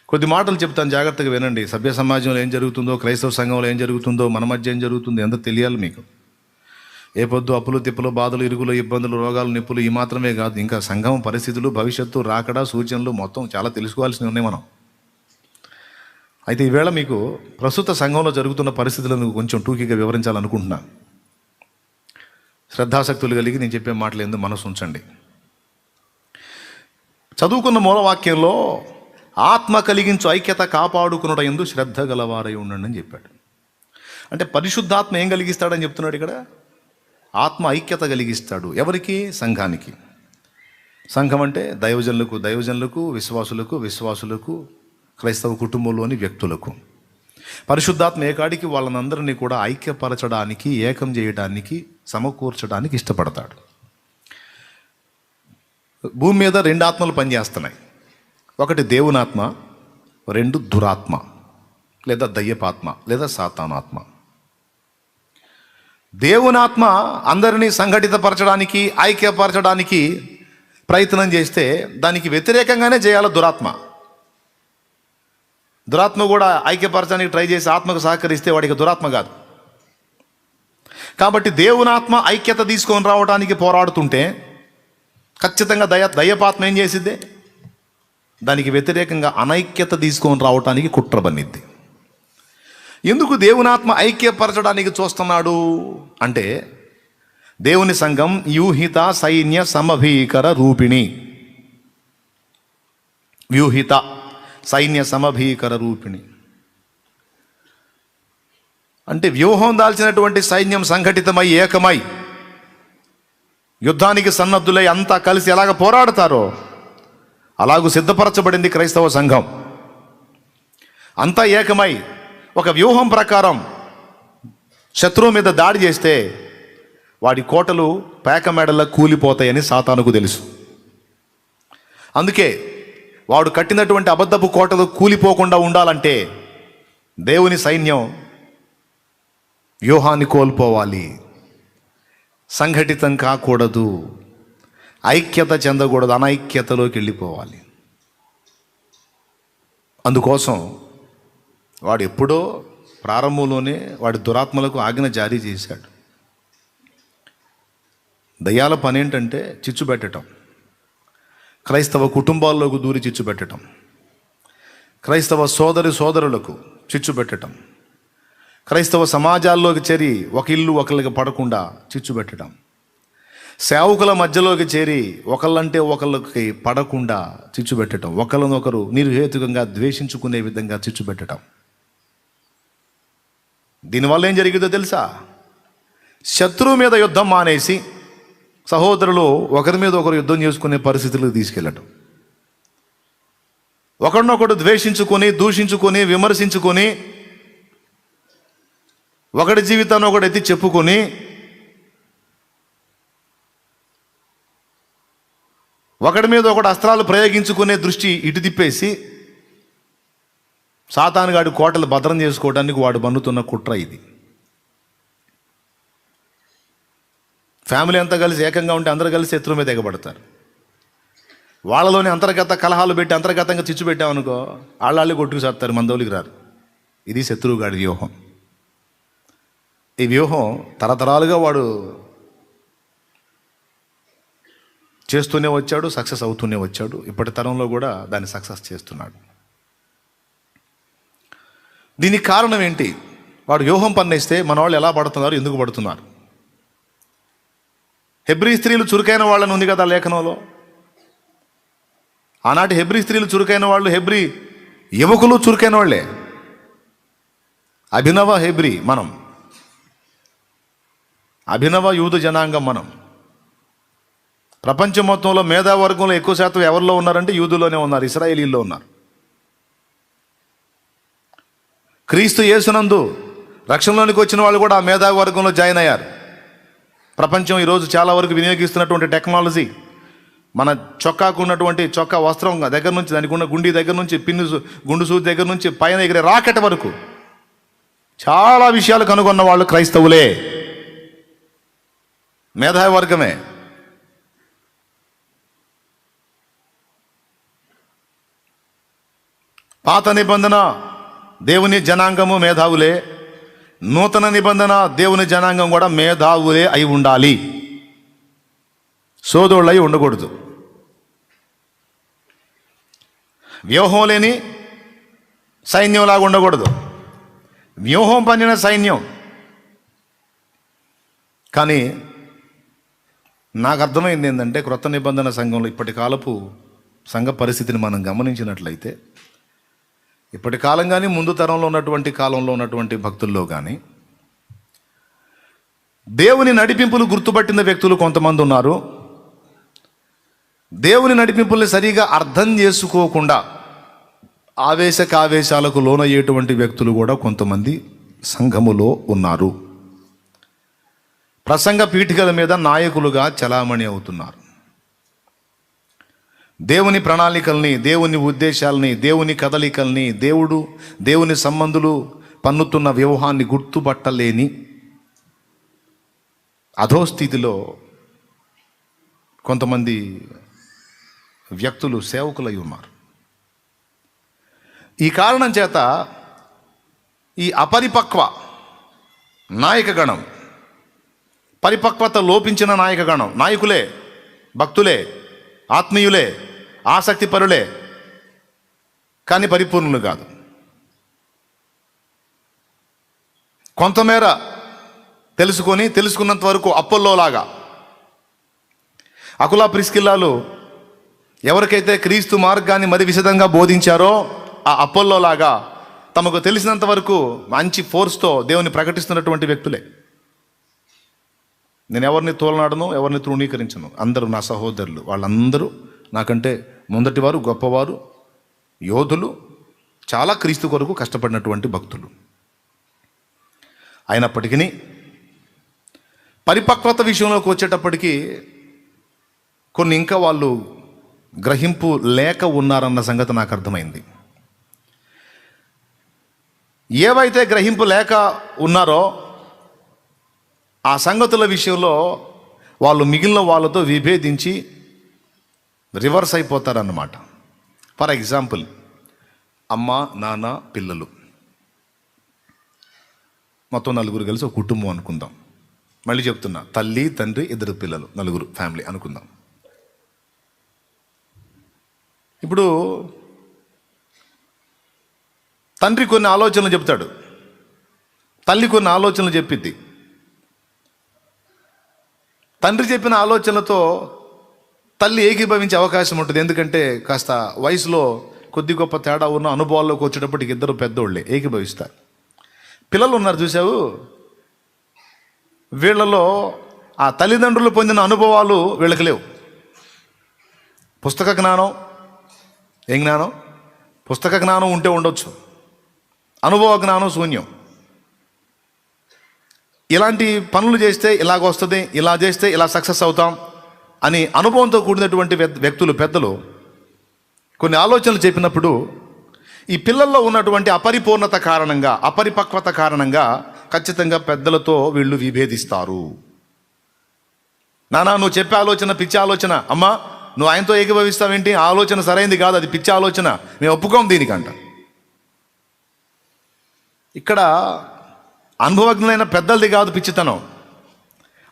కొద్ది మాటలు చెప్తాను, జాగ్రత్తగా వినండి. సభ్య సమాజంలో ఏం జరుగుతుందో, క్రైస్తవ సంఘంలో ఏం జరుగుతుందో, మన మధ్య ఏం జరుగుతుందో ఎంత తెలియాలి మీకు. ఏ పొద్దు అప్పులు తిప్పులు బాధలు ఇరుగులు ఇబ్బందులు రోగాలు నిప్పులు ఈ మాత్రమే కాదు, ఇంకా సంఘం పరిస్థితులు భవిష్యత్తు రాకడా సూచనలు మొత్తం చాలా తెలుసుకోవాల్సినవి ఉన్నాయి మనం. అయితే ఈవేళ మీకు ప్రస్తుత సంఘంలో జరుగుతున్న పరిస్థితులను కొంచెం టూకీగా వివరించాలనుకుంటున్నాను. శ్రద్ధాసక్తులు కలిగి నేను చెప్పే మాటలు ఎందుకు మనసు ఉంచండి. చదువుకున్న మూలవాక్యంలో ఆత్మ కలిగించు ఐక్యత కాపాడుకునుట యందు శ్రద్ధ గలవారై ఉండండి అని చెప్పాడు. అంటే పరిశుద్ధాత్మ ఏం కలిగిస్తాడని చెప్తున్నాడు ఇక్కడ? ఆత్మ ఐక్యత కలిగిస్తాడు. ఎవరికి? సంఘానికి. సంఘం అంటే దైవజనులకు విశ్వాసులకు క్రైస్తవ కుటుంబంలోని వ్యక్తులకు. పరిశుద్ధాత్మ ఏకాడికి వాళ్ళనందరినీ కూడా ఐక్యపరచడానికి, ఏకం చేయడానికి, సమకూర్చడానికి ఇష్టపడతాడు. భూమి మీద 2 ఆత్మలు పనిచేస్తున్నాయి. ఒకటి దేవునాత్మ, 2 దురాత్మ లేదా దయ్యపాత్మ లేదా సాతానాత్మ. దేవునాత్మ అందరినీ సంఘటితపరచడానికి, ఐక్యపరచడానికి ప్రయత్నం చేస్తే దానికి వ్యతిరేకంగానే చేయాలి దురాత్మ. దురాత్మ కూడా ఐక్యపరచడానికి ట్రై చేసి ఆత్మకు సహకరిస్తే వాడికి దురాత్మ కాదు. కాబట్టి దేవునాత్మ ఐక్యత తీసుకొని రావడానికి పోరాడుతుంటే ఖచ్చితంగా దయ్యపాత్మ ఏం చేసిద్ది? దానికి వ్యతిరేకంగా అనైక్యత తీసుకొని రావడానికి కుట్ర పన్నిద్ది. ఎందుకు దేవునాత్మ ఐక్యపరచడానికి చూస్తున్నాడు అంటే, దేవుని సంఘం వ్యూహిత సైన్య సమభీకర రూపిణి. వ్యూహిత సైన్య సమభీకర రూపిణి అంటే వ్యూహం దాల్చినటువంటి సైన్యం సంఘటితమై ఏకమై యుద్ధానికి సన్నద్ధులై అంతా కలిసి ఎలాగ పోరాడతారో అలాగూ సిద్ధపరచబడింది క్రైస్తవ సంఘం. అంతా ఏకమై ఒక వ్యూహం ప్రకారం శత్రువు మీద దాడి చేస్తే వాడి కోటలు పేక మెడల్లో కూలిపోతాయని సాతానుకు తెలుసు. అందుకే వాడు కట్టినటువంటి అబద్ధపు కోటలు కూలిపోకుండా ఉండాలంటే దేవుని సైన్యం వ్యూహాన్ని కోల్పోవాలి, సంఘటితం కాకూడదు, ఐక్యత చెందకూడదు, అనైక్యతలోకి వెళ్ళిపోవాలి. అందుకోసం వాడు ఎప్పుడో ప్రారంభంలోనే వాడి దురాత్మలకు ఆజ్ఞ జారీ చేశాడు. దయ్యాల పని ఏంటంటే చిచ్చు పెట్టడం, క్రైస్తవ కుటుంబాల్లోకి దూరి చిచ్చు పెట్టడం, క్రైస్తవ సోదరులకు చిచ్చు పెట్టడం, క్రైస్తవ సమాజాల్లోకి చేరి ఒక ఇల్లు ఒకళ్ళకి పడకుండా చిచ్చు పెట్టడం, సేవకుల మధ్యలోకి చేరి ఒకళ్ళంటే ఒకళ్ళకి పడకుండా చిచ్చు పెట్టడం, ఒకళ్ళనొకరు నిర్హేతుకంగా ద్వేషించుకునే విధంగా చిచ్చు పెట్టడం. దీనివల్ల ఏం జరిగిందో తెలుసా? శత్రువు మీద యుద్ధం మానేసి సహోదరులు ఒకరి మీద ఒకరు యుద్ధం చేసుకునే పరిస్థితులకు తీసుకెళ్ళటం, ఒకరినొకడు ద్వేషించుకొని, దూషించుకొని, విమర్శించుకొని, ఒకటి జీవితాన్ని ఒకటి ఎత్తి చెప్పుకొని, ఒకటి మీద ఒకటి అస్త్రాలు ప్రయోగించుకునే దృష్టి ఇటు తిప్పేసి సాతానుగాడి కోటలు భద్రం చేసుకోవడానికి వాడు బన్నుతున్న కుట్ర ఇది. ఫ్యామిలీ అంతా కలిసి ఏకంగా ఉంటే అందరూ కలిసి శత్రువు మీద ఎగబడతారు. వాళ్ళలోని అంతర్గత కలహాలు పెట్టి అంతర్గతంగా చిచ్చు పెట్టామనుకో వాళ్ళే కొట్టుకు చేస్తారు, మందోలికి రారు. ఇది శత్రువుగాడి వ్యూహం. ఈ వ్యూహం తరతరాలుగా వాడు చేస్తూనే వచ్చాడు, సక్సెస్ అవుతూనే వచ్చాడు. ఇప్పటి తరంలో కూడా దాన్ని సక్సెస్ చేస్తున్నాడు. దీనికి కారణం ఏంటి? వాడు వ్యూహం పన్నేస్తే మన వాళ్ళు ఎలా పడుతున్నారు, ఎందుకు పడుతున్నారు? హెబ్రీ స్త్రీలు చురుకైన వాళ్ళని ఉంది కదా లేఖనంలో. ఆనాటి హెబ్రీ స్త్రీలు చురుకైన వాళ్ళు, హెబ్రీ యువకులు చురుకైన వాళ్ళే. అభినవ హెబ్రీ మనం, అభినవ యూదు జనాంగం మనం. ప్రపంచం మొత్తంలో మేధావర్గంలో ఎక్కువ శాతం ఎవరిలో ఉన్నారంటే యూదులోనే ఉన్నారు, ఇశ్రాయేలీల్లో ఉన్నారు. క్రీస్తు యేసునందు రక్షణలోనికి వచ్చిన వాళ్ళు కూడా ఆ మేధావర్గంలో జాయిన్ అయ్యారు. ప్రపంచం ఈరోజు చాలా వరకు వినియోగిస్తున్నటువంటి టెక్నాలజీ, మన చొక్కాకు ఉన్నటువంటి చొక్కా వస్త్రం దగ్గర నుంచి, దానికి ఉన్న గుండి దగ్గర నుంచి, గుండు సూది దగ్గర నుంచి పైన ఎగిరే రాకెట్ వరకు చాలా విషయాలు కనుగొన్న వాళ్ళు క్రైస్తవులే, మేధావి వర్గమే. పాత నిబంధన దేవుని జనాంగము మేధావులే, నూతన నిబంధన దేవుని జనాంగం కూడా మేధావులే అయి ఉండాలి, సోదోళ్ళై ఉండకూడదు. వ్యూహం లేని సైన్యంలాగా ఉండకూడదు, వ్యూహం పనిన సైన్యం. కానీ నాకు అర్థమైంది ఏంటంటే, క్రొత్త నిబంధన సంఘంలో ఇప్పటి కాలపు సంఘ పరిస్థితిని మనం గమనించినట్లయితే, ఇప్పటి కాలం కానీ ముందు తరంలో ఉన్నటువంటి కాలంలో ఉన్నటువంటి భక్తుల్లో కానీ దేవుని నడిపింపులు గుర్తుపట్టిన వ్యక్తులు కొంతమంది ఉన్నారు. దేవుని నడిపింపుల్ని సరిగా అర్థం చేసుకోకుండా ఆవేశాలకు లోనయ్యేటువంటి వ్యక్తులు కూడా కొంతమంది సంఘములో ఉన్నారు. ప్రసంగ పీఠికల మీద నాయకులుగా చలామణి అవుతున్నారు. దేవుని ప్రణాళికల్ని, దేవుని ఉద్దేశాలని, దేవుని కదలికల్ని, దేవుని సంబంధులు పన్నుతున్న వ్యూహాన్ని గుర్తుపట్టలేని అధోస్థితిలో కొంతమంది వ్యక్తులు సేవకులై ఉన్నారు. ఈ కారణం చేత ఈ అపరిపక్వ నాయకగణం, పరిపక్వత లోపించిన నాయకగణం, నాయకులే, భక్తులే, ఆత్మీయులే, ఆసక్తి పరులే, కానీ పరిపూర్ణులు కాదు. కొంతమేర తెలుసుకున్నంత వరకు అపోల్లోలాగా, అకులా ప్రిస్కిల్లాలు ఎవరికైతే క్రీస్తు మార్గాన్ని మరి విశదంగా బోధించారో ఆ అపోల్లోలాగా తమకు తెలిసినంత వరకు మంచి ఫోర్స్తో దేవుని ప్రకటిస్తున్నటువంటి వ్యక్తులే. నేను ఎవరిని తోలనాడను, ఎవరిని తృణీకరించను. అందరూ నా సహోదరులు. వాళ్ళందరూ నాకంటే ముందటివారు, గొప్పవారు, యోధులు, చాలా క్రీస్తు కొరకు కష్టపడినటువంటి భక్తులు. అయినప్పటికీ పరిపక్వత విషయంలోకి వచ్చేటప్పటికీ కొన్ని ఇంకా వాళ్ళు గ్రహింపు లేక ఉన్నారన్న సంగతి నాకు అర్థమైంది. ఏవైతే గ్రహింపు లేక ఉన్నారో ఆ సంగతుల విషయంలో వాళ్ళు మిగిలిన వాళ్ళతో విభేదించి రివర్స్ అయిపోతారన్నమాట. ఫర్ ఎగ్జాంపుల్, అమ్మ, నాన్న, పిల్లలు, మొత్తం నలుగురు కలిసి ఒక కుటుంబం అనుకుందాం. మళ్ళీ చెప్తున్నా, తల్లి, తండ్రి, ఇద్దరు పిల్లలు, నలుగురు ఫ్యామిలీ అనుకుందాం. ఇప్పుడు తండ్రి కొన్ని ఆలోచనలు చెప్తాడు, తల్లి కొన్ని ఆలోచనలు చెప్పిద్ది. తండ్రి చెప్పిన ఆలోచనలతో తల్లి ఏకీభవించే అవకాశం ఉంటుంది. ఎందుకంటే కాస్త వయసులో కొద్ది గొప్ప తేడా ఉన్న అనుభవాల్లోకి వచ్చేటప్పటికి ఇద్దరు పెద్దోళ్ళే ఏకీభవిస్తారు. పిల్లలు ఉన్నారు చూసావు, వీళ్ళలో ఆ తల్లిదండ్రులు పొందిన అనుభవాలు వీళ్ళకి లేవు. పుస్తక జ్ఞానం, ఏం జ్ఞానం? పుస్తక జ్ఞానం ఉంటే ఉండొచ్చు, అనుభవ జ్ఞానం శూన్యం. ఇలాంటి పనులు చేస్తే ఇలాగ వస్తుంది, ఇలా చేస్తే ఇలా సక్సెస్ అవుతాం అని అనుభవంతో కూడినటువంటి వ్యక్తులు, పెద్దలు కొన్ని ఆలోచనలు చెప్పినప్పుడు ఈ పిల్లల్లో ఉన్నటువంటి అపరిపూర్ణత కారణంగా, అపరిపక్వత కారణంగా ఖచ్చితంగా పెద్దలతో వీళ్ళు విభేదిస్తారు. నానా, నువ్వు చెప్పే ఆలోచన పిచ్చి ఆలోచన, అమ్మా నువ్వు ఆయనతో ఏకీభవిస్తావేంటి, ఆ ఆలోచన సరైంది కాదు, అది పిచ్చి ఆలోచన, మేము ఒప్పుకోం దీనికంట. ఇక్కడ అనుభవజ్ఞులైన పెద్దలది కాదు పిచ్చితనం,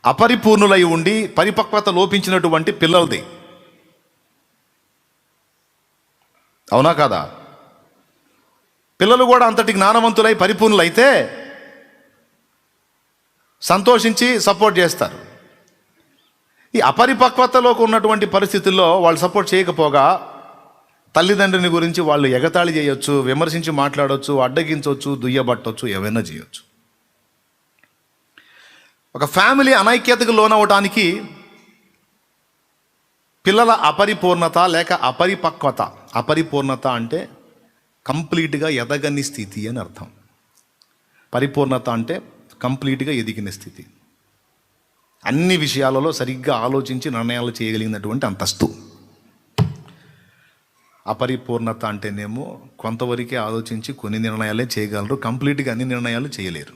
అపరిపూర్ణులై ఉండి పరిపక్వత లోపించినటువంటి పిల్లలది. అవునా కాదా? పిల్లలు కూడా అంతటి జ్ఞానవంతులై పరిపూర్ణులైతే సంతోషించి సపోర్ట్ చేస్తారు. ఈ అపరిపక్వతలోకి ఉన్నటువంటి పరిస్థితుల్లో వాళ్ళు సపోర్ట్ చేయకపోగా తల్లిదండ్రిని గురించి వాళ్ళు ఎగతాళి చేయొచ్చు, విమర్శించి మాట్లాడవచ్చు, అడ్డగించవచ్చు, దుయ్యబట్టవచ్చు, ఏవైనా చేయొచ్చు. ఒక ఫ్యామిలీ అనైక్యతకు లోనవటానికి పిల్లల అపరిపూర్ణత లేక అపరిపక్వత, అపరిపూర్ణత అంటే కంప్లీట్గా ఎదగని స్థితి అని అర్థం. పరిపూర్ణత అంటే కంప్లీట్గా ఎదిగిన స్థితి, అన్ని విషయాలలో సరిగ్గా ఆలోచించి నిర్ణయాలు చేయగలిగినటువంటి అంతస్తు. అపరిపూర్ణత అంటేనేమో కొంతవరకే ఆలోచించి కొన్ని నిర్ణయాలే చేయగలరు, కంప్లీట్గా అన్ని నిర్ణయాలు చేయలేరు.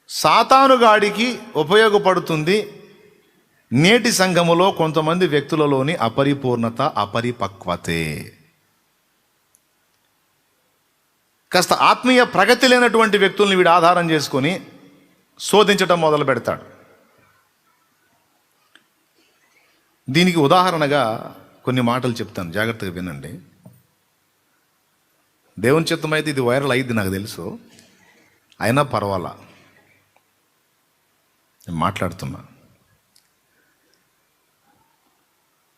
సాతానుగాడికి ఉపయోగపడుతుంది నేటి సంఘములో కొంతమంది వ్యక్తులలోని అపరిపూర్ణత, అపరిపక్వతే. కాస్త ఆత్మీయ ప్రగతి లేనటువంటి వ్యక్తుల్ని వీడు ఆధారం చేసుకొని శోధించటం మొదలు పెడతాడు. దీనికి ఉదాహరణగా కొన్ని మాటలు చెప్తాను, జాగ్రత్తగా వినండి. దేవుని చిత్తం అయితే ఇది వైరల్ అయ్యింది నాకు తెలుసు, అయినా పర్వాలా నేను మాట్లాడుతున్నా.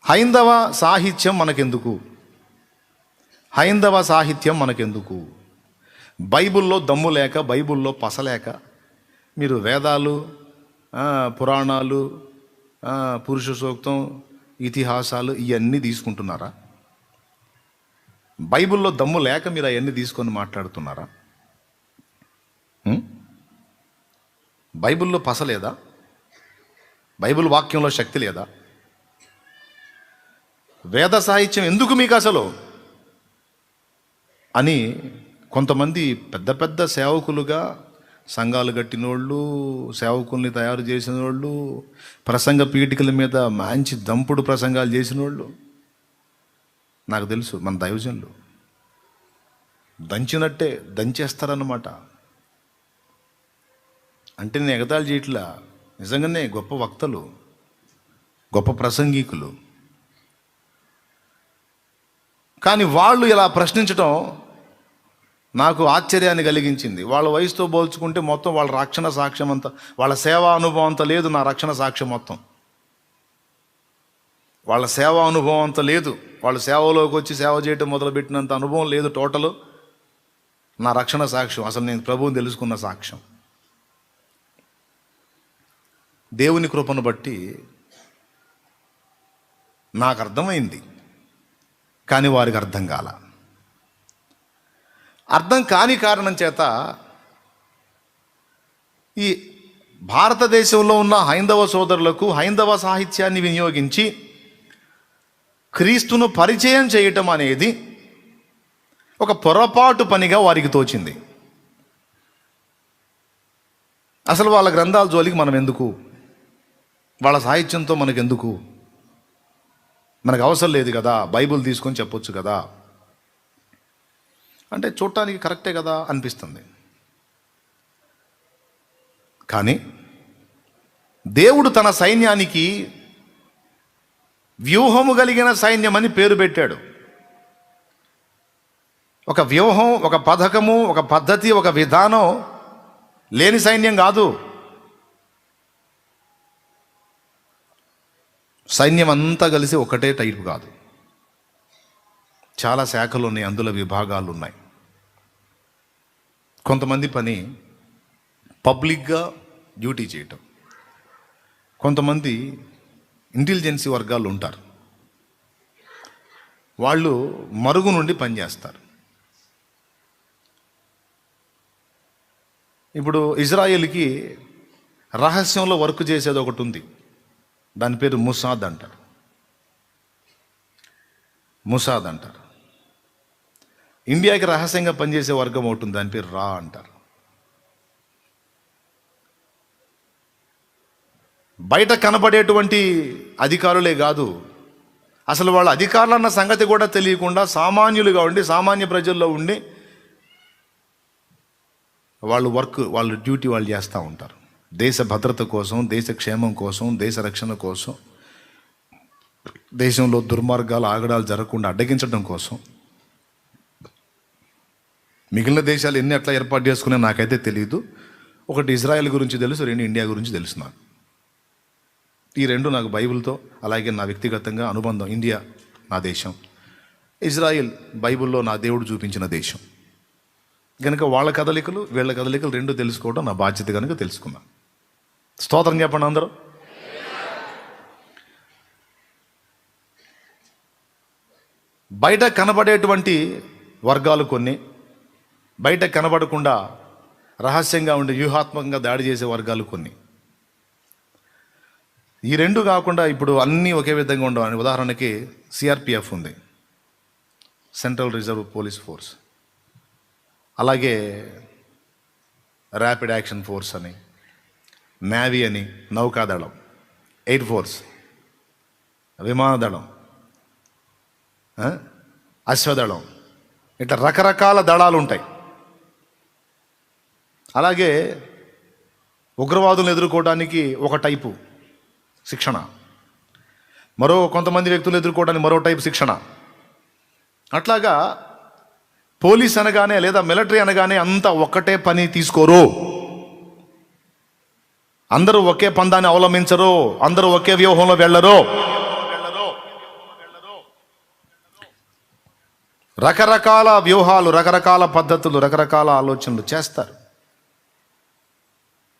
హైందవ సాహిత్యం మనకెందుకు? హైందవ సాహిత్యం మనకెందుకు? బైబిల్లో దమ్ము లేక, బైబిల్లో పసలేక మీరు వేదాలు, పురాణాలు, పురుష సూక్తం, ఇతిహాసాలు ఇవన్నీ తీసుకుంటున్నారా? బైబిల్లో దమ్ము లేక మీరు అవన్నీ తీసుకొని మాట్లాడుతున్నారా? బైబిల్లో పస లేదా? బైబిల్ వాక్యంలో శక్తి లేదా? వేద సాహిత్యం ఎందుకు మీకు అసలు అని కొంతమంది పెద్ద పెద్ద సేవకులుగా సంఘాలు కట్టినోళ్ళు, సేవకుల్ని తయారు చేసిన వాళ్ళు, ప్రసంగ పీఠికల మీద మంచి దంపుడు ప్రసంగాలు చేసిన వాళ్ళు నాకు తెలుసు. మన దైవజనులు దంచినట్టే దంచేస్తారన్నమాట. అంటే నేను ఎగతాళి చేయట్లా, నిజంగానే గొప్ప వక్తలు, గొప్ప ప్రసంగికులు. కానీ వాళ్ళు ఇలా ప్రశ్నించడం నాకు ఆశ్చర్యాన్ని కలిగించింది. వాళ్ళ వయసుతో పోల్చుకుంటే మొత్తం వాళ్ళ రక్షణ సాక్ష్యం అంతా, వాళ్ళ సేవా అనుభవం అంత లేదు. నా రక్షణ సాక్ష్యం మొత్తం వాళ్ళ సేవా అనుభవం అంత లేదు. వాళ్ళు సేవలోకి వచ్చి సేవ చేయటం మొదలుపెట్టినంత అనుభవం లేదు. టోటల్ నా రక్షణ సాక్ష్యం, అసలు నేను ప్రభువుని తెలుసుకున్న సాక్ష్యం. దేవుని కృపను బట్టి నాకు అర్థమైంది, కానీ వారికి అర్థం కాల. అర్థం కాని కారణం చేత ఈ భారతదేశంలో ఉన్న హైందవ సోదరులకు హైందవ సాహిత్యాన్ని వినియోగించి క్రీస్తును పరిచయం చేయటం అనేది ఒక పొరపాటు పనిగా వారికి తోచింది. అసలు వాళ్ళ గ్రంథాల జోలికి మనం ఎందుకు? వాళ్ళ సాహిత్యంతో మనకెందుకు? మనకు అవసరం లేదు కదా, బైబిల్ తీసుకొని చెప్పొచ్చు కదా. అంటే చూడటానికి కరెక్టే కదా అనిపిస్తుంది. కానీ దేవుడు తన సైన్యానికి వ్యూహము కలిగిన సైన్యం అని పేరు పెట్టాడు. ఒక వ్యూహం, ఒక పథకము, ఒక పద్ధతి, ఒక విధానం లేని సైన్యం కాదు. సైన్యం అంతా కలిసి ఒకటే టైపు కాదు, చాలా శాఖలు ఉన్నాయి, అందులో విభాగాలు ఉన్నాయి. కొంతమంది పని పబ్లిక్గా డ్యూటీ చేయటం, కొంతమంది ఇంటెలిజెన్సీ వర్గాలు ఉంటారు, వాళ్ళు మరుగు నుండి పనిచేస్తారు. ఇప్పుడు ఇజ్రాయేల్కి రహస్యంలో వర్క్ చేసేది ఒకటి ఉంది, దాని పేరు ముసాద్ అంటారు. ముసాద్ అంటారు. ఇండియాకి రహస్యంగా పనిచేసే వర్గం ఒకటి ఉంది, దాని పేరు రా అంటారు. బయట కనబడేటువంటి అధికారులే కాదు, అసలు వాళ్ళ అధికారులు అన్న సంగతి కూడా తెలియకుండా సామాన్యులుగా ఉండి, సామాన్య ప్రజల్లో ఉండి వాళ్ళు వర్క్, వాళ్ళ డ్యూటీ వాళ్ళు చేస్తూ ఉంటారు. దేశ భద్రత కోసం, దేశ క్షేమం కోసం, దేశ రక్షణ కోసం, దేశంలో దుర్మార్గాలు, ఆగడాలు జరగకుండా అడ్డగించడం కోసం. మిగిలిన దేశాలు ఎన్ని అట్లా ఏర్పాటు చేసుకునే నాకైతే తెలియదు. ఒకటి ఇజ్రాయెల్ గురించి తెలుసు, రెండు ఇండియా గురించి తెలుసు నాకు. ఈ రెండు నాకు బైబిల్తో, అలాగే నా వ్యక్తిగతంగా అనుబంధం. ఇండియా నా దేశం, ఇజ్రాయెల్ బైబిల్లో నా దేవుడు చూపించిన దేశం కనుక వాళ్ళ కదలికలు వీళ్ళ కదలికలు రెండు తెలుసుకోవడం నా బాధ్యత కనుక తెలుసుకున్నాను. స్తోత్రం చెప్పండి అందరూ. బయట కనబడేటువంటి వర్గాలు కొన్ని, బయట కనబడకుండా రహస్యంగా ఉండి వ్యూహాత్మకంగా దాడి చేసే వర్గాలు కొన్ని. ఈ రెండు కాకుండా ఇప్పుడు అన్నీ ఒకే విధంగా ఉండవు. ఉదాహరణకి సిఆర్పిఎఫ్ ఉంది, సెంట్రల్ రిజర్వ్ పోలీస్ ఫోర్స్, అలాగే ర్యాపిడ్ యాక్షన్ ఫోర్స్ అని, నేవీ అని, నౌకాదళం, ఎయిర్ ఫోర్స్, విమానదళం, అశ్వదళం, ఇట్లా రకరకాల దళాలు ఉంటాయి. అలాగే ఉగ్రవాదులను ఎదుర్కోవడానికి ఒక టైపు శిక్షణ, మరో కొంతమంది వ్యక్తులు ఎదుర్కోవడానికి మరో టైపు శిక్షణ. అట్లాగా పోలీస్ అనగానే లేదా మిలిటరీ అనగానే అంతా ఒక్కటే పని తీసుకోరు, అందరూ ఒకే పందాన్ని అవలంబించరు, అందరూ ఒకే వ్యూహంలో వెళ్ళరు. రకరకాల వ్యూహాలు, రకరకాల పద్ధతులు, రకరకాల ఆలోచనలు చేస్తారు.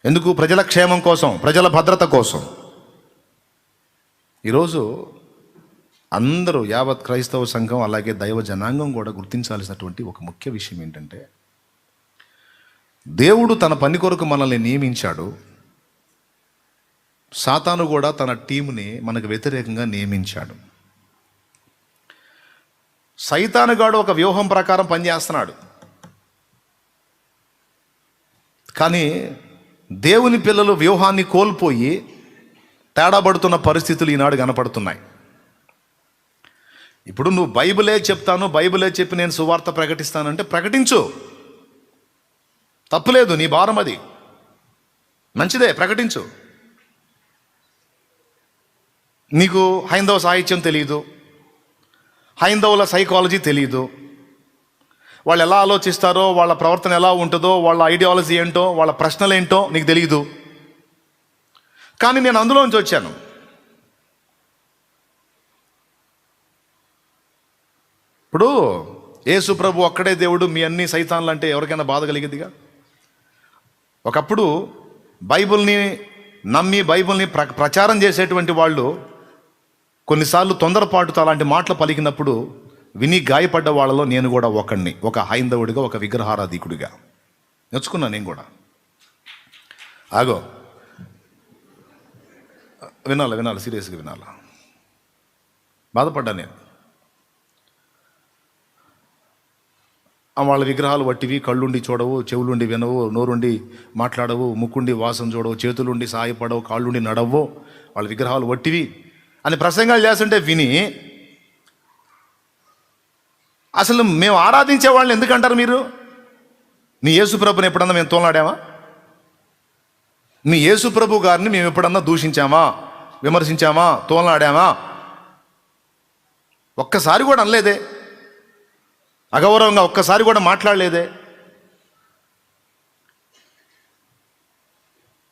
ఎందుకు? ప్రజల క్షేమం కోసం, ప్రజల భద్రత కోసం. ఈరోజు అందరూ, యావత్ క్రైస్తవ సంఘం అలాగే దైవ జనాంగం కూడా గుర్తించాల్సినటువంటి ఒక ముఖ్య విషయం ఏంటంటే, దేవుడు తన పని కొరకు మనల్ని నియమించాడు. సాతాను కూడా తన టీముని మనకు వ్యతిరేకంగా నియమించాడు. సైతానుగాడు ఒక వ్యూహం ప్రకారం పనిచేస్తున్నాడు. కానీ దేవుని పిల్లలు వ్యూహాన్ని కోల్పోయి తేడాపడుతున్న పరిస్థితులు ఈనాడు కనపడుతున్నాయి. ఇప్పుడు నువ్వు బైబిలే చెప్తాను, బైబిలే చెప్పి నేను సువార్త ప్రకటిస్తానంటే ప్రకటించు, తప్పులేదు, నీ భారం అది, మంచిదే, ప్రకటించు. నీకు హైందవ సాహిత్యం తెలియదు, హైందవుల సైకాలజీ తెలియదు, వాళ్ళు ఎలా ఆలోచిస్తారో, వాళ్ళ ప్రవర్తన ఎలా ఉంటుందో, వాళ్ళ ఐడియాలజీ ఏంటో, వాళ్ళ ప్రశ్నలు ఏంటో నీకు తెలియదు. కానీ నేను అందులోంచి వచ్చాను. ఇప్పుడు యేసు ప్రభు ఒక్కడే దేవుడు, మీ అన్ని సైతాన్లు అంటే ఎవరికైనా బాధ కలిగేదిగా. ఒకప్పుడు బైబిల్ని నమ్మి బైబిల్ని ప్రచారం చేసేటువంటి వాళ్ళు కొన్నిసార్లు తొందరపాటుతో అలాంటి మాటలు పలికినప్పుడు విని గాయపడ్డ వాళ్ళలో నేను కూడా ఒకడిని, ఒక హైందవుడిగా, ఒక విగ్రహారాధికుడిగా నేర్చుకున్నా నేను కూడా. ఆగో, వినాలి, సీరియస్గా వినాలి. బాధపడ్డా నేను. వాళ్ళ విగ్రహాలు వట్టివి, కళ్ళుండి చూడవు, చెవులుండి వినవు, నోరుండి మాట్లాడవు, ముక్కుండి వాసన చూడవు, చేతులుండి సాయపడవు, కాళ్ళుండి నడవు, వాళ్ళ విగ్రహాలు వట్టివి అని ప్రసంగాలు చేస్తుంటే విని, అసలు మేము ఆరాధించే వాళ్ళని ఎందుకంటారు మీరు? మీ యేసు ప్రభుని ఎప్పుడన్నా మేము తోలాడామా? మీ యేసు ప్రభు గారిని మేము ఎప్పుడన్నా దూషించామా, విమర్శించామా, తోలాడామా? ఒక్కసారి కూడా అనలేదే, అగౌరవంగా ఒక్కసారి కూడా మాట్లాడలేదే.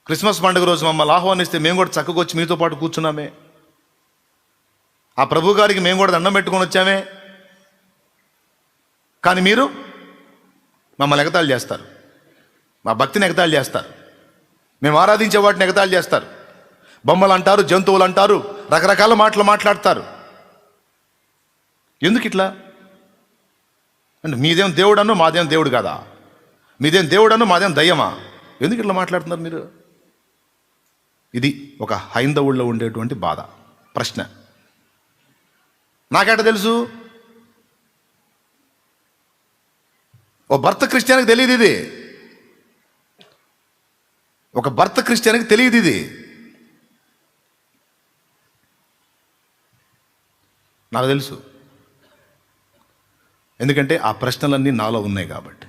క్రిస్మస్ పండుగ రోజు మమ్మల్ని ఆహ్వానిస్తే మేము కూడా చక్కగా వచ్చి మీతో పాటు కూర్చున్నామే. ఆ ప్రభు గారికి మేము కూడా దండం పెట్టుకొని వచ్చామే. కానీ మీరు మమ్మల్ని ఎగతాళి చేస్తారు, మా భక్తిని ఎగతాళి చేస్తారు, మేము ఆరాధించే వాటిని ఎగతాళి చేస్తారు, బొమ్మలు అంటారు, జంతువులు అంటారు, రకరకాల మాటలు మాట్లాడతారు. ఎందుకు ఇట్లా అంటే? మీదేం దేవుడు అను, మాదేం దేవుడు కాదా? మీదేం దేవుడు అను, మాదేం దయ్యమా? ఎందుకు ఇట్లా మాట్లాడుతున్నారు మీరు? ఇది ఒక హైందవుల్లో ఉండేటువంటి బాధ, ప్రశ్న. నాకెట తెలుసు? ఓ భర్త క్రిస్టియానికి తెలియదు ఇది, ఒక భర్త క్రిస్టియానికి తెలియదు ఇది. నాకు తెలుసు, ఎందుకంటే ఆ ప్రశ్నలన్నీ నాలో ఉన్నాయి కాబట్టి.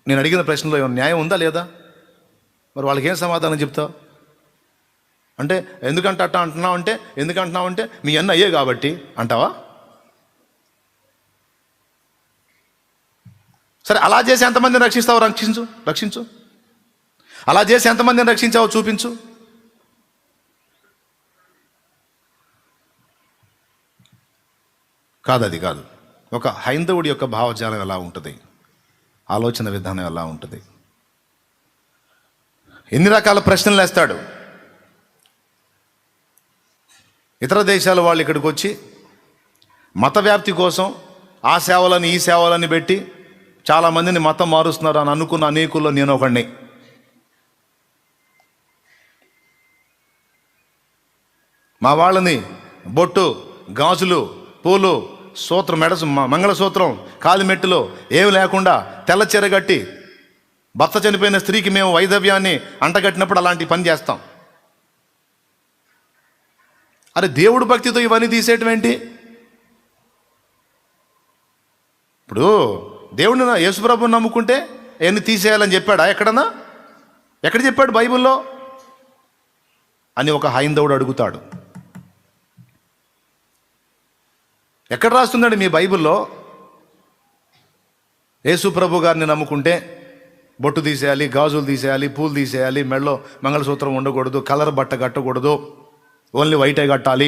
నేను అడిగిన ప్రశ్నలో ఏమైనా న్యాయం ఉందా లేదా? మరి వాళ్ళకి ఏం సమాధానం చెప్తావు? అంటే ఎందుకంటే అట్ట అంటున్నావు అంటే, ఎందుకంటున్నావు అంటే మీ అన్న అయ్యే కాబట్టి అంటావా? సరే, అలా చేసి ఎంతమందిని రక్షిస్తావు? రక్షించు. అలా చేసి ఎంతమందిని రక్షించావో చూపించు. అది కాదు. ఒక హైందవుడి యొక్క భావజాలం ఎలా ఉంటుంది, ఆలోచన విధానం ఎలా ఉంటుంది, ఎన్ని రకాల ప్రశ్నలు వేస్తాడు. ఇతర దేశాల వాళ్ళు ఇక్కడికి వచ్చి మత వ్యాప్తి కోసం ఆ సేవలని ఈ సేవలని పెట్టి చాలామందిని మతం మారుస్తున్నారు అని అనుకున్న అనేకుల్లో నేను ఒకడిని. మా వాళ్ళని బొట్టు, గాజులు, పూలు, సూత్రం, మంగళసూత్రం, కాలిమెట్టులో ఏమి లేకుండా తెల్ల చీర కట్టి భర్త చనిపోయిన స్త్రీకి మేము వైధవ్యాన్ని అంటగట్టినప్పుడు అలాంటి పని చేస్తాం. అరే, దేవుడు భక్తితో ఇవన్నీ తీసేయటం ఏంటి? ఇప్పుడు దేవుడిని యేసుప్రభుని నమ్ముకుంటే అవన్నీ తీసేయాలని చెప్పాడా ఎక్కడన్నా? ఎక్కడ చెప్పాడు బైబిల్లో అని ఒక హైందవుడు అడుగుతాడు. ఎక్కడ రాస్తుందండి మీ బైబిల్లో యేసు ప్రభు గారిని నమ్ముకుంటే బొట్టు తీసేయాలి, గాజులు తీసేయాలి, పూలు తీసేయాలి, మెడలో మంగళసూత్రం ఉండకూడదు, కలర్ బట్ట కట్టకూడదు, ఓన్లీ వైటే కట్టాలి,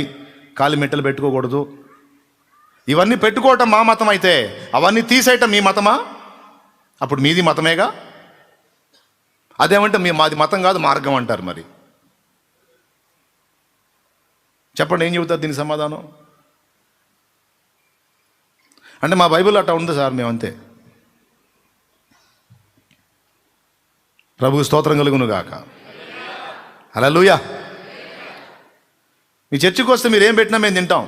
కాలి మెట్టలు పెట్టుకోకూడదు? ఇవన్నీ పెట్టుకోవటం మా మతం అయితే అవన్నీ తీసేయటం మీ మతమా? అప్పుడు మీది మతమేగా. అదేమంటే మాది మతం కాదు మార్గం అంటారు. మరి చెప్పండి, ఏం చెబుతారు దీనికి సమాధానం? అంటే మా బైబిల్ అట్లా ఉంది సార్, మేమంతే. ప్రభువు స్తోత్రం కలుగును గాక. హల్లెలూయా. మీ చర్చికి వస్తే మీరు ఏం పెట్టినా మేము తింటాం.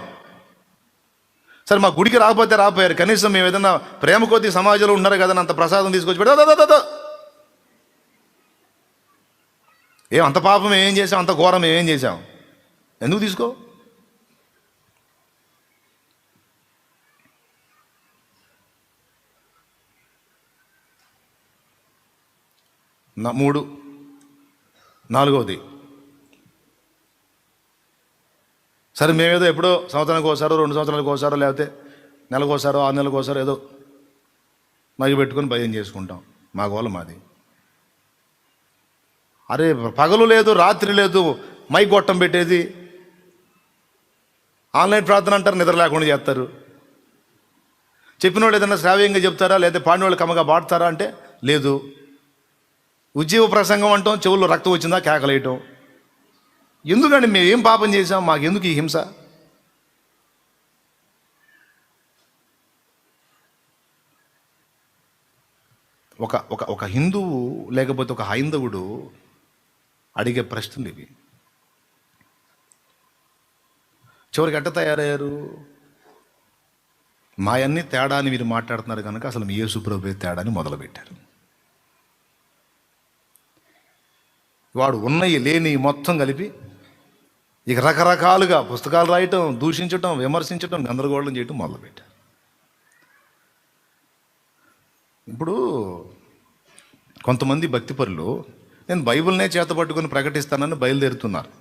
సరే మా గుడికి రాకపోతే రాపోయారు, కనీసం మేము ఏదన్నా ప్రేమ కొద్ది సమాజంలో ఉన్నారు కదా అంత ప్రసాదం తీసుకొచ్చి పెడతా. ఏం అంత పాపం ఏం చేసాం, అంత ఘోరం ఏం చేసాం? ఎందుకు తీసుకో? నాలుగవది, సరే మేమేదో ఎప్పుడో సంవత్సరానికి ఒకసారో 2 సంవత్సరాలకు ఒకసారో లేకపోతే నెలకు ఒకసారో 6 నెలలకు ఒకసారో ఏదో మగి పెట్టుకొని భయం చేసుకుంటాం. మా గోల మాది. అరే పగలు లేదు రాత్రి లేదు, మైక్ గొట్టం పెట్టేది, ఆన్లైన్ ప్రార్థన అంటారు, నిద్ర లేకుండా చేస్తారు. చెప్పిన వాళ్ళు ఏదైనా శ్రావ్యంగా చెప్తారా, లేదా పాడిన వాళ్ళు కమ్మగా పాడతారా అంటే లేదు. ఉజ్జీవ ప్రసంగం అంటాం, చెవుల్లో రక్తం వచ్చిందా కేకలేయటం. ఎందుకండి మేము ఏం పాపం చేసాం? మాకెందుకు ఈ హింస? ఒక హిందువు లేకపోతే ఒక హైందవుడు అడిగే ప్రశ్నలు ఇవి. చివరికి ఎట్ట తయారయ్యారు? మా అన్ని తేడా అని మీరు మాట్లాడుతున్నారు కనుక అసలు మీ యేసు ప్రభువే తేడా అని మొదలుపెట్టారు. వాడు ఉన్నవి లేని మొత్తం కలిపి ఇక రకరకాలుగా పుస్తకాలు రాయటం, దూషించటం, విమర్శించటం, గందరగోళం చేయటం మొదలుపెట్టారు. ఇప్పుడు కొంతమంది భక్తిపరులు నేను బైబిల్నే చేతపట్టుకొని ప్రకటిస్తానని బయలుదేరుతున్నారు.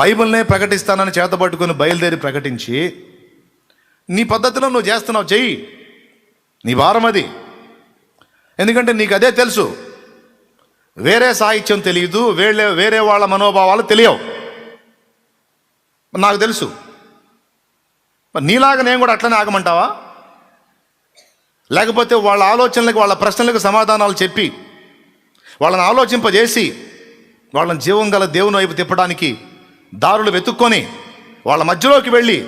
బైబిల్నే ప్రకటిస్తానని చేతపట్టుకొని బయలుదేరి ప్రకటించి నీ పద్ధతిలో నువ్వు చేస్తున్నావు, చెయ్యి, నీ భారం అది. ఎందుకంటే నీకు అదే తెలుసు. వేరే సాహిత్యం తెలియదు, వేరే వాళ్ళ మనోభావాలు తెలియవు. నాకు తెలుసు. నీలాగా నేను కూడా అట్లనే ఆగమంటావా? లేకపోతే వాళ్ళ ఆలోచనలకు, వాళ్ళ ప్రశ్నలకు సమాధానాలు చెప్పి వాళ్ళని ఆలోచింపజేసి వాళ్ళని జీవం గల దేవుని వైపు తిప్పడానికి దారులు వెతుక్కొని వాళ్ళ మధ్యలోకి వెళ్ళి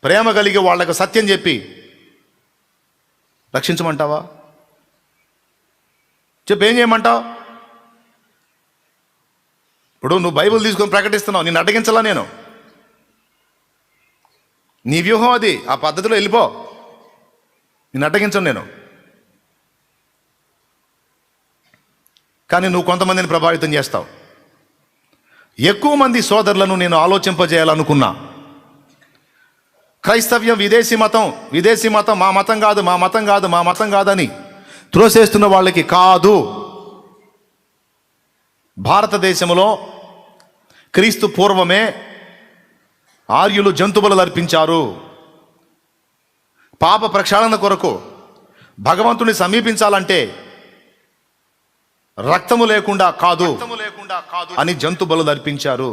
ప్రేమ కలిగి వాళ్ళకు సత్యం చెప్పి రక్షించమంటావా? చెప్పు, ఏం చేయమంటావు? ఇప్పుడు నువ్వు బైబిల్ తీసుకొని ప్రకటిస్తున్నావు, నిన్ను అడ్డగించాలా నేను? నీ వ్యూహం అది, ఆ పద్ధతిలో వెళ్ళిపో, నిన్ను అడ్డగించను నేను. కానీ నువ్వు కొంతమందిని ప్రభావితం చేస్తావు. ఎక్కువ మంది సోదరులను నేను ఆలోచింపజేయాలనుకున్నా. క్రైస్తవ్యం విదేశీ మతం, మా మతం కాదని త్రోసేస్తున్న వాళ్ళకి కాదు. భారతదేశంలో క్రీస్తు పూర్వమే ఆర్యులు జంతువులు అర్పించారు. పాప ప్రక్షాళన కొరకు భగవంతుని సమీపించాలంటే రక్తము లేకుండా కాదు అని జంతు బలులు అర్పించారు.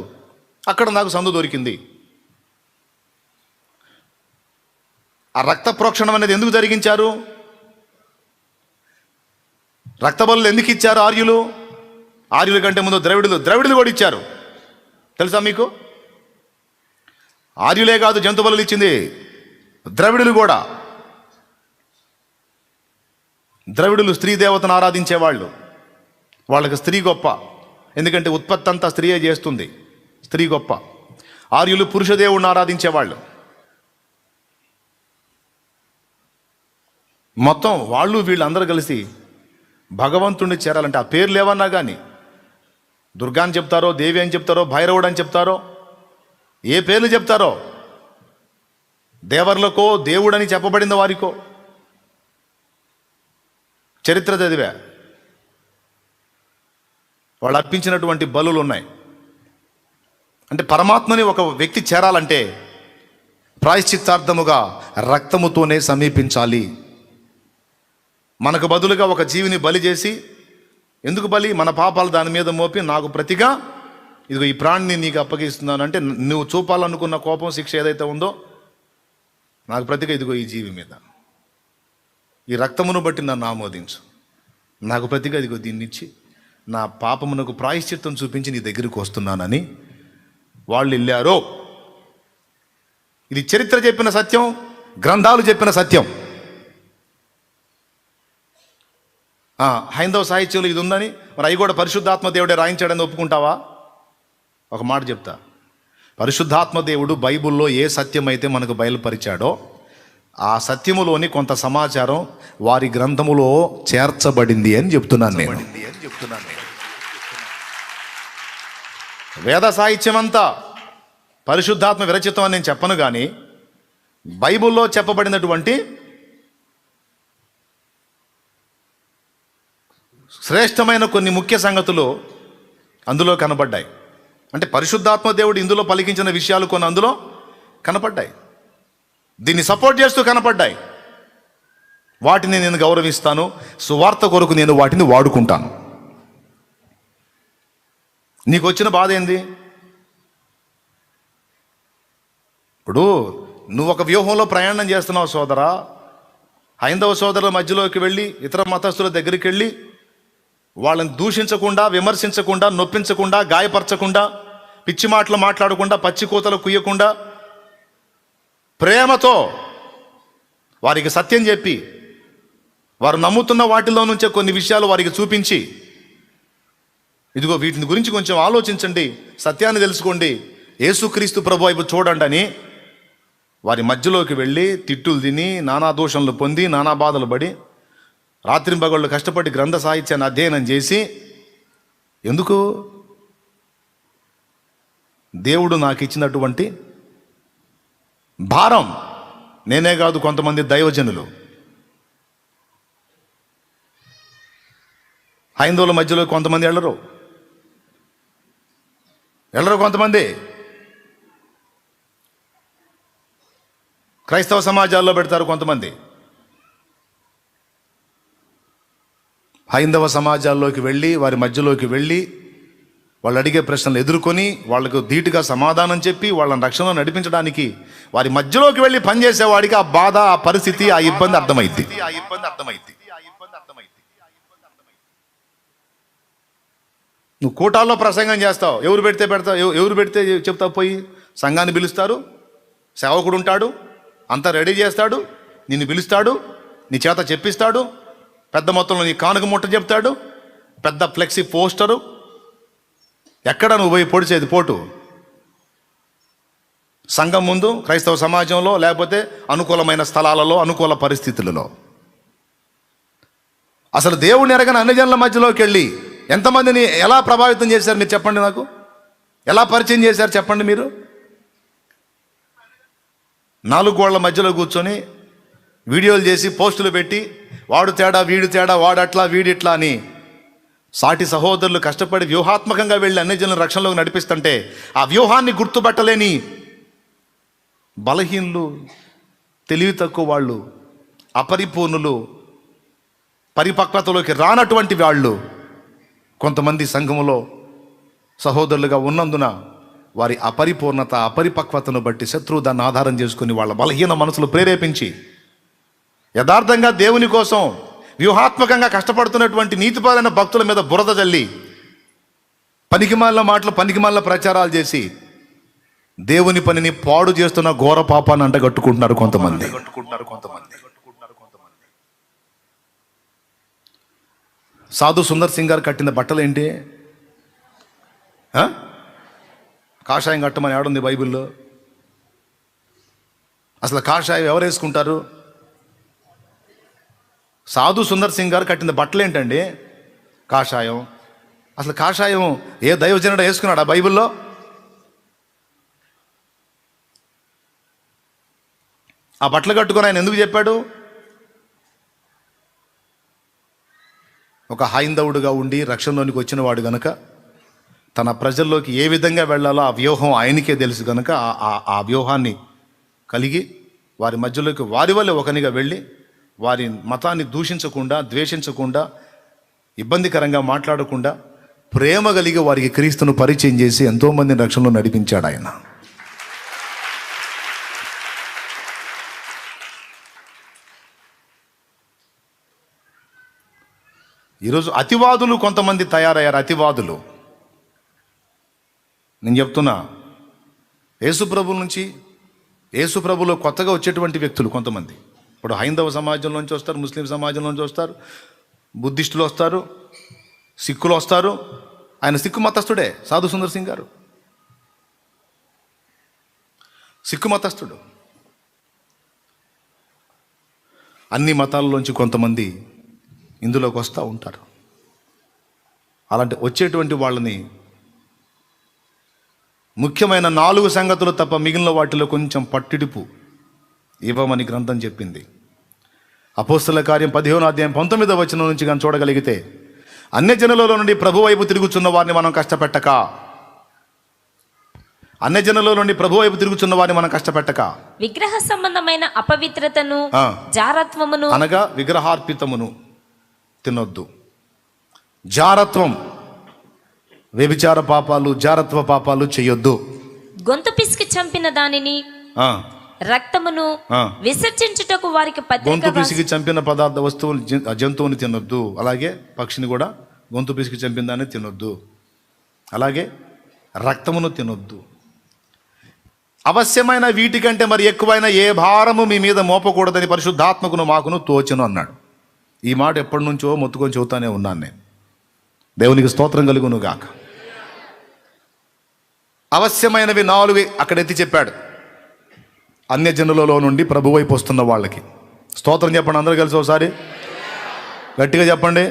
అక్కడ నాకు సందు దొరికింది. ఆ రక్త ప్రోక్షణం అనేది ఎందుకు జరిగించారు? రక్త బలులు ఎందుకు ఇచ్చారు ఆర్యుల కంటే ముందు ద్రవిడులు కూడా ఇచ్చారు. తెలుసా మీకు? ఆర్యులే కాదు జంతు బలులు ఇచ్చింది, ద్రవిడులు కూడా. ద్రవిడులు స్త్రీ దేవతను ఆరాధించేవాళ్ళు. వాళ్ళకి స్త్రీ గొప్ప, ఎందుకంటే ఉత్పత్తి అంతా స్త్రీయే చేస్తుంది, స్త్రీ గొప్ప. ఆర్యులు పురుష దేవుడిని ఆరాధించేవాళ్ళు. మొత్తం వాళ్ళు వీళ్ళందరూ కలిసి భగవంతుడిని చేరాలంటే ఆ పేర్లు ఏమన్నా కానీ దుర్గా అని చెప్తారో, దేవి అని చెప్తారో, భైరవుడు అని చెప్తారో, ఏ పేర్లు చెప్తారో, దేవర్లకో దేవుడని చెప్పబడిన వారికో చరిత్ర చదివా, వాళ్ళు అర్పించినటువంటి బలులు ఉన్నాయి. అంటే పరమాత్మని ఒక వ్యక్తి చేరాలంటే ప్రాయశ్చిత్తార్థముగా రక్తముతోనే సమీపించాలి. మనకు బదులుగా ఒక జీవిని బలి చేసి, ఎందుకు బలి? మన పాపాలు దాని మీద మోపి నాకు ప్రతిగా ఇదిగో ఈ ప్రాణిని నీకు అప్పగిస్తున్నాను అంటే, నువ్వు చూపాలనుకున్న కోపం, శిక్ష ఏదైతే ఉందో నాకు ప్రతిగా ఇదిగో ఈ జీవి మీద, ఈ రక్తమును బట్టి నన్ను ఆమోదించు, నాకు ప్రతిగా ఇదిగో దీన్నిచ్చి నా పాపమునకు ప్రాయశ్చిత్తం చూపించి నీ దగ్గరికి వస్తున్నానని వాళ్ళు వెళ్ళారో. ఇది చరిత్ర చెప్పిన సత్యం, గ్రంథాలు చెప్పిన సత్యం. హైందవ సాహిత్యంలో ఇది ఉందని, మరి అవి కూడా పరిశుద్ధాత్మ దేవుడే రాయించాడని ఒప్పుకుంటావా? ఒక మాట చెప్తా, పరిశుద్ధాత్మ దేవుడు బైబిల్లో ఏ సత్యం అయితే మనకు బయలుపరిచాడో ఆ సత్యములోని కొంత సమాచారం వారి గ్రంథములో చేర్చబడింది అని చెప్తున్నాను నేను. వేద సాహిత్యం అంతా పరిశుద్ధాత్మ విరచితం అని నేను చెప్పను, కానీ బైబిల్లో చెప్పబడినటువంటి శ్రేష్టమైన కొన్ని ముఖ్య సంగతులు అందులో కనబడ్డాయి. అంటే పరిశుద్ధాత్మ దేవుడు ఇందులో పలికించిన విషయాలు కొన్ని అందులో కనపడ్డాయి, దీన్ని సపోర్ట్ చేస్తూ కనపడ్డాయి. వాటిని నేను గౌరవిస్తాను, సువార్త కొరకు నేను వాటిని వాడుకుంటాను. నీకు వచ్చిన బాధ ఏంది? ఇప్పుడు నువ్వు ఒక వ్యూహంలో ప్రయాణం చేస్తున్నావు సోదరా. హైందవ సోదరుల మధ్యలోకి వెళ్ళి, ఇతర మతస్థుల దగ్గరికి వెళ్ళి వాళ్ళని దూషించకుండా, విమర్శించకుండా, నొప్పించకుండా, గాయపరచకుండా, పిచ్చి మాటలు మాట్లాడకుండా, పచ్చి కూతలు కుయ్యకుండా, ప్రేమతో వారికి సత్యం చెప్పి, వారు నమ్ముతున్న వాటిలో నుంచే కొన్ని విషయాలు వారికి చూపించి, ఇదిగో వీటిని గురించి కొంచెం ఆలోచించండి, సత్యాన్ని తెలుసుకోండి, యేసుక్రీస్తు ప్రభు వైపు చూడండి అని వారి మధ్యలోకి వెళ్ళి తిట్టులు తిని, నానా దోషంలు పొంది, నానా బాధలు పడి, రాత్రింబగళ్ళు కష్టపడి గ్రంథ సాహిత్యాన్ని అధ్యయనం చేసి, ఎందుకు? దేవుడు నాకు ఇచ్చినటువంటి భారం. నేనే కాదు, కొంతమంది దైవజనులు హైందవుల మధ్యలో కొంతమంది వెళ్ళరు, కొంతమంది క్రైస్తవ సమాజాల్లో పెడతారు, కొంతమంది హైందవ సమాజాల్లోకి వెళ్ళి, వారి మధ్యలోకి వెళ్ళి, వాళ్ళు అడిగే ప్రశ్నలు ఎదుర్కొని, వాళ్ళకు ధీటుగా సమాధానం చెప్పి, వాళ్ళని రక్షణలో నడిపించడానికి వారి మధ్యలోకి వెళ్ళి పనిచేసేవాడికి ఆ బాధ, ఆ పరిస్థితి, ఆ ఇబ్బంది అర్థమైంది. నువ్వు కూటాల్లో ప్రసంగం చేస్తావు, ఎవరు పెడితే పెడతావు, ఎవరు పెడితే చెప్తావు. పోయి సంఘాన్ని పిలుస్తారు, సేవకుడు ఉంటాడు, అంతా రెడీ చేస్తాడు, నిన్ను పిలుస్తాడు, నీ చేత చెప్పిస్తాడు, పెద్ద మొత్తంలో నీ కానుక ముట్ట చెప్తాడు, పెద్ద ఫ్లెక్సీ పోస్టరు. ఎక్కడ నువ్వు పోయి పొడిచేది పోటు? సంఘం ముందు, క్రైస్తవ సమాజంలో, లేకపోతే అనుకూలమైన స్థలాలలో, అనుకూల పరిస్థితులలో. అసలు దేవుని ఎరగని అన్ని జనుల మధ్యలోకి వెళ్ళి ఎంతమందిని ఎలా ప్రభావితం చేశారు మీరు చెప్పండి నాకు? ఎలా పరిచయం చేశారు చెప్పండి మీరు? 4 గోళ్ల మధ్యలో కూర్చొని వీడియోలు చేసి పోస్టులు పెట్టి, వాడు తేడా, వీడు తేడా, వాడట్లా, వీడిట్లా అని సాటి సహోదరులు కష్టపడి వ్యూహాత్మకంగా వెళ్ళి అన్ని జనుల రక్షణలోకి నడిపిస్తుంటే, ఆ వ్యూహాన్ని గుర్తుపట్టలేని బలహీనులు, తెలివి తక్కువ వాళ్ళు, అపరిపూర్ణులు, పరిపక్వతలోకి రానటువంటి వాళ్ళు కొంతమంది సంఘములో సహోదరులుగా ఉన్నందున వారి అపరిపూర్ణత, అపరిపక్వతను బట్టి శత్రువు దాన్ని ఆధారం చేసుకుని వాళ్ళ బలహీన మనసులు ప్రేరేపించి, యథార్థంగా దేవుని కోసం వ్యూహాత్మకంగా కష్టపడుతున్నటువంటి నీతిపరులైన భక్తుల మీద బురద జల్లి, పనికిమాలిన మాటలు, పనికిమాలిన ప్రచారాలు చేసి దేవుని పనిని పాడు చేస్తున్న ఘోర పాపాన్ని అంటగట్టుకుంటున్నారు కొంతమంది. సాధు సుందర్ సింగ్ గారు కట్టిన బట్టలు ఏంటి? కాషాయం కట్టమని ఆడుంది బైబిల్లో? అసలు కాషాయం ఎవరు వేసుకుంటారు? సాధు సుందర్ సింగ్ గారు కట్టిన బట్టలు ఏంటండి? కాషాయం. అసలు కాషాయం ఏ దైవజనుడు వేసుకున్నాడా బైబిల్లో? ఆ బట్టలు కట్టుకొని ఆయన ఎందుకు చెప్పాడు? ఒక హైందవుడుగా ఉండి రక్షణలోనికి వచ్చిన వాడు గనుక తన ప్రజల్లోకి ఏ విధంగా వెళ్ళాలో ఆ వ్యూహం ఆయనకే తెలుసు కనుక ఆ వ్యూహాన్ని కలిగి వారి మధ్యలోకి వారి వల్ల ఒకనిగా వెళ్ళి వారి మతాన్ని దూషించకుండా, ద్వేషించకుండా, ఇబ్బందికరంగా మాట్లాడకుండా ప్రేమ కలిగి వారికి క్రీస్తును పరిచయం చేసి ఎంతోమందిని రక్షణలో నడిపించాడు ఆయన. ఈరోజు అతివాదులు కొంతమంది తయారయ్యారు. అతివాదులు నేను చెప్తున్నా, యేసుప్రభు నుంచి, యేసుప్రభులో కొత్తగా వచ్చేటువంటి వ్యక్తులు కొంతమంది ఇప్పుడు హైందవ సమాజంలోంచి వస్తారు, ముస్లిం సమాజంలోంచి వస్తారు, బుద్ధిస్టులు వస్తారు, సిక్కులు వస్తారు. ఆయన సిక్కు మతస్థుడే, సాధు సుందర్ సింగ్ గారు సిక్కు మతస్థుడు. అన్ని మతాలలోంచి కొంతమంది ఇందులోకి వస్తూ ఉంటారు. అలాంటి వచ్చేటువంటి వాళ్ళని ముఖ్యమైన 4 సంగతులు తప్ప మిగిలిన వాటిలో కొంచెం పట్టిడుపు ఇవ్వమని గ్రంథం చెప్పింది. అపోస్తల కార్యం 15వ అధ్యాయం 19వ వచనం నుంచి కానీ చూడగలిగితే, అన్యజనులలో నుండి ప్రభు వైపు తిరుగుతున్న వారిని మనం కష్టపెట్టక, అన్యజనులలో నుండి ప్రభు వైపు తిరుగుతున్న వారిని మనం కష్టపెట్టక, విగ్రహ సంబంధమైన అపవిత్రతను, జారత్వమును అనగా విగ్రహార్పితమును తినొద్దు. జారత్వం, వ్యభిచార పాపాలు, జారత్వ పాపాలు చేయొద్దు. గొంతు పిసికి చంపిన దానిని, రక్తమును విసర్జించుటకు వారికి గొంతు పిసికి చంపిన పదార్థ వస్తువులు, జంతువుని తినొద్దు. అలాగే పక్షిని కూడా గొంతు పిసికి చంపిన దాన్ని తినొద్దు. అలాగే రక్తమును తినొద్దు. అవశ్యమైన వీటికంటే మరి ఎక్కువైన ఏ భారము మీ మీద మోపకూడదని పరిశుద్ధాత్మకును మాకును తోచెను అన్నాడు. ఈ మాట ఎప్పటి నుంచో మొత్తుకొని చెబుతానే ఉన్నాను నేను. దేవునికి స్తోత్రం కలుగును గాక. అవశ్యమైనవి 4 అక్కడ ఎత్తి చెప్పాడు. అన్యజనులలో నుండి ప్రభు వైపు వస్తున్న వాళ్ళకి స్తోత్రం చెప్పండి. అందరూ కలిసి ఒకసారి గట్టిగా చెప్పండి.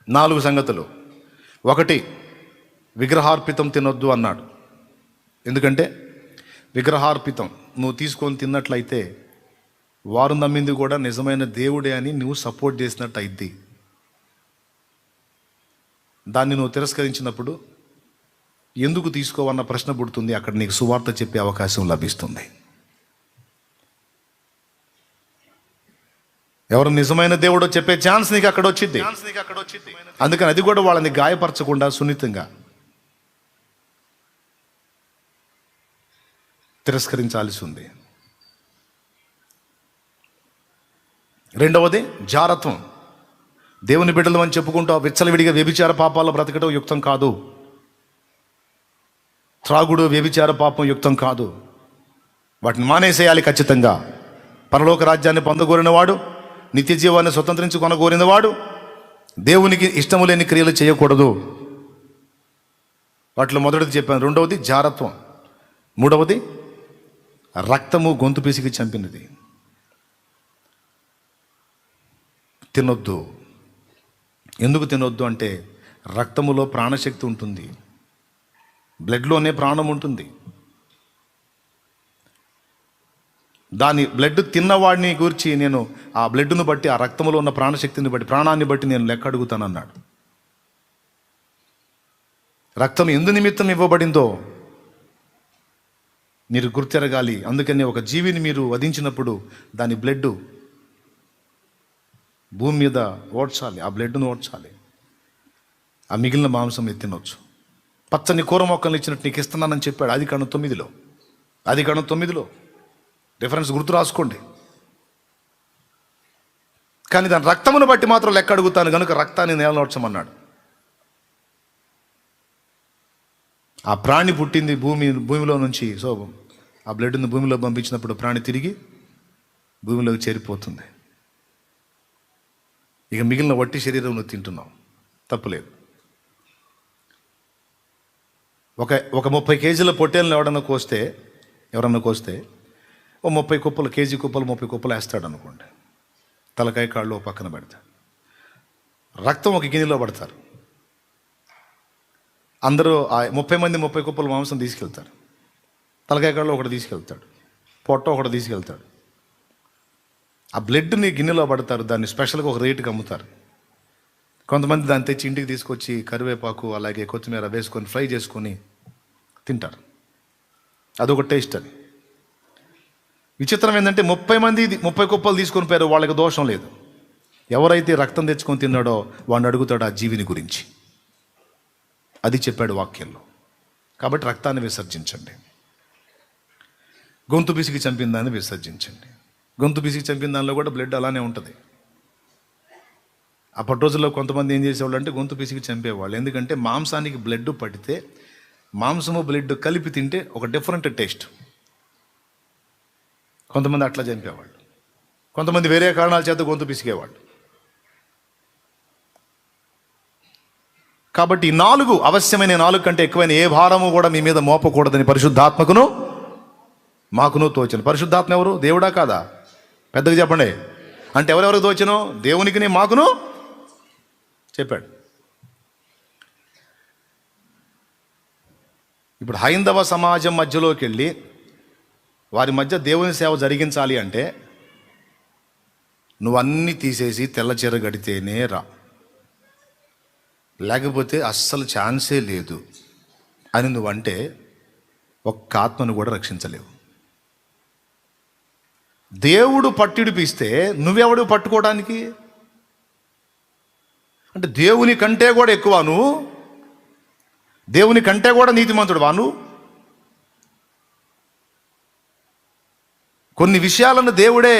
4 సంగతులు. 1, విగ్రహార్పితం తినొద్దు అన్నాడు. ఎందుకంటే విగ్రహార్పితం నువ్వు తీసుకొని తిన్నట్లయితే వారు నమ్మింది కూడా నిజమైన దేవుడే అని నువ్వు సపోర్ట్ చేసినట్టు అయింది. దాన్ని నువ్వు తిరస్కరించినప్పుడు ఎందుకు తీసుకోవన్న ప్రశ్న పుడుతుంది. అక్కడ నీకు సువార్త చెప్పే అవకాశం లభిస్తుంది. ఎవరు నిజమైన దేవుడో చెప్పే ఛాన్స్ నీకు అక్కడ వచ్చింది. అందుకని అది కూడా వాళ్ళని గాయపరచకుండా సున్నితంగా తిరస్కరించాల్సి ఉంది. 2వది జారత్వం. దేవుని బిడ్డలు అని చెప్పుకుంటూ విచ్చలవిడిగా వ్యభిచార పాపాల్లో బ్రతకడం యుక్తం కాదు. త్రాగుడు, వ్యభిచార పాపం యుక్తం కాదు. వాటిని మానేసేయాలి ఖచ్చితంగా. పరలోక రాజ్యాన్ని పొందగోరినవాడు, నిత్య జీవాన్ని స్వతంత్రించుకొనగోరినవాడు దేవునికి ఇష్టము లేని క్రియలు చేయకూడదు. వాటిలో మొదటిది చెప్పాను. 2వది జారత్వం. 3వది రక్తము, గొంతు పిసికి చంపినది తినొద్దు. ఎందుకు తినొద్దు అంటే రక్తములో ప్రాణశక్తి ఉంటుంది, బ్లడ్లోనే ప్రాణం ఉంటుంది. దాని బ్లడ్ తిన్నవాడిని గురించి నేను ఆ బ్లడ్ను బట్టి, ఆ రక్తంలో ఉన్న ప్రాణశక్తిని బట్టి, ప్రాణాన్ని బట్టి నేను లెక్క అడుగుతానన్నాడు. రక్తం ఎందు నిమిత్తం ఇవ్వబడిందో మీరు గుర్తెరగాలి. అందుకని ఒక జీవిని మీరు వధించినప్పుడు దాని బ్లడ్ భూమి మీద ఓడ్చాలి, ఆ బ్లడ్ను ఓడ్చాలి. ఆ మిగిలిన మాంసం తినొచ్చు. పచ్చని కూర మొక్కలు ఇచ్చినట్టు నీకు ఇస్తున్నానని చెప్పాడు ఆదికాండం 9లో. రిఫరెన్స్ గుర్తు రాసుకోండి. కానీ దాని రక్తమును బట్టి మాత్రం లెక్క అడుగుతాను కనుక రక్తాన్ని నేలనోడ్చమన్నాడు. ఆ ప్రాణి పుట్టింది భూమిలో నుంచి. సో ఆ బ్లడ్ని భూమిలో పంపించినప్పుడు ప్రాణి తిరిగి భూమిలోకి చేరిపోతుంది. ఇక మిగిలిన వట్టి శరీరం నువ్వు తింటున్నావు, తప్పులేదు. ఒక 30 కేజీల పొట్టేలను ఎవరన్నా కోస్తే ఓ 30 కుప్పలు, కేజీ కుప్పలు 30 కుప్పలు వేస్తాడు అనుకోండి. తలకాయ కాళ్ళు పక్కన పెడతాడు. రక్తం ఒక గిన్నెలో పడతారు. అందరూ 30 మంది 30 కుప్పలు మాంసం తీసుకెళ్తారు. తలకాయ కాళ్ళు ఒకటి తీసుకెళ్తాడు, పొట్ట ఒకటి తీసుకెళ్తాడు. ఆ బ్లడ్ని గిన్నెలో పడతారు, దాన్ని స్పెషల్గా ఒక రేటుకి అమ్ముతారు. కొంతమంది దాన్ని తెచ్చి ఇంటికి తీసుకొచ్చి కరివేపాకు అలాగే కొత్తిమీర వేసుకొని ఫ్రై చేసుకొని తింటారు. అదొక టేస్ట్. అది విచిత్రం ఏంటంటే 30 కుప్పలు తీసుకొని పోయారు, వాళ్ళకి దోషం లేదు. ఎవరైతే రక్తం తెచ్చుకొని తిన్నాడో వాడిని అడుగుతాడు ఆ జీవిని గురించి. అది చెప్పాడు వాక్యంలో. కాబట్టి రక్తాన్ని విసర్జించండి. గొంతు పిసికి చంపిన దాన్ని విసర్జించండి. గొంతు పిసికి చంపిన దానిలో కూడా బ్లడ్ అలానే ఉంటుంది. అప్పటి రోజుల్లో కొంతమంది ఏం చేసేవాళ్ళు అంటే గొంతు పిసికి చంపేవాళ్ళు. ఎందుకంటే మాంసానికి బ్లడ్ పడితే మాంసము బ్లడ్ కలిపి తింటే ఒక డిఫరెంట్ టేస్ట్. కొంతమంది అట్లా చంపేవాళ్ళు, కొంతమంది వేరే కారణాల చేత గొంతు పిసికేవాళ్ళు. కాబట్టి ఈ 4 అవశ్యమైన 4 కంటే ఎక్కువైన ఏ భారము కూడా మీ మీద మోపకూడదని పరిశుద్ధాత్మకును మాకును తోచను. పరిశుద్ధాత్మ ఎవరు? దేవుడా కాదా? పెద్దగా చెప్పండి. అంటే ఎవరెవరికి తోచను? దేవునికి మాకును చెప్పాడు. ఇప్పుడు హైందవ సమాజం మధ్యలోకి వెళ్ళి వారి మధ్య దేవుని సేవ జరిగించాలి అంటే నువ్వు అన్నీ తీసేసి తెల్ల చీర గడితేనే రా, లేకపోతే అస్సలు ఛాన్సే లేదు అని నువ్వంటే ఒక్క ఆత్మను కూడా రక్షించలేవు. దేవుడు పట్టిడిపిస్తే నువ్వెవడు పట్టుకోవడానికి? అంటే దేవుని కంటే కూడా ఎక్కువ నువ్వు, దేవుని కంటే కూడా నీతిమంతుడు వాను. కొన్ని విషయాలను దేవుడే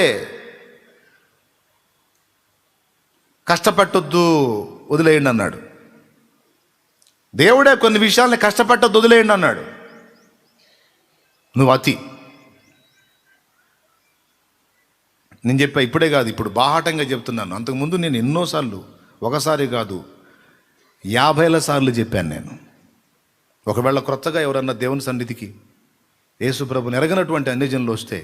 కష్టపెట్టొద్దు వదిలేయండి అన్నాడు. దేవుడే కొన్ని విషయాలని కష్టపెట్టొద్దు వదిలేయండి అన్నాడు. నువ్వు అతి. నేను చెప్పా ఇప్పుడే కాదు, ఇప్పుడు బాహాటంగా చెప్తున్నాను. అంతకుముందు నేను ఎన్నోసార్లు, ఒకసారి కాదు 50 సార్లు చెప్పాను నేను. ఒకవేళ క్రొత్తగా ఎవరన్నా దేవుని సన్నిధికి యేసుప్రభుని ఎరగనటువంటి అన్ని జనులు వస్తే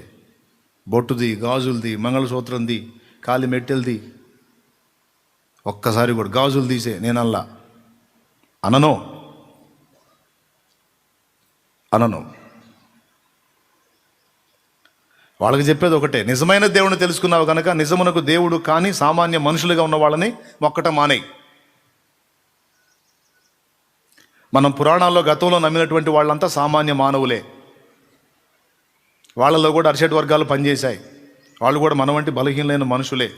బొట్టుది, గాజులది, మంగళసూత్రంది, కాలి మెట్టెలది, ఒక్కసారి కూడా గాజులు తీసే నేను అనను. వాళ్ళకి చెప్పేది ఒకటే, నిజమైన దేవుడిని తెలుసుకున్నావు కనుక నిజమునకు దేవుడు కానీ సామాన్య మనుషులుగా ఉన్న వాళ్ళని మొక్కటం మానేయి. మనం పురాణాల్లో గతంలో నమ్మినటువంటి వాళ్ళంతా సామాన్య మానవులే. వాళ్ళలో కూడా అరిషడ్ వర్గాలు పనిచేశాయి. వాళ్ళు కూడా మన వంటి బలహీనమైన మనుషులే.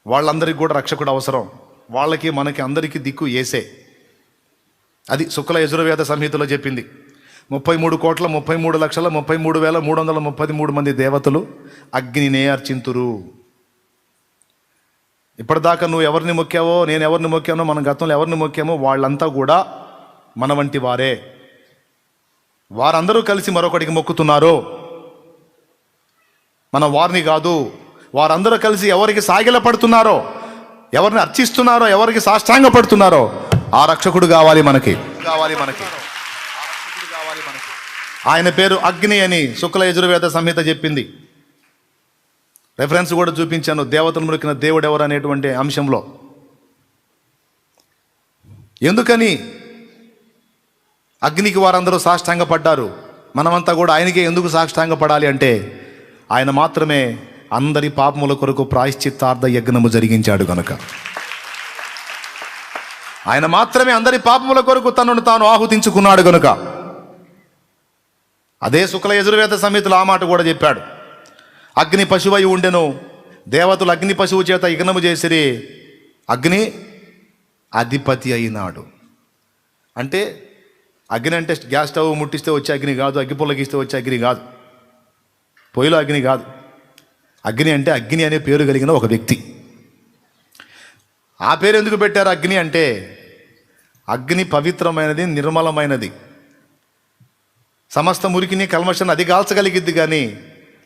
వాళ్ళందరికీ కూడా రక్షకుడు అవసరం. వాళ్ళకి మనకి అందరికీ దిక్కు యేసే. అది శుక్ల యజుర్వేద సంహితలో చెప్పింది. 33,33,33,333 మంది దేవతలు అగ్నినే అర్చింతురు. ఇప్పటిదాకా నువ్వు ఎవరిని మొక్కావో, నేను ఎవరిని మొక్కానో, మన గతంలో ఎవరిని మొక్కామో వాళ్ళంతా కూడా మన వంటి వారే. వారందరూ కలిసి మరొకటికి మొక్కుతున్నారు. మనం వారిని కాదు. వారందరూ కలిసి ఎవరికి సాగిల పడుతున్నారో, ఎవరిని అర్చిస్తున్నారో, ఎవరికి సాష్టాంగ పడుతున్నారో ఆ రక్షకుడు కావాలి మనకి. ఆయన పేరు అగ్ని అని శుక్ల యజుర్వేద సంహిత చెప్పింది. రెఫరెన్స్ కూడా చూపించాను, దేవతలు మొక్కిన దేవుడు ఎవరు అనేటువంటి అంశంలో. ఎందుకని అగ్నికి వారందరూ సాష్టాంగ పడ్డారు? మనమంతా కూడా ఆయనకే ఎందుకు సాష్టాంగ పడాలి అంటే ఆయన మాత్రమే అందరి పాపముల కొరకు ప్రాయశ్చిత్తార్థ యజ్ఞము జరిగించాడు కనుక. ఆయన మాత్రమే అందరి పాపముల కొరకు తనను తాను ఆహుతించుకున్నాడు కనుక. అదే శుక్ల యజుర్వేద సంహితలో ఆ మాట కూడా చెప్పాడు. అగ్ని పశువై ఉండెను, దేవతలు అగ్ని పశువు చేత యజ్ఞము చేసిరి, అగ్ని అధిపతి అయినాడు. అంటే అగ్ని అంటే గ్యాస్ స్టవ్ ముట్టిస్తే వచ్చే అగ్ని కాదు, అగ్గి పుల్లగిస్తే వచ్చే అగ్ని కాదు, పొయ్యిలో అగ్ని కాదు. అగ్ని అంటే అగ్ని అనే పేరు కలిగిన ఒక వ్యక్తి. ఆ పేరు ఎందుకు పెట్టారు అగ్ని అంటే, అగ్ని పవిత్రమైనది, నిర్మలమైనది. సమస్త మురికిని కల్మషాన్ని అది కాల్చగలిగిద్ది, కానీ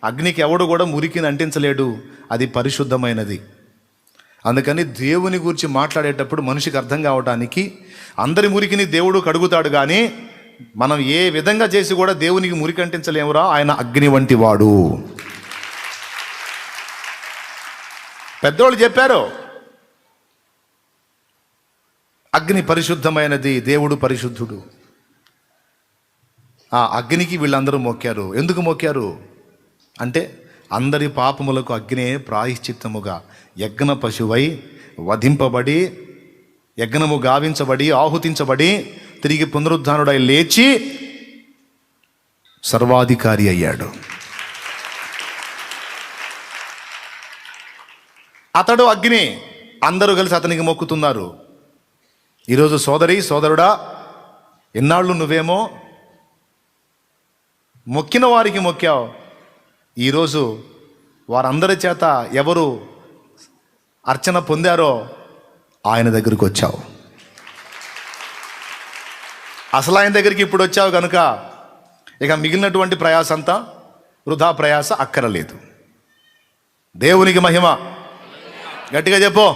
అగ్నికి ఎవడు కూడా మురికిని అంటించలేడు. అది పరిశుద్ధమైనది. అందుకని దేవుని గురించి మాట్లాడేటప్పుడు మనిషికి అర్థం కావడానికి అందరి మురికిని దేవుడు కడుగుతాడు, కానీ మనం ఏ విధంగా చేసి కూడా దేవునికి మురికి అంటించలేమురా. ఆయన అగ్ని వంటి వాడు. పెద్దోళ్ళు చెప్పారు, అగ్ని పరిశుద్ధమైనది, దేవుడు పరిశుద్ధుడు. ఆ అగ్నికి వీళ్ళందరూ మొక్కారు. ఎందుకు మొక్కారు అంటే అందరి పాపములకు అగ్నే ప్రాయశ్చిత్తముగా యజ్ఞ పశువై వధింపబడి, యజ్ఞము గావించబడి, ఆహుతించబడి, తిరిగి పునరుద్ధానుడై లేచి సర్వాధికారి అయ్యాడు. అతడు అగ్ని, అందరూ కలిసి అతనికి మొక్కుతున్నారు. ఈరోజు సోదరి సోదరుడా, ఎన్నాళ్ళు నువ్వేమో మొక్కిన వారికి మొక్కావు. ఈరోజు వారందరి చేత ఎవరు అర్చన పొందారో ఆయన దగ్గరికి వచ్చావు. అసలు ఆయన దగ్గరికి ఇప్పుడు వచ్చావు కనుక ఇక మిగిలినటువంటి ప్రయాస అంతా వృధా ప్రయాస అక్కరలేదు. దేవునికి మహిమ, గట్టిగా చెప్పు.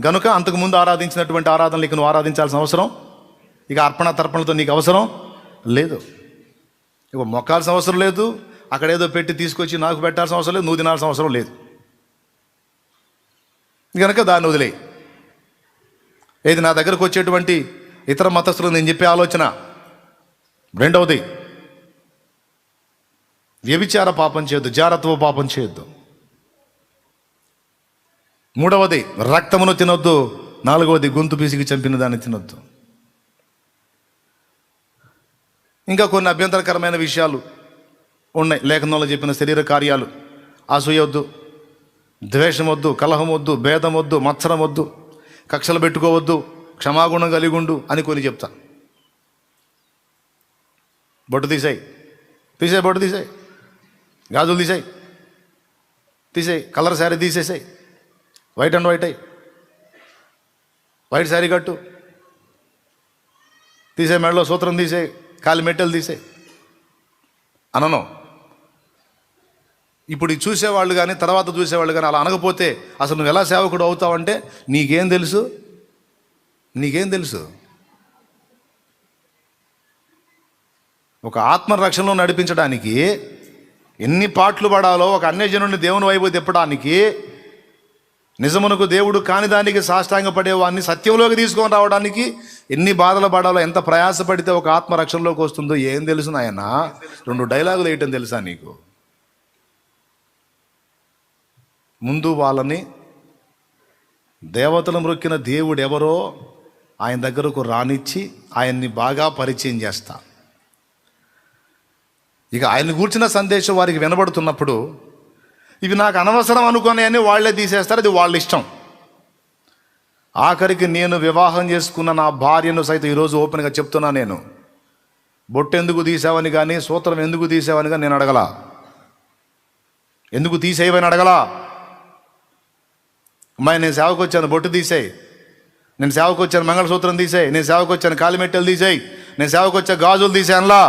గనుక అంతకుముందు ఆరాధించినటువంటి ఆరాధనలు ఇక నువ్వు ఆరాధించాల్సిన అవసరం, ఇక అర్పణ తర్పణలతో నీకు అవసరం లేదు. ఇక మొక్కాల్సిన అవసరం లేదు, అక్కడ ఏదో పెట్టి తీసుకొచ్చి నాకు పెట్టాల్సిన అవసరం లేదు, నువ్వు తినాల్సిన అవసరం లేదు. కనుక దాన్ని వదిలే. ఏది నా దగ్గరకు వచ్చేటువంటి ఇతర మతస్థులు నేను చెప్పే ఆలోచన, రెండవది వ్యభిచార పాపం చేయొద్దు, జారత్వ పాపం చేయొద్దు. మూడవది రక్తమును తినొద్దు. నాలుగవది గొంతు పీసికి చంపిన దాన్ని తినొద్దు. ఇంకా కొన్ని అభ్యంతరకరమైన విషయాలు ఉన్నాయి లేఖనంలో చెప్పిన శరీర కార్యాలు. అసూయ వద్దు, ద్వేషం వద్దు, కలహం వద్దు, భేదం వద్దు, మత్సరం వద్దు, కక్షలు పెట్టుకోవద్దు, క్షమాగుణం కలిగి ఉండు అని కొన్ని చెప్తా. బొట్టు తీసేయి, బొట్టు తీసేయి, గాజులు తీసేయి, కలర్ శారీ తీసేసాయి, వైట్ అండ్ వైట్ అయ్యి, వైట్ శారీ కట్టు, తీసే మెడలో సూత్రం తీసేయి, కాలి మెట్టెలు తీసేయి అనను. ఇప్పుడు ఇది చూసేవాళ్ళు కానీ తర్వాత చూసేవాళ్ళు కానీ అలా అనకపోతే అసలు నువ్వు ఎలా సేవకుడు అవుతావంటే నీకేం తెలుసు? ఒక ఆత్మరక్షణలో నడిపించడానికి ఎన్ని పాటలు పడాలో, ఒక అన్యజనుడిని దేవుని వైపు తిప్పడానికి, నిజమునకు దేవుడు కాని దానికి సాష్టాంగపడేవాడిని సత్యంలోకి తీసుకొని రావడానికి ఎన్ని బాధలు పడాలో, ఎంత ప్రయాసపడితే ఒక ఆత్మరక్షణలోకి వస్తుందో ఏం తెలుసు నాయన? 2 డైలాగులు వేయటం తెలుసా నీకు? ముందు వాళ్ళని దేవతలు మ్రొక్కిన దేవుడు ఎవరో ఆయన దగ్గరకు రానిచ్చి ఆయన్ని బాగా పరిచయం చేస్తా. ఇక ఆయన్ని గూర్చిన సందేశం వారికి వినబడుతున్నప్పుడు ఇవి నాకు అనవసరం అనుకునే అని వాళ్ళే తీసేస్తారు, అది వాళ్ళ ఇష్టం. ఆఖరికి నేను వివాహం చేసుకున్న నా భార్యను సైతం ఈరోజు ఓపెన్గా చెప్తున్నా, నేను బొట్టు ఎందుకు తీసావని కానీ, సూత్రం ఎందుకు తీసావని కానీ నేను అడగలా, ఎందుకు తీసేయవని అడగలా. అమ్మాయి నేను సేవకు వచ్చాను బొట్టు తీసేయి, నేను సేవకు వచ్చాను మంగళసూత్రం తీసేయి, నేను సేవకు వచ్చాను కాలిమెట్టెలు తీసేయి, నేను సేవకు వచ్చా గాజులు తీసేయనులా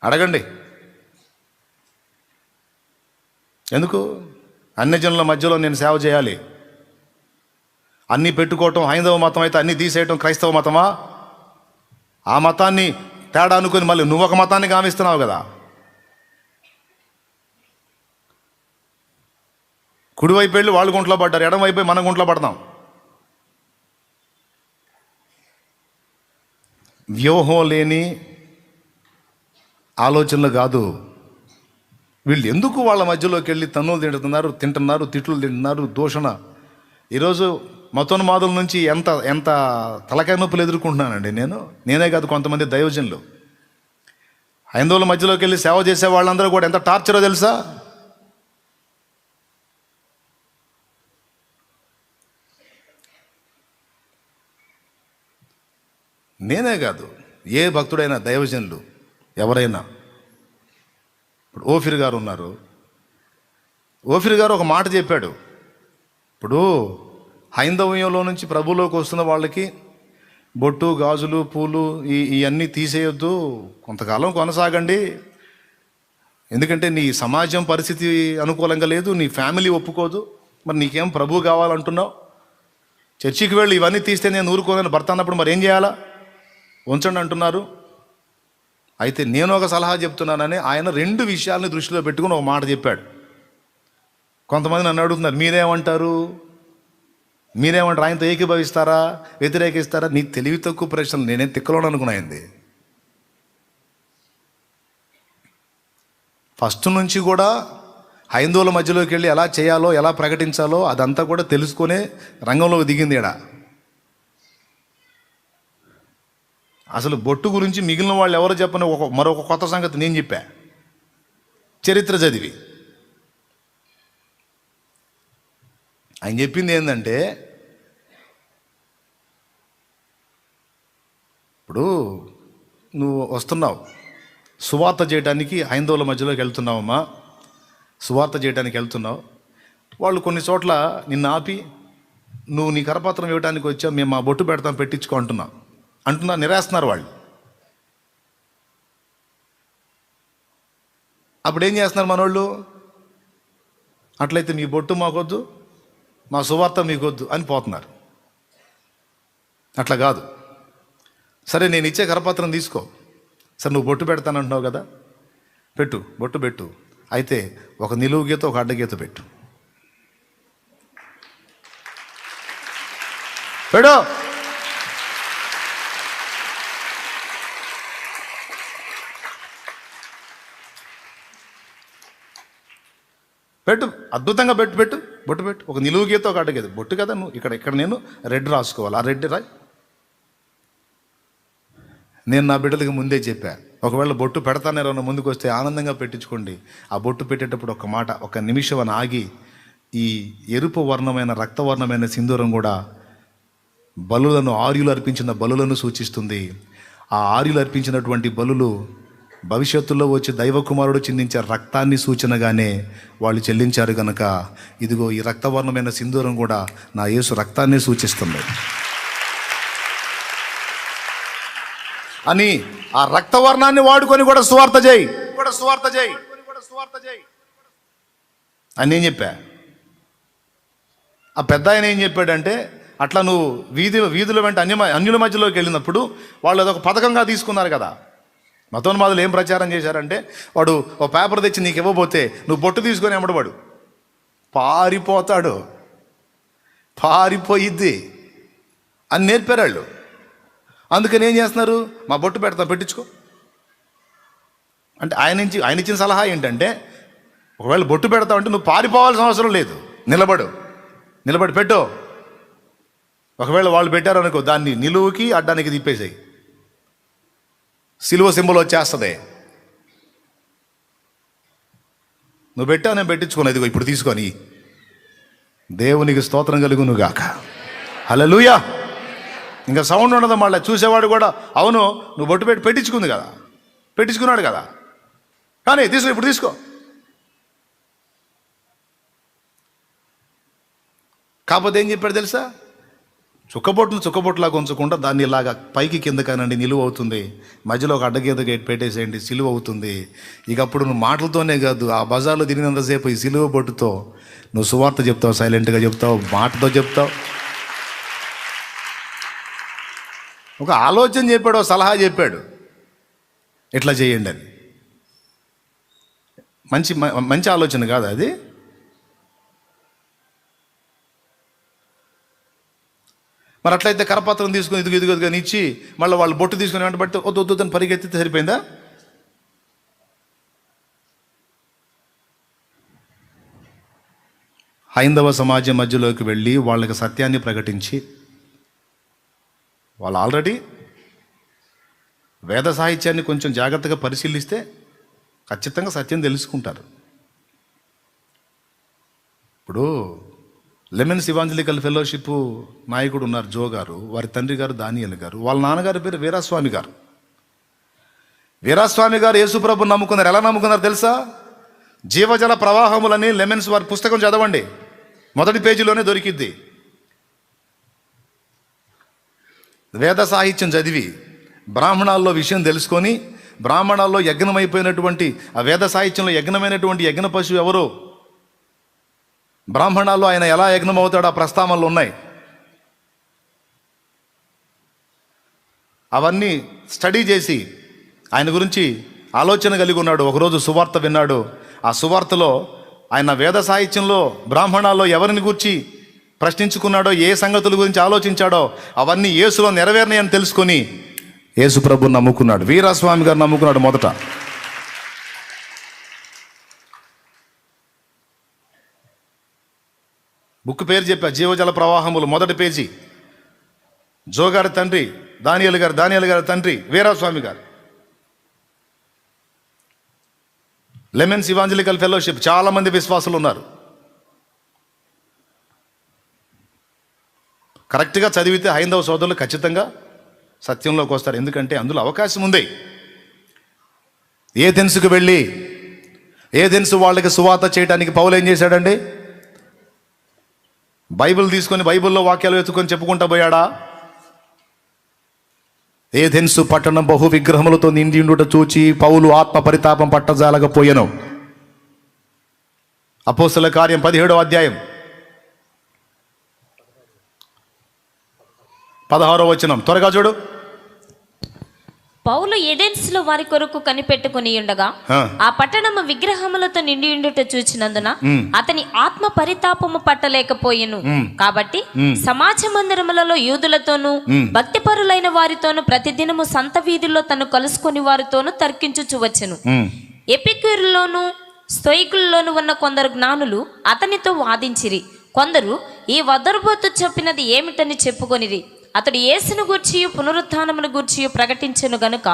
అడగండి. ఎందుకు? అన్యజనుల మధ్యలో నేను సేవ చేయాలి, అన్నీ పెట్టుకోవటం హైందవ మతం అయితే అన్నీ తీసేయటం క్రైస్తవ మతమా? ఆ మతాన్ని తేడా అనుకుని మళ్ళీ నువ్వు ఒక మతాన్ని గామిస్తున్నావు కదా. కుడివైపు వెళ్ళి వాళ్ళు గుంట్లో పడ్డారు, ఎడం వైపు మనం గుంట్లో పడతాం. వ్యూహం లేని ఆలోచనలు కాదు. వీళ్ళు ఎందుకు వాళ్ళ మధ్యలోకి వెళ్ళి తన్నులు తింటున్నారు, తిట్లు తింటున్నారు, దూషణ. ఈరోజు మతోన్మాదుల నుంచి ఎంత ఎంత తలకాయ నొప్పులు ఎదుర్కొంటున్నానండి నేనే కాదు, కొంతమంది దైవజనులు. హైందవుల మధ్యలోకి వెళ్ళి సేవ చేసే వాళ్ళందరూ కూడా ఎంత టార్చరో తెలుసా? నేనే కాదు, ఏ భక్తుడైనా, దైవజనులు ఎవరైనా. ఇప్పుడు ఓఫిర్ గారు ఉన్నారు, ఓఫిర్ గారు ఒక మాట చెప్పాడు. ఇప్పుడు హైందవ్యంలో నుంచి ప్రభువులోకి వస్తున్న వాళ్ళకి బొట్టు, గాజులు, పూలు ఇవన్నీ తీసేయొద్దు, కొంతకాలం కొనసాగండి. ఎందుకంటే నీ సమాజం పరిస్థితి అనుకూలంగా లేదు, నీ ఫ్యామిలీ ఒప్పుకోదు, మరి నీకేం ప్రభువు కావాలంటున్నావు? చర్చికి వెళ్ళి ఇవన్నీ తీస్తే నేను ఊరుకోనని భర్త అన్నప్పుడు మరి ఏం చేయాలా? ఉంచండి అంటున్నారు. అయితే నేను ఒక సలహా చెప్తున్నానని ఆయన 2 విషయాలని దృష్టిలో పెట్టుకుని ఒక మాట చెప్పాడు. కొంతమంది నన్ను అడుగుతున్నారు, మీరేమంటారు? ఆయనతో ఏకీభవిస్తారా, వ్యతిరేకిస్తారా? నీ తెలివి తక్కువ ప్రశ్నలు నేనేం తిక్కలోను అనుకున్నాయింది. ఫస్ట్ నుంచి కూడా హైందవుల మధ్యలోకి వెళ్ళి ఎలా చేయాలో, ఎలా ప్రకటించాలో అదంతా కూడా తెలుసుకునే రంగంలోకి దిగింది ఈడ. అసలు బొట్టు గురించి మిగిలిన వాళ్ళు ఎవరు చెప్పని మరొక కొత్త సంగతి నేను చెప్పా, చరిత్ర చదివి. ఆయన చెప్పింది ఏంటంటే, ఇప్పుడు నువ్వు వస్తున్నావు సువార్త చేయడానికి, హైందవుల మధ్యలోకి వెళ్తున్నావమ్మా, సువార్త చేయడానికి వెళ్తున్నావు. వాళ్ళు కొన్ని చోట్ల నిన్ను ఆపి, నువ్వు నీ కరపత్రం ఇవ్వడానికి వచ్చావు, మేము మా బొట్టు పెడతాం, పెట్టించుకో అంటున్నా నిరేస్తున్నారు వాళ్ళు. అప్పుడు ఏం చేస్తున్నారు మనోళ్ళు? అట్లయితే మీ బొట్టు మాకొద్దు, మా సువార్త మీకొద్దు అని పోతున్నారు. అట్లా కాదు. సరే, నేను ఇచ్చే కరపత్రం తీసుకో. సరే, నువ్వు బొట్టు పెడతానంటున్నావు కదా, పెట్టు, బొట్టు పెట్టు. అయితే ఒక నిలువు గీత, ఒక అడ్డగీత పెట్టు. పెట్టు. పెట్టు, అద్భుతంగా పెట్టు, పెట్టు, బొట్టు పెట్టు. ఒక నిలువు గీత, ఒక అడ్డగీత. బొట్టు కదా, నువ్వు ఇక్కడ నేను రెడ్ రాసుకోవాలి, ఆ రెడ్ రాయి. నేను నా బిడ్డలకి ముందే చెప్పా, ఒకవేళ బొట్టు పెడతానేరన్న ముందుకు వస్తే ఆనందంగా పెట్టించుకోండి. ఆ బొట్టు పెట్టేటప్పుడు ఒక మాట, ఒక నిమిషం అని ఆగి, ఈ ఎరుపు వర్ణమైన, రక్తవర్ణమైన సింధూరం కూడా బలులను, ఆర్యులు అర్పించిన బలులను సూచిస్తుంది. ఆ ఆర్యులు అర్పించినటువంటి బలులు భవిష్యత్తులో వచ్చి దైవకుమారుడు చిందించే రక్తాన్ని సూచనగానే వాళ్ళు చెల్లించారు కనుక, ఇదిగో ఈ రక్తవర్ణమైన సింధూరం కూడా నా యేసు రక్తాన్ని సూచిస్తుంది అని ఆ రక్తవర్ణాన్ని వాడుకొని కూడా సువార్త చేయి అని నేను చెప్పా. ఆ పెద్ద ఆయన ఏం చెప్పాడంటే, అట్లా నువ్వు వీధుల వెంట అన్యుల మధ్యలోకి వెళ్ళినప్పుడు వాళ్ళు అదొక పథకంగా తీసుకున్నారు కదా. మతోన్మాదులు ఏం ప్రచారం చేశారంటే, వాడు ఒక పేపర్ తెచ్చి నీకు ఇవ్వబోతే నువ్వు బొట్టు తీసుకొని ఎమ్మడవాడు పారిపోతాడు, పారిపోయిద్ది అని నేర్పారు వాళ్ళు. అందుకని ఏం చేస్తున్నారు, మా బొట్టు పెడతా, పెట్టించుకో అంటే ఆయన ఇచ్చిన సలహా ఏంటంటే, ఒకవేళ బొట్టు పెడతావు అంటే నువ్వు పారిపోవాల్సిన అవసరం లేదు, నిలబడి పెట్టు. ఒకవేళ వాళ్ళు పెట్టారు అనుకో, దాన్ని నిలువుకి అడ్డానికి తిప్పేసాయి, సిలువ సింబల్ వచ్చేస్తుంది. నువ్వు పెట్టావు, నేను పెట్టించుకోను, ఇదిగో ఇప్పుడు తీసుకొని. దేవునికి స్తోత్రం కలుగును గాక. హల్లెలూయా. ఇంకా సౌండ్ ఉండదు. మళ్ళీ చూసేవాడు కూడా, అవును నువ్వు బొట్టు పెట్టించుకున్నాడు కదా, కానీ ఇప్పుడు తీసుకో. కాకపోతే ఏం చెప్పాడు తెలుసా, చుక్కబొట్టులాగా ఉంచకుండా దాన్ని ఇలాగా పైకి కిందకానండి నిలువ అవుతుంది, మధ్యలో ఒక అడ్డగీత పెట్టేసేయండి, సిలువ అవుతుంది. ఇక అప్పుడు నువ్వు మాటలతోనే కాదు, ఆ బజార్లో తిరిగినంతసేపు ఈ సిలువ బొట్టుతో నువ్వు సువార్త చెప్తావు, సైలెంట్గా చెప్తావు, మాటతో చెప్తావు. ఒక ఆలోచన చెప్పాడు, ఒక సలహా చెప్పాడు, ఇట్లా చేయండి అని. మంచి ఆలోచన కాదు అది. మరి అట్లయితే కరపత్రం తీసుకుని ఇదిగో ఇచ్చి మళ్ళీ వాళ్ళు బొట్టు తీసుకుని వెంట పడితే వద్దు అని పరిగెత్తితే సరిపోయిందా? హైందవ సమాజం మధ్యలోకి వెళ్ళి వాళ్ళకి సత్యాన్ని ప్రకటించి, వాళ్ళు ఆల్రెడీ వేద సాహిత్యాన్ని కొంచెం జాగ్రత్తగా పరిశీలిస్తే ఖచ్చితంగా సత్యం తెలుసుకుంటారు. ఇప్పుడు లెమన్స్ ఇవాంజలికల్ ఫెలోషిప్ నాయకుడు ఉన్నారు, జో గారు, వారి తండ్రి గారు దానియేలు గారు, వాళ్ళ నాన్నగారి పేరు వీరాస్వామి గారు. వీరాస్వామి గారు యేసుప్రభుని నమ్ముకున్నారు. ఎలా నమ్ముకున్నారు తెలుసా? జీవజల ప్రవాహములని లెమన్స్ వారి పుస్తకం చదవండి, మొదటి పేజీలోనే దొరికిద్ది. వేద సాహిత్యం చదివి బ్రాహ్మణాల్లో విషయం తెలుసుకొని, బ్రాహ్మణాల్లో యజ్ఞమైపోయినటువంటి ఆ వేద సాహిత్యంలో యజ్ఞమైనటువంటి యజ్ఞ పశువు ఎవరు, బ్రాహ్మణాల్లో ఆయన ఎలా యజ్ఞం అవుతాడు ఆ ప్రస్తావనలు ఉన్నాయి. అవన్నీ స్టడీ చేసి ఆయన గురించి ఆలోచన కలిగి ఉన్నాడు. ఒకరోజు సువార్త విన్నాడు. ఆ సువార్తలో ఆయన వేద సాహిత్యంలో బ్రాహ్మణాల్లో ఎవరిని గురించి ప్రశ్నించుకున్నాడో, ఏ సంగతుల గురించి ఆలోచించాడో అవన్నీ యేసులో నెరవేరినాయని తెలుసుకొని యేసు ప్రభుని నమ్ముకున్నాడు. వీరాస్వామి గారు నమ్ముకున్నాడు మొదట. బుక్ పేరు చెప్పా, జీవజల ప్రవాహములు, మొదటి పేజీ. జో గారి తండ్రి దానియేలు గారి తండ్రి వీరాస్వామి గారు. లెమెన్స్ ఇవాంజలికల్ ఫెలోషిప్, చాలా మంది విశ్వాసులు ఉన్నారు. కరెక్ట్గా చదివితే హైందవ సోదరులు ఖచ్చితంగా సత్యంలోకి వస్తారు. ఎందుకంటే అందులో అవకాశం ఉంది. ఏథెన్సుకు వెళ్ళి ఏథెన్సు వాళ్ళకి సువార్త చేయడానికి పౌలు ఏం చేశాడండి? బైబిల్ తీసుకొని బైబిల్లో వాక్యాలు ఎత్తుకొని చెప్పుకుంటా పోయాడా? ఏథెన్సు పట్టణం బహు విగ్రహములతో నిండియుండుట చూచి పౌలు ఆత్మ పరితాపం పట్టజాలకపోయెను. అపోస్తల కార్యం 17వ అధ్యాయం 16వ వచనం, త్వరగా చూడు. పౌలు ఏథెన్సులో వారి కొరకు కనిపెట్టుకుని ఉండగా ఆ పట్టణము విగ్రహములతో నిండియుండుట చూచినందున అతని ఆత్మ పరితాపము పట్టలేకపోయెను. కాబట్టి సమాజ మందిరములలో యూదులతోనూ భక్తిపరులైన వారితోనూ ప్రతిదినము సంత వీధుల్లో తను కలుసుకొని వారితోనూ తర్కించుచు వచ్చెను. ఎపిక్యూరులోను స్తోయికుల్లోను ఉన్న కొందరు జ్ఞానులు అతనితో వాదించిరి. కొందరు ఈ వదరుబోతు చెప్పినది ఏమిటని చెప్పుకొనిరి. అతడు యేసును గూర్చియు పునరుత్థానమును గూర్చియు ప్రకటించెను గనుక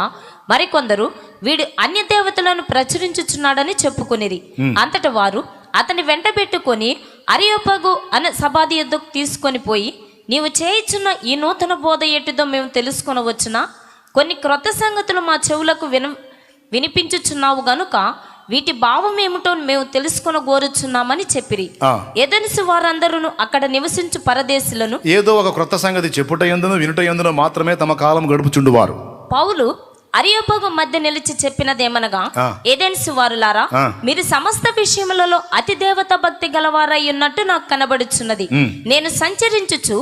మరికొందరు వీడు అన్య దేవతలను ప్రచురించుచున్నాడని చెప్పుకొనిరి. అంతట వారు అతని వెంటబెట్టుకొని అరియోపగు అనే సమాధి యొద్దకు తీసుకొని పోయి, నీవు చేయుచున్న ఈ నూతన బోధ ఎటుదో మేము తెలుసుకొనవచ్చునా? కొన్ని క్రొత్త సంగతులు మా చెవులకు వినిపించుచున్నావు గనుక వీటి భావం ఏమిటో మేము తెలుసుకొని కోరుచున్నామని చెప్పిరి. ఏథెన్సు వారందరూ అక్కడ నివసించు పరదేశులను ఏదో ఒక క్రొత్త సంగతి చెప్పుట యందును వినుట యందును మాత్రమే తమ కాలం గడుపుచుండువారు. పౌలు అరియోపగు మధ్య నిలిచి చెప్పినదేమనగా, ఏథెన్సు వారులారా, మీరు సమస్త విషయములలో అతి దేవతా భక్తి గలవారై ఉన్నట్టు నాకు కనబడుచున్నది. నేను సంచరించుచు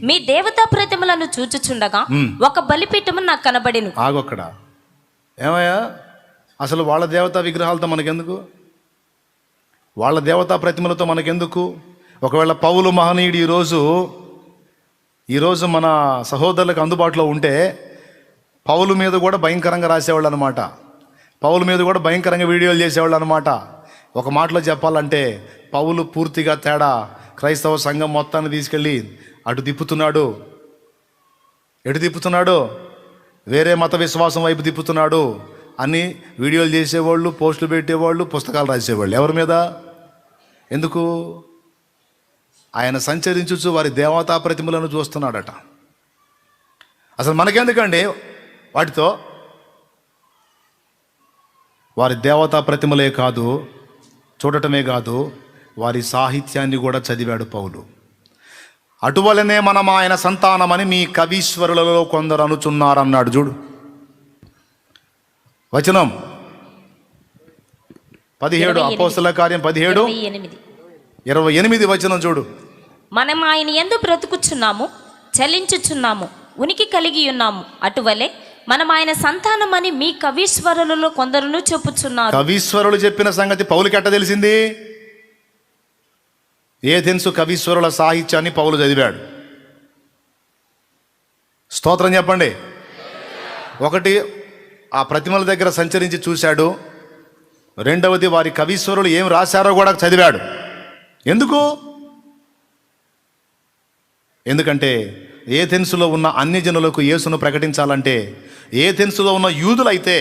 మీ దేవతా ప్రతిమలను చూచుచుండగా ఒక బలిపీఠము నాకు కనబడెను. ఆగొక్కడ ఏమయ్యా, అసలు వాళ్ళ దేవతా విగ్రహాలతో మనకెందుకు? వాళ్ళ దేవతా ప్రతిమలతో మనకెందుకు? ఒకవేళ పౌలు మహనీయుడు ఈరోజు మన సహోదరులకు అందుబాటులో ఉంటే పౌలు మీద కూడా భయంకరంగా రాసేవాళ్ళు అనమాట. పౌలు మీద కూడా భయంకరంగా వీడియోలు చేసేవాళ్ళు అనమాట. ఒక మాటలో చెప్పాలంటే పౌలు పూర్తిగా తేడా. క్రైస్తవ సంఘం మొత్తాన్ని తీసుకెళ్ళి అటు తిప్పుతున్నాడు. ఎటు తిప్పుతున్నాడు? వేరే మత విశ్వాసం వైపు తిప్పుతున్నాడు అని వీడియోలు చేసేవాళ్ళు, పోస్టులు పెట్టేవాళ్ళు, పుస్తకాలు రాసేవాళ్ళు. ఎవరి మీద? ఎందుకు? ఆయన సంచరించుచు వారి దేవతా ప్రతిమలను చూస్తున్నాడట. అసలు మనకెందుకండి వాటితో? వారి దేవతా ప్రతిమలే కాదు, చూడటమే కాదు, వారి సాహిత్యాన్ని కూడా చదివాడు పౌలు. అటువలనే మనం ఆయన సంతానమని మీ కవీశ్వరులలో కొందరు అనుచున్నారన్నాడు. చూడు వచనం 17, అపోస్తల కార్యం 17:28 వచనం చూడు. మనం ఆయన యందు బ్రతుకుచున్నాము, చలించుచున్నాము, ఉనికి కలిగి ఉన్నాము. అటువలే మనం ఆయన సంతానమని మీ కవీశ్వరులలో కొందరును చెప్పుచున్నారు. కవీశ్వరులు చెప్పిన సంగతి పౌలుకి ఎట్ట తెలిసింది? ఏథెన్సు కవీశ్వరుల సాహిత్యాన్ని పౌలు చదివాడు. స్తోత్రం చెప్పండి. ఒకటి, ఆ ప్రతిమల దగ్గర సంచరించి చూశాడు. రెండవది, వారి కవీశ్వరులు ఏం రాశారో కూడా చదివాడు. ఎందుకంటే ఏథెన్సులో ఉన్న అన్ని జనులకు యేసును ప్రకటించాలంటే, ఏథెన్సులో ఉన్న యూదులైతే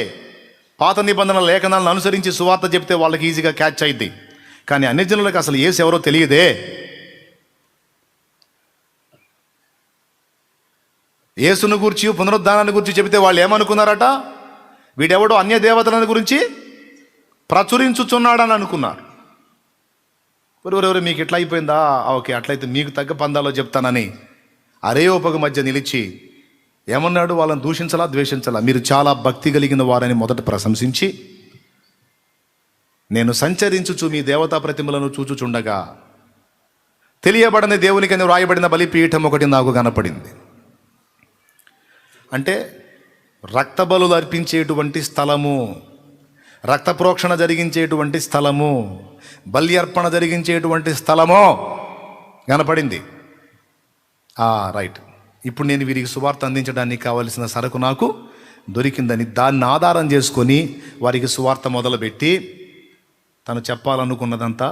పాత నిబంధనల లేఖనాలను అనుసరించి సువార్త చెప్తే వాళ్ళకి ఈజీగా క్యాచ్ అయింది. కానీ అన్ని జనులకు అసలు యేసు ఎవరో తెలియదే. యేసును గురించి, పునరుద్ధానాన్ని గురించి చెబితే వాళ్ళు ఏమనుకున్నారట? వీడెవడో అన్య దేవతలను గురించి ప్రచురించుచున్నాడని అనుకున్నారు. ఎవరెవరు మీకు ఎట్లా అయిపోయిందా? ఓకే, అట్లయితే మీకు తగ్గ పందాలో చెప్తానని అరేయోపగ మధ్య నిలిచి ఏమన్నాడు? వాళ్ళని దూషించలా, ద్వేషించలా. మీరు చాలా భక్తి కలిగిన వారని మొదట ప్రశంసించి, నేను సంచరించుచు మీ దేవతా ప్రతిమలను చూచుచుండగా తెలియబడని దేవునికని వ్రాయబడిన బలిపీఠం ఒకటి నాకు కనపడింది. అంటే రక్తబలులు అర్పించేటువంటి స్థలము, రక్త ప్రోక్షణ జరిగించేటువంటి స్థలము, బలి అర్పణ జరిగించేటువంటి స్థలము కనపడింది. రైట్. ఇప్పుడు నేను వీరికి సువార్త అందించడానికి కావలసిన సరుకు నాకు దొరికిందని దాన్ని ఆధారం చేసుకొని వారికి సువార్త మొదలుపెట్టి తను చెప్పాలనుకున్నదంతా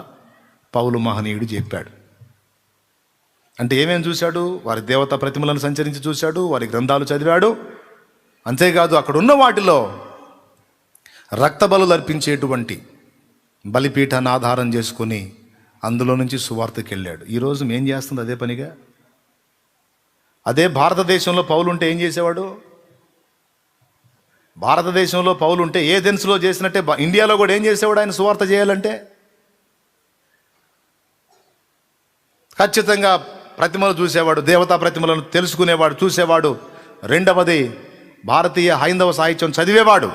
పౌలు మహనీయుడు చెప్పాడు. అంటే ఏమేమి చూశాడు? వారి దేవతా ప్రతిమలను సంచరించి చూశాడు, వారి గ్రంథాలు చదివాడు. అంతేకాదు అక్కడ ఉన్న వాటిలో రక్త బలులు అర్పించేటువంటి బలిపీఠాన్ని ఆధారం చేసుకొని అందులో నుంచి సువార్తకి వెళ్ళాడు. ఈరోజు మేం చేస్తుంది అదే పనిగా. అదే భారతదేశంలో పౌలు ఉంటే ఏం చేసేవాడు? భారతదేశంలో పౌలు ఉంటే ఏథెన్స్లో చేసినట్టే ఇండియాలో కూడా ఏం చేసేవాడు ఆయన సువార్త చేయాలంటే? ఖచ్చితంగా ప్రతిమలు చూసేవాడు, దేవతా ప్రతిమలను తెలుసుకునేవాడు, చూసేవాడు. రెండవది భారతీయ హైందవ సాహిత్యం చదివేవాడు.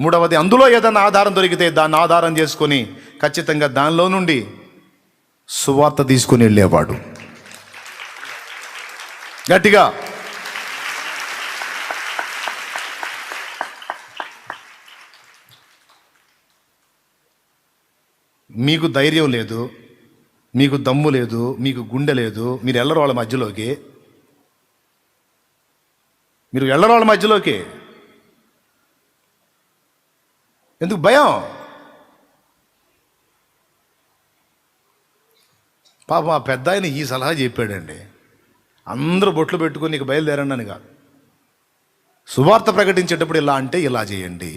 మూడవది అందులో ఏదైనా ఆధారం దొరికితే దాన్ని ఆధారం చేసుకొని ఖచ్చితంగా దానిలో నుండి సువార్త తీసుకుని వెళ్ళేవాడు. గట్టిగా మీకు ధైర్యం లేదు, మీకు దమ్ము లేదు, మీకు గుండె లేదు, మీరు వెళ్ళరు వాళ్ళ మధ్యలోకి. మీరు వెళ్ళరు వాళ్ళ మధ్యలోకి. ఎందుకు భయం? పాప మా పెద్ద ఆయన ఈ సలహా చెప్పాడండి. అందరూ బొట్లు పెట్టుకొని నీకు బయలుదేరండి అని కాదు. సువార్త ప్రకటించేటప్పుడు ఇలా అంటే ఇలా చేయండి.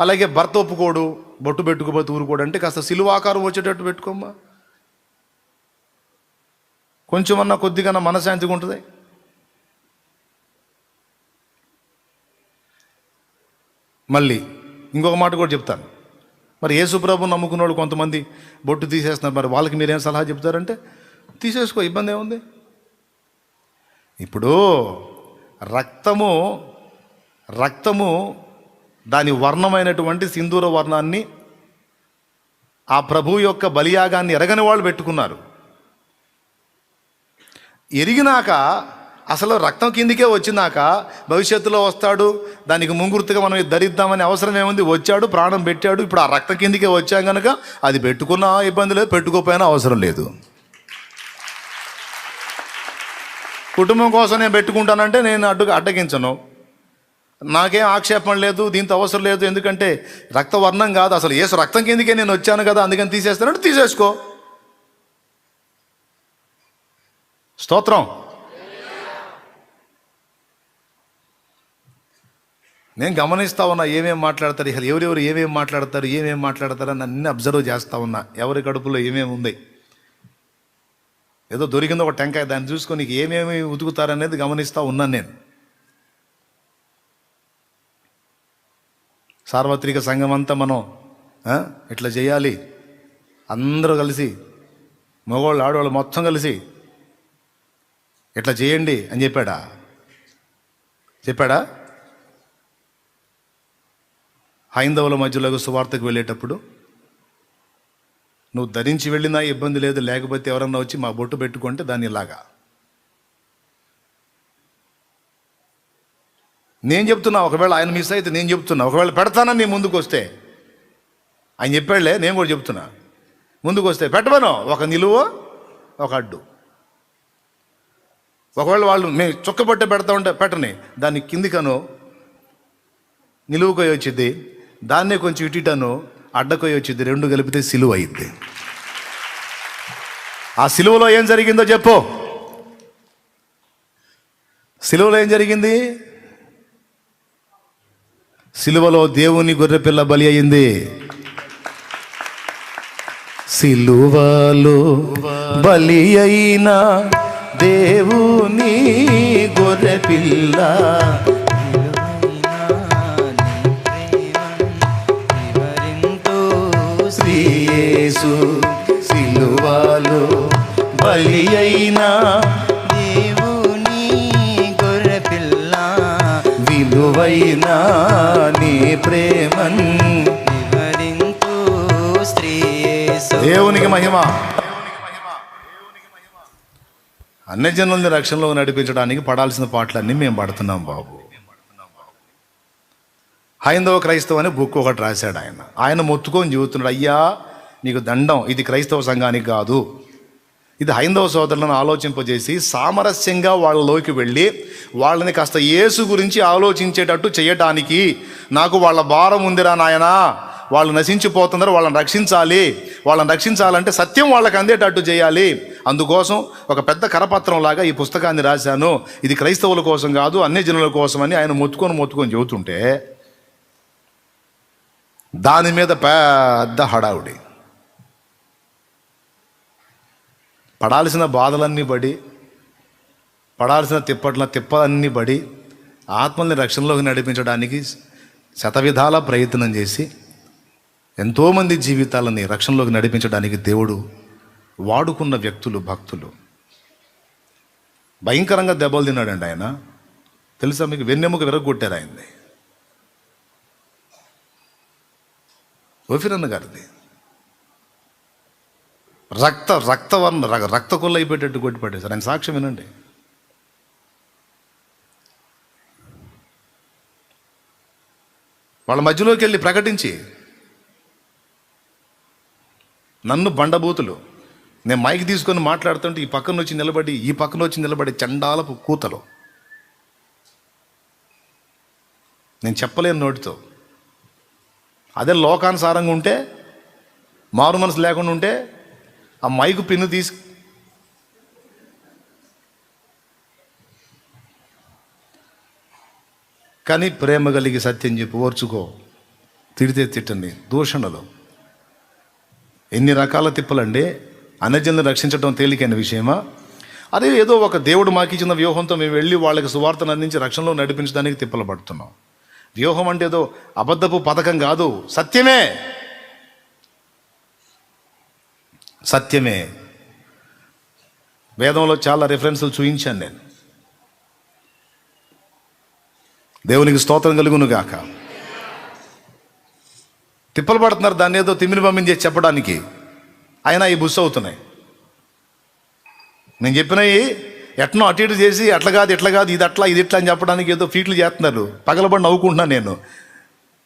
అలాగే భర్త ఒప్పుకోడు, బొట్టు పెట్టుకోపోతే ఊరుకోడు అంటే కాస్త సిలువాకారం వచ్చేటట్టు పెట్టుకోమ్మా. కొంచెమన్నా కొద్దిగా మనశాంతిగా ఉంటుంది. మళ్ళీ ఇంకొక మాట కూడా చెప్తాను. మరి యేసుప్రభు నమ్ముకున్న వాళ్ళు కొంతమంది బొట్టు తీసేస్తున్నారు. మరి వాళ్ళకి మీరేం సలహా చెప్తారంటే తీసేసుకో, ఇబ్బంది ఏముంది. ఇప్పుడు రక్తము దాని వర్ణమైనటువంటి సింధూర వర్ణాన్ని ఆ ప్రభు యొక్క బలియాగాన్ని ఎరగని వాళ్ళు పెట్టుకున్నారు. ఎరిగినాక అసలు రక్తం కిందికే వచ్చినాక భవిష్యత్తులో వస్తాడు, దానికి ముంగుర్తుగా మనం ధరిద్దామని అవసరం ఏముంది? వచ్చాడు, ప్రాణం పెట్టాడు. ఇప్పుడు ఆ రక్తం కిందికే వచ్చాం కనుక అది పెట్టుకున్నా ఇబ్బంది లేదు, పెట్టుకోపోయినా అవసరం లేదు. కుటుంబం కోసం నేను పెట్టుకుంటానంటే నేను అడ్డగించను, నాకేం ఆక్షేపణ లేదు, దీంతో అవసరం లేదు. ఎందుకంటే రక్తవర్ణం కాదు, అసలు యేసు రక్తం కిందికే నేను వచ్చాను కదా, అందుకని తీసేస్తానంటే తీసేసుకో. స్తోత్రం. నేను గమనిస్తూ ఉన్నా ఏమేమి మాట్లాడతారు, ఎవరెవరు ఏమేమి మాట్లాడతారు అని అన్నీ అబ్జర్వ్ చేస్తూ ఉన్నా. ఎవరి కడుపులో ఏమేమి ఉంది, ఏదో దొరికిందో ఒక టెంకాయ, దాన్ని చూసుకొని నీకు ఏమేమి ఉతుకుతారనేది గమనిస్తూ ఉన్నాను నేను. సార్వత్రిక సంఘం అంతా మనం ఇట్లా చేయాలి, అందరూ కలిసి, మగవాళ్ళు ఆడవాళ్ళు మొత్తం కలిసి ఇట్లా చేయండి అని చెప్పాడా? హైందవుల మధ్యలోకి సువార్తకు వెళ్ళేటప్పుడు నువ్వు ధరించి వెళ్ళినా ఇబ్బంది లేదు, లేకపోతే ఎవరన్నా వచ్చి మా బొట్టు పెట్టుకుంటే దాన్ని ఇలాగా. నేను చెప్తున్నా, ఒకవేళ ఆయన మిస్ అయితే నేను చెప్తున్నా, ఒకవేళ పెడతానని నీ ముందుకు వస్తే, ఆయన చెప్పాడులే, నేను కూడా చెప్తున్నా, ముందుకు వస్తే పెట్టమను, ఒక నిలువ ఒక అడ్డు. ఒకవేళ వాళ్ళు మేము చుక్కబట్టే పెడతా ఉంటే పెట్టని, దాన్ని కిందికను నిలువుకొయ్యి వచ్చింది, దాన్నే కొంచెం ఇటుటను అడ్డకొయ్యి వచ్చింది, రెండు కలిపితే సిలువ అయింది. ఆ సిలువలో ఏం జరిగిందో చెప్పు. సిలువలో ఏం జరిగింది? సిలువలో దేవుని గొర్రెపిల్ల బలి అయింది. సిలువలో బలి అయిన దేవుని గొర్రెపిల్ల యేసు, సిలువలో బలి అయిన దేవుని గొర్రెపిల్ల విలువైన నీ ప్రేమన్ వివరింతు శ్రీ యేసు. దేవునికి మహిమ. అన్యజనుల్ని రక్షణలో నడిపించడానికి పడాల్సిన పాటలన్నీ మేము పడుతున్నాం బాబు. హైందవ క్రైస్తవ అనే బుక్ ఒకటి రాశాడు ఆయన మొత్తుకొని చెబుతున్నాడు, అయ్యా నీకు దండం, ఇది క్రైస్తవ సంఘానికి కాదు, ఇది హైందవ సోదరులను ఆలోచింపజేసి సామరస్యంగా వాళ్ళలోకి వెళ్ళి వాళ్ళని కాస్త యేసు గురించి ఆలోచించేటట్టు చేయటానికి నాకు వాళ్ళ భారం ఉందిరా నాయనా, వాళ్ళు నశించిపోతున్నారు, వాళ్ళని రక్షించాలి. వాళ్ళని రక్షించాలంటే సత్యం వాళ్ళకి అందేటట్టు చేయాలి. అందుకోసం ఒక పెద్ద కరపత్రం లాగా ఈ పుస్తకాన్ని రాశాను. ఇది క్రైస్తవుల కోసం కాదు, అన్ని జనుల కోసం అని ఆయన మొత్తుకొని చెబుతుంటే దాని మీద పెద్ద హడావుడి. పడాల్సిన బాధలన్నీ పడి, పడాల్సిన తిప్పలన్నీ పడి ఆత్మల్ని రక్షణలోకి నడిపించడానికి శతవిధాల ప్రయత్నం చేసి ఎంతోమంది జీవితాలని రక్షణలోకి నడిపించడానికి దేవుడు వాడుకున్న వ్యక్తులు, భక్తులు. భయంకరంగా దెబ్బలు తిన్నాడండి ఆయన. తెలుసా మీకు? వెన్నెముక విరగొట్టారు ఆయన్ని. ఓఫిరన్న గారిది రక్త కొల్ల అయిపోయేటట్టు కొట్టి పట్టేశారు. ఆయన సాక్ష్యం వినండి. వాళ్ళ మధ్యలోకి వెళ్ళి ప్రకటించి, నన్ను బండబూతులు, నేను మైక్ తీసుకొని మాట్లాడుతుంటే ఈ పక్కన వచ్చి నిలబడి చండాలపు కూతలు, నేను చెప్పలేను నోటితో. అదే లోకానుసారంగా ఉంటే, మారు మనసు లేకుండా ఉంటే ఆ మైకు పిన్ను తీసి కానీ ప్రేమ కలిగి సత్యం చెప్పి ఓర్చుకో. తిడితే తిట్టండి. దూషణలు ఎన్ని రకాల తిప్పలండి. అన్యజనులను రక్షించడం తేలికైన విషయమా? అదే ఏదో ఒక దేవుడు మాకు ఇచ్చిన వ్యూహంతో మేము వెళ్ళి వాళ్ళకి సువార్తను అందించి రక్షణలో నడిపించడానికి తిప్పలు పడుతున్నాం. వ్యూహం అంటే ఏదో అబద్ధపు పథకం కాదు, సత్యమే. వేదంలో చాలా రెఫరెన్సులు చూపించాను నేను. దేవునికి స్తోత్రం కలుగును గాక. తిప్పలు పడుతున్నారు దాన్ని ఏదో తిమ్మిని పంపించేసి చెప్పడానికి. అయినా ఈ బుస్ అవుతున్నాయి. నేను చెప్పినవి ఎట్నో అటు ఇటు చేసి అట్లా కాదు ఇట్లా కాదు, ఇది అట్లా ఇది ఇట్లా అని చెప్పడానికి ఏదో ఫీట్లు చేస్తున్నారు. పగలబడి నవ్వుకుంటున్నాను నేను.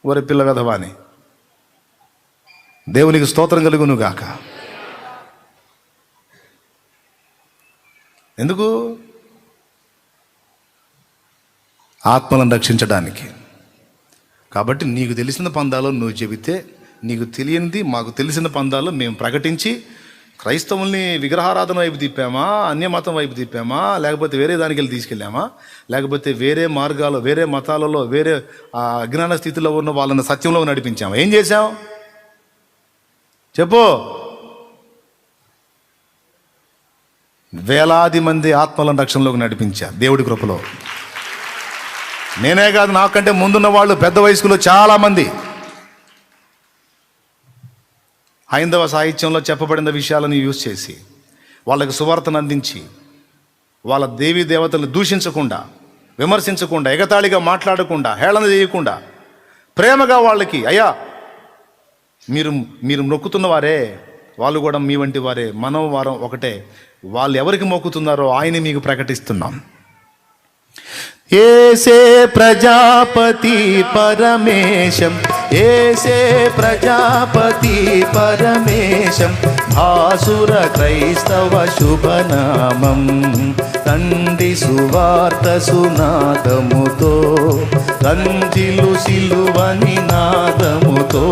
ఒరే పిల్ల వెధవా అని. దేవునికి స్తోత్రం కలుగును గాక. ఎందుకు? ఆత్మలను రక్షించడానికి. కాబట్టి నీకు తెలిసిన పందాలో నువ్వు చెబితే, నీకు తెలియనిది మాకు తెలిసిన పందాలో మేము ప్రకటించి క్రైస్తవుల్ని విగ్రహారాధన వైపు తిప్పామా, అన్యమతం వైపు తిప్పామా, లేకపోతే వేరే దానికి వెళ్ళి తీసుకెళ్ళామా, లేకపోతే వేరే మార్గాలు, వేరే మతాలలో, వేరే అజ్ఞాన స్థితిలో ఉన్న వాళ్ళని సత్యంలో నడిపించామా? ఏం చేశాం చెప్పు? వేలాది మంది ఆత్మలను రక్షణలోకి నడిపించా దేవుడి కృపలో. నేనే కాదు, నాకంటే ముందున్న వాళ్ళు పెద్ద వయస్కులు చాలామంది హైందవ సాహిత్యంలో చెప్పబడిన విషయాలను యూజ్ చేసి వాళ్ళకి సువార్తను అందించి, వాళ్ళ దేవీ దేవతలను దూషించకుండా, విమర్శించకుండా, ఎగతాళిగా మాట్లాడకుండా, హేళన చేయకుండా ప్రేమగా వాళ్ళకి, అయ్యా మీరు మొక్కుతున్న వారే, వాళ్ళు కూడా మీ వంటి వారే, మనం వారం ఒకటే, వాళ్ళు ఎవరికి మొక్కుతున్నారో ఆయన మీకు ప్రకటిస్తున్నాం. ఏసే ప్రజాపతి పరమేశం, ఏసే ప్రజాపతి పరమేశం, భాసుర క్రైస్తవ శుభనామం. తండ్రి సువార్త సునాదముతో, తంజిలు సిలువ నినాదముతో,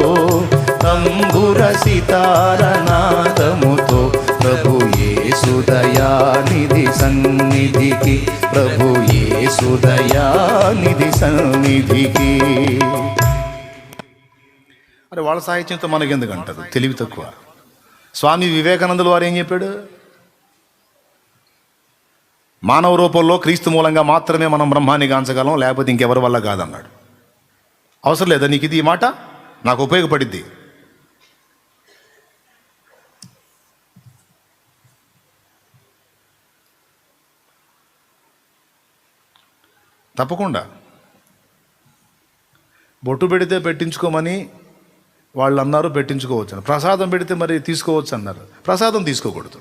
తంబుర సితార నాదముతో, ప్రభు యేసు దయానిధి సన్నిధికి, ప్రభు యేసు దయానిధి సన్నిధికి. అరే వాళ్ళ సాహిత్యంతో మనకెందుకు అంటారు? తెలివి తక్కువ. స్వామి వివేకానందుల వారు ఏం చెప్పాడు? మానవ రూపంలో క్రీస్తు మూలంగా మాత్రమే మనం బ్రహ్మాన్ని గాంచగలం, లేకపోతే ఇంకెవరి వల్ల కాదన్నాడు. అవసరం లేదా నీకు ఇది? ఈ మాట నాకు ఉపయోగపడిద్ది. తప్పకుండా బొట్టు పెడితే పెట్టించుకోమని వాళ్ళు అన్నారు, పెట్టించుకోవచ్చు. ప్రసాదం పెడితే మరి తీసుకోవచ్చు అన్నారు. ప్రసాదం తీసుకోకూడదు.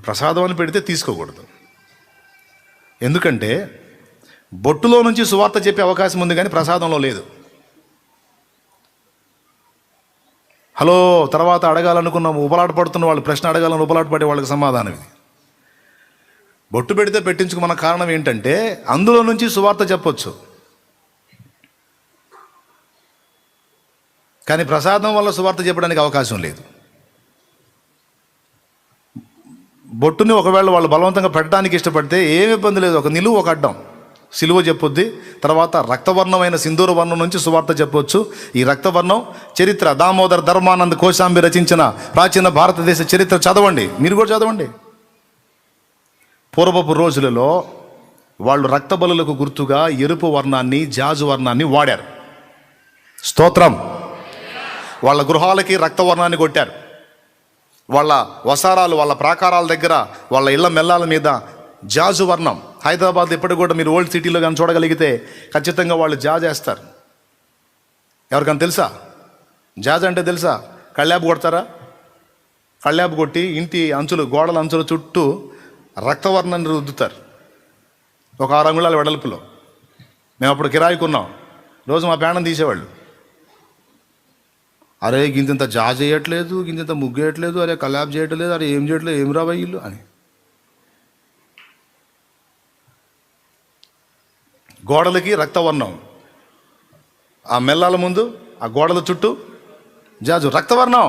ప్రసాదం అని పెడితే తీసుకోకూడదు. ఎందుకంటే బొట్టులో నుంచి సువార్త చెప్పే అవకాశం ఉంది, కానీ ప్రసాదంలో లేదు. హలో తర్వాత అడగాలనుకున్న ఉపలాట పడుతున్న వాళ్ళు, ప్రశ్న అడగాలని ఉపలాట పడే వాళ్ళకి సమాధానం ఇది. బొట్టు పెడితే పెట్టించుకోమన్న కారణం ఏంటంటే అందులో నుంచి సువార్త చెప్పొచ్చు. కానీ ప్రసాదం వల్ల సువార్త చెప్పడానికి అవకాశం లేదు. బొట్టుని ఒకవేళ వాళ్ళు బలవంతంగా పెట్టడానికి ఇష్టపడితే ఏమి ఇబ్బంది లేదు, ఒక నిలువు ఒక అడ్డం, సిలువ చెప్పొద్ది. తర్వాత రక్తవర్ణమైన సింధూర వర్ణం నుంచి సువార్త చెప్పొచ్చు. ఈ రక్తవర్ణం చరిత్ర దామోదర్ ధర్మానంద్ కోశాంబి రచించిన ప్రాచీన భారతదేశ చరిత్ర చదవండి, మీరు కూడా చదవండి. పూర్వపు రోజులలో వాళ్ళు రక్త బలులకు గుర్తుగా ఎరుపు వర్ణాన్ని, జాజు వర్ణాన్ని వాడారు. స్తోత్రం. వాళ్ళ గృహాలకి రక్తవర్ణాన్ని కొట్టారు. వాళ్ళ వసారాలు, వాళ్ళ ప్రాకారాల దగ్గర, వాళ్ళ ఇళ్ల మెల్లాల మీద జాజు వర్ణం. హైదరాబాద్ ఇప్పటికి కూడా మీరు ఓల్డ్ సిటీలో కానీ చూడగలిగితే ఖచ్చితంగా వాళ్ళు జాజ్ వేస్తారు. ఎవరికైనా తెలుసా జాజ్ అంటే? తెలుసా? కళ్ళాపు కొడతారా? కళ్ళాపు కొట్టి ఇంటి అంచులు, గోడల అంచుల చుట్టూ రక్తవర్ణాన్ని రుద్దుతారు, ఒక 6 అంగుళాల వెడల్పులో. మేము అప్పుడు కిరాయికి ఉన్నాం, రోజు మా పేణం తీసేవాళ్ళు. అరే గింత జాజ్ చేయట్లేదు, గింత ముగ్గు వేయట్లేదు, అరే కల్లాబ్ చేయట్లేదు, అరే ఏం చేయట్లేదు, ఏం రావా ఇల్లు అని. గోడలకి రక్తవర్ణం, ఆ మెల్లాల ముందు, ఆ గోడల చుట్టూ జాజు, రక్తవర్ణం.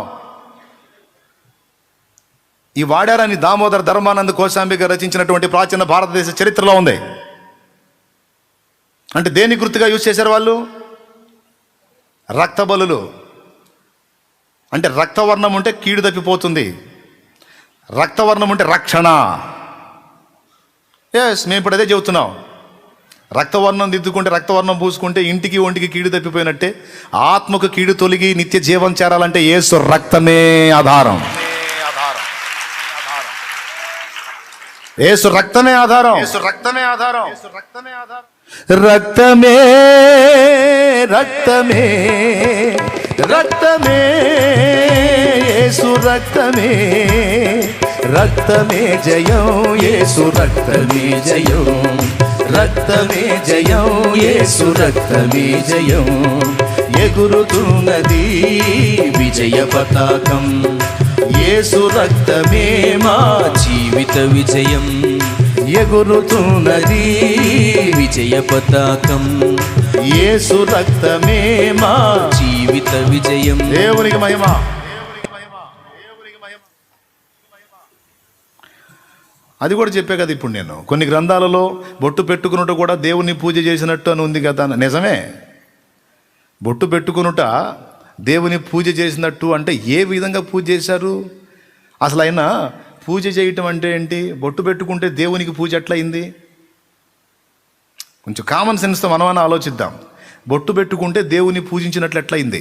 ఈ వాడారని దామోదర్ ధర్మానంద్ కోశాంబి గారు రచించినటువంటి ప్రాచీన భారతదేశ చరిత్రలో ఉంది. అంటే దేని గుర్తుగా యూజ్ చేశారు వాళ్ళు? రక్త బలులు. అంటే రక్తవర్ణం ఉంటే కీడు తప్పిపోతుంది, రక్తవర్ణం ఉంటే రక్షణ. ఎస్, మేము ఇప్పుడు అదే చెబుతున్నాం. రక్తవర్ణం దిద్దుకుంటే, రక్తవర్ణం పూసుకుంటే ఇంటికి ఒంటికి కీడు తప్పిపోయినట్టే. ఆత్మకు కీడు తొలగి నిత్య జీవం చేరాలంటే యేసు రక్తమే ఆధారం. యేసు రక్తమే ఆధారం. యేసు రక్తమే ఆధారం. యేసు రక్తమే ఆధారం. రక్తమే రక్తమే రక్తమే యేసు రక్తమే రక్తమే జయం, యేసు రక్తమే జయం, రక్తమే జయం, యేసు రక్తమే జయం. ఎగురుతున్నది విజయ పతాకం, యేసు రక్తమే మా జీవిత విజయం. ఎగురుతున్నది విజయ పతాకం, యేసు రక్తమే మా జీవిత విజయం. దేవునికి మహిమ. అది కూడా చెప్పే కదా ఇప్పుడు నేను. కొన్ని గ్రంథాలలో బొట్టు పెట్టుకున్నట్టు కూడా దేవుని పూజ చేసినట్టు అని ఉంది కదా. నిజమే, బొట్టు పెట్టుకునుట దేవుని పూజ చేసినట్టు. అంటే ఏ విధంగా పూజ చేశారు? అసలు ఆయన పూజ చేయటం అంటే ఏంటి? బొట్టు పెట్టుకుంటే దేవునికి పూజ ఎట్లయింది? కొంచెం కామన్ సెన్స్తో మనమని ఆలోచిద్దాం. బొట్టు పెట్టుకుంటే దేవుని పూజించినట్లు ఎట్లయింది?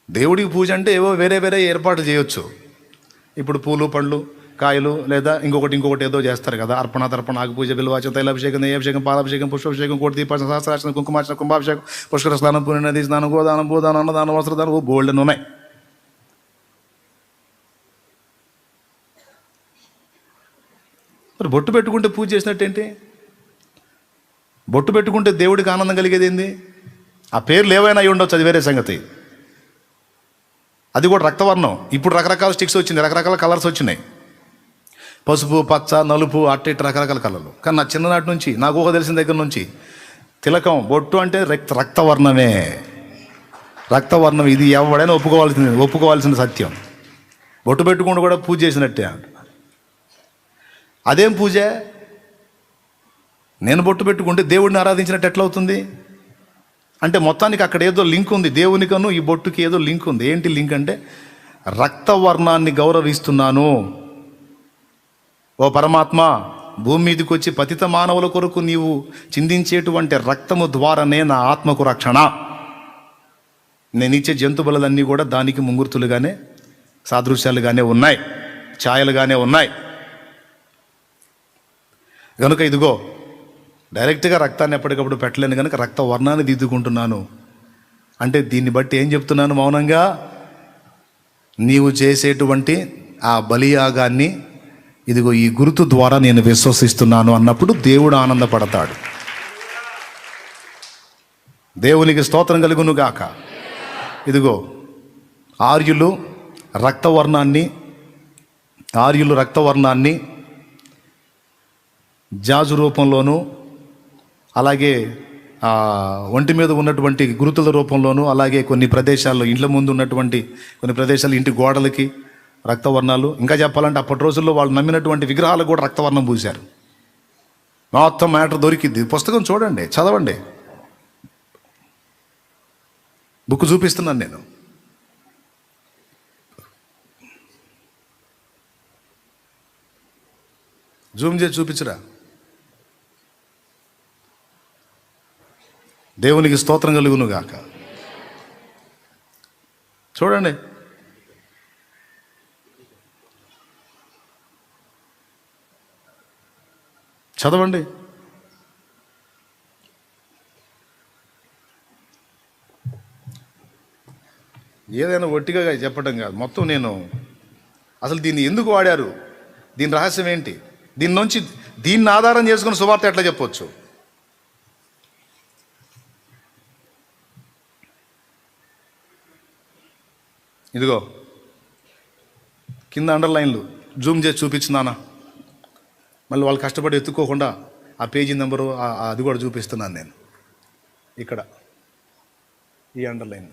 దేవుడికి పూజ అంటే ఏవో వేరే వేరే ఏర్పాటు చేయొచ్చు. ఇప్పుడు పూలు, పళ్ళు, కాయలు, లేదా ఇంకొకటి ఏదో చేస్తారు కదా. అర్పణ, తర్పణ, ఆకు పూజ, బిల్వాచం, తైలాభిషేకం, నెయ్యాభిషేకం, పాలాభిషేకం, పుష్పాభిషేకం, కోటి దీపార్చన, సహస్రార్చన, కుంకుమార్చన, కుంభాభిషేకం, పుష్కర స్నానం, పుణ్యనది స్నానం, గోదానం, భూదానం, అన్నదానం, వస్త్రదానం, బోల్డెన్ ఉన్నాయి. మరి బొట్టు పెట్టుకుంటే పూజ చేసినట్టేంటి? బొట్టు పెట్టుకుంటే దేవుడికి ఆనందం కలిగేది ఏంది? ఆ పేర్లు ఏవైనా అయి ఉండొచ్చు, అది వేరే సంగతి. అది కూడా రక్తవర్ణం. ఇప్పుడు రకరకాల స్టిక్స్ వచ్చింది, రకరకాల కలర్స్ వచ్చినాయి. పసుపు, పచ్చ, నలుపు, అట్ట ఇట్ట రకరకాల కలర్లు. కానీ నా చిన్ననాటి నుంచి, నాకు ఊహ తెలిసిన దగ్గర నుంచి తిలకం, బొట్టు అంటే రక్తవర్ణమే. రక్తవర్ణం. ఇది ఎవడైనా ఒప్పుకోవాల్సిన సత్యం. బొట్టు పెట్టుకుంటూ కూడా పూజ చేసినట్టే అంట. అదేం పూజ? నేను బొట్టు పెట్టుకుంటే దేవుడిని ఆరాధించినట్టు ఎట్లా అవుతుంది? అంటే మొత్తానికి అక్కడ ఏదో లింక్ ఉంది, దేవునికను ఈ బొట్టుకి ఏదో లింక్ ఉంది. ఏంటి లింక్ అంటే, రక్తవర్ణాన్ని గౌరవిస్తున్నాను. ఓ పరమాత్మ, భూమి మీదకి వచ్చి పతిత మానవుల కొరకు నీవు చిందించేటువంటి రక్తము ద్వారానే నా ఆత్మకు రక్షణ. నేను ఇచ్చే జంతుబలన్నీ కూడా దానికి ముంగుర్తులుగానే, సాదృశ్యాలుగానే ఉన్నాయి, ఛాయలుగానే ఉన్నాయి. కనుక ఇదిగో డైరెక్ట్గా రక్తాన్ని ఎప్పటికప్పుడు పెట్టలేను కనుక రక్త వర్ణాన్ని దిద్దుకుంటున్నాను. అంటే దీన్ని బట్టి ఏం చెప్తున్నాను? మౌనంగా నీవు చేసేటువంటి ఆ బలియాగాన్ని ఇదిగో ఈ గుర్తు ద్వారా నేను విశ్వసిస్తున్నాను అన్నప్పుడు దేవుడు ఆనందపడతాడు. దేవునికి స్తోత్రం కలుగును గాక. ఇదిగో ఆర్యులు రక్తవర్ణాన్ని జాజు రూపంలోనూ, అలాగే ఒంటి మీద ఉన్నటువంటి గురుతుల రూపంలోనూ, అలాగే కొన్ని ప్రదేశాల్లో ఇండ్ల ముందు ఉన్నటువంటి కొన్ని ప్రదేశాలు ఇంటి గోడలకి రక్తవర్ణాలు, ఇంకా చెప్పాలంటే అప్పటి రోజుల్లో వాళ్ళు నమ్మినటువంటి విగ్రహాలకు కూడా రక్తవర్ణం పూశారు. మొత్తం మ్యాటర్ దొరికింది. పుస్తకం చూడండి, చదవండి. బుక్ చూపిస్తున్నాను నేను. జూమ్ చేసి చూపించరా. దేవునికి స్తోత్రం కలుగును గాక. చూడండి. చదవండి. ఏదైనా ఒట్టిగా చెప్పడం కాదు, మొత్తం నేను అసలు దీన్ని ఎందుకు వాడారు, దీని రహస్యం ఏంటి, దీన్ని ఆధారం చేసుకుని సువార్త ఎట్లా చెప్పవచ్చు. ఇదిగో కింద అండర్లైన్లు జూమ్ చేసి చూపించున్నానా, మళ్ళీ వాళ్ళు కష్టపడి ఎత్తుక్కోకుండా ఆ పేజీ నెంబరు అది కూడా చూపిస్తున్నాను నేను ఇక్కడ ఈ అండర్లైన్.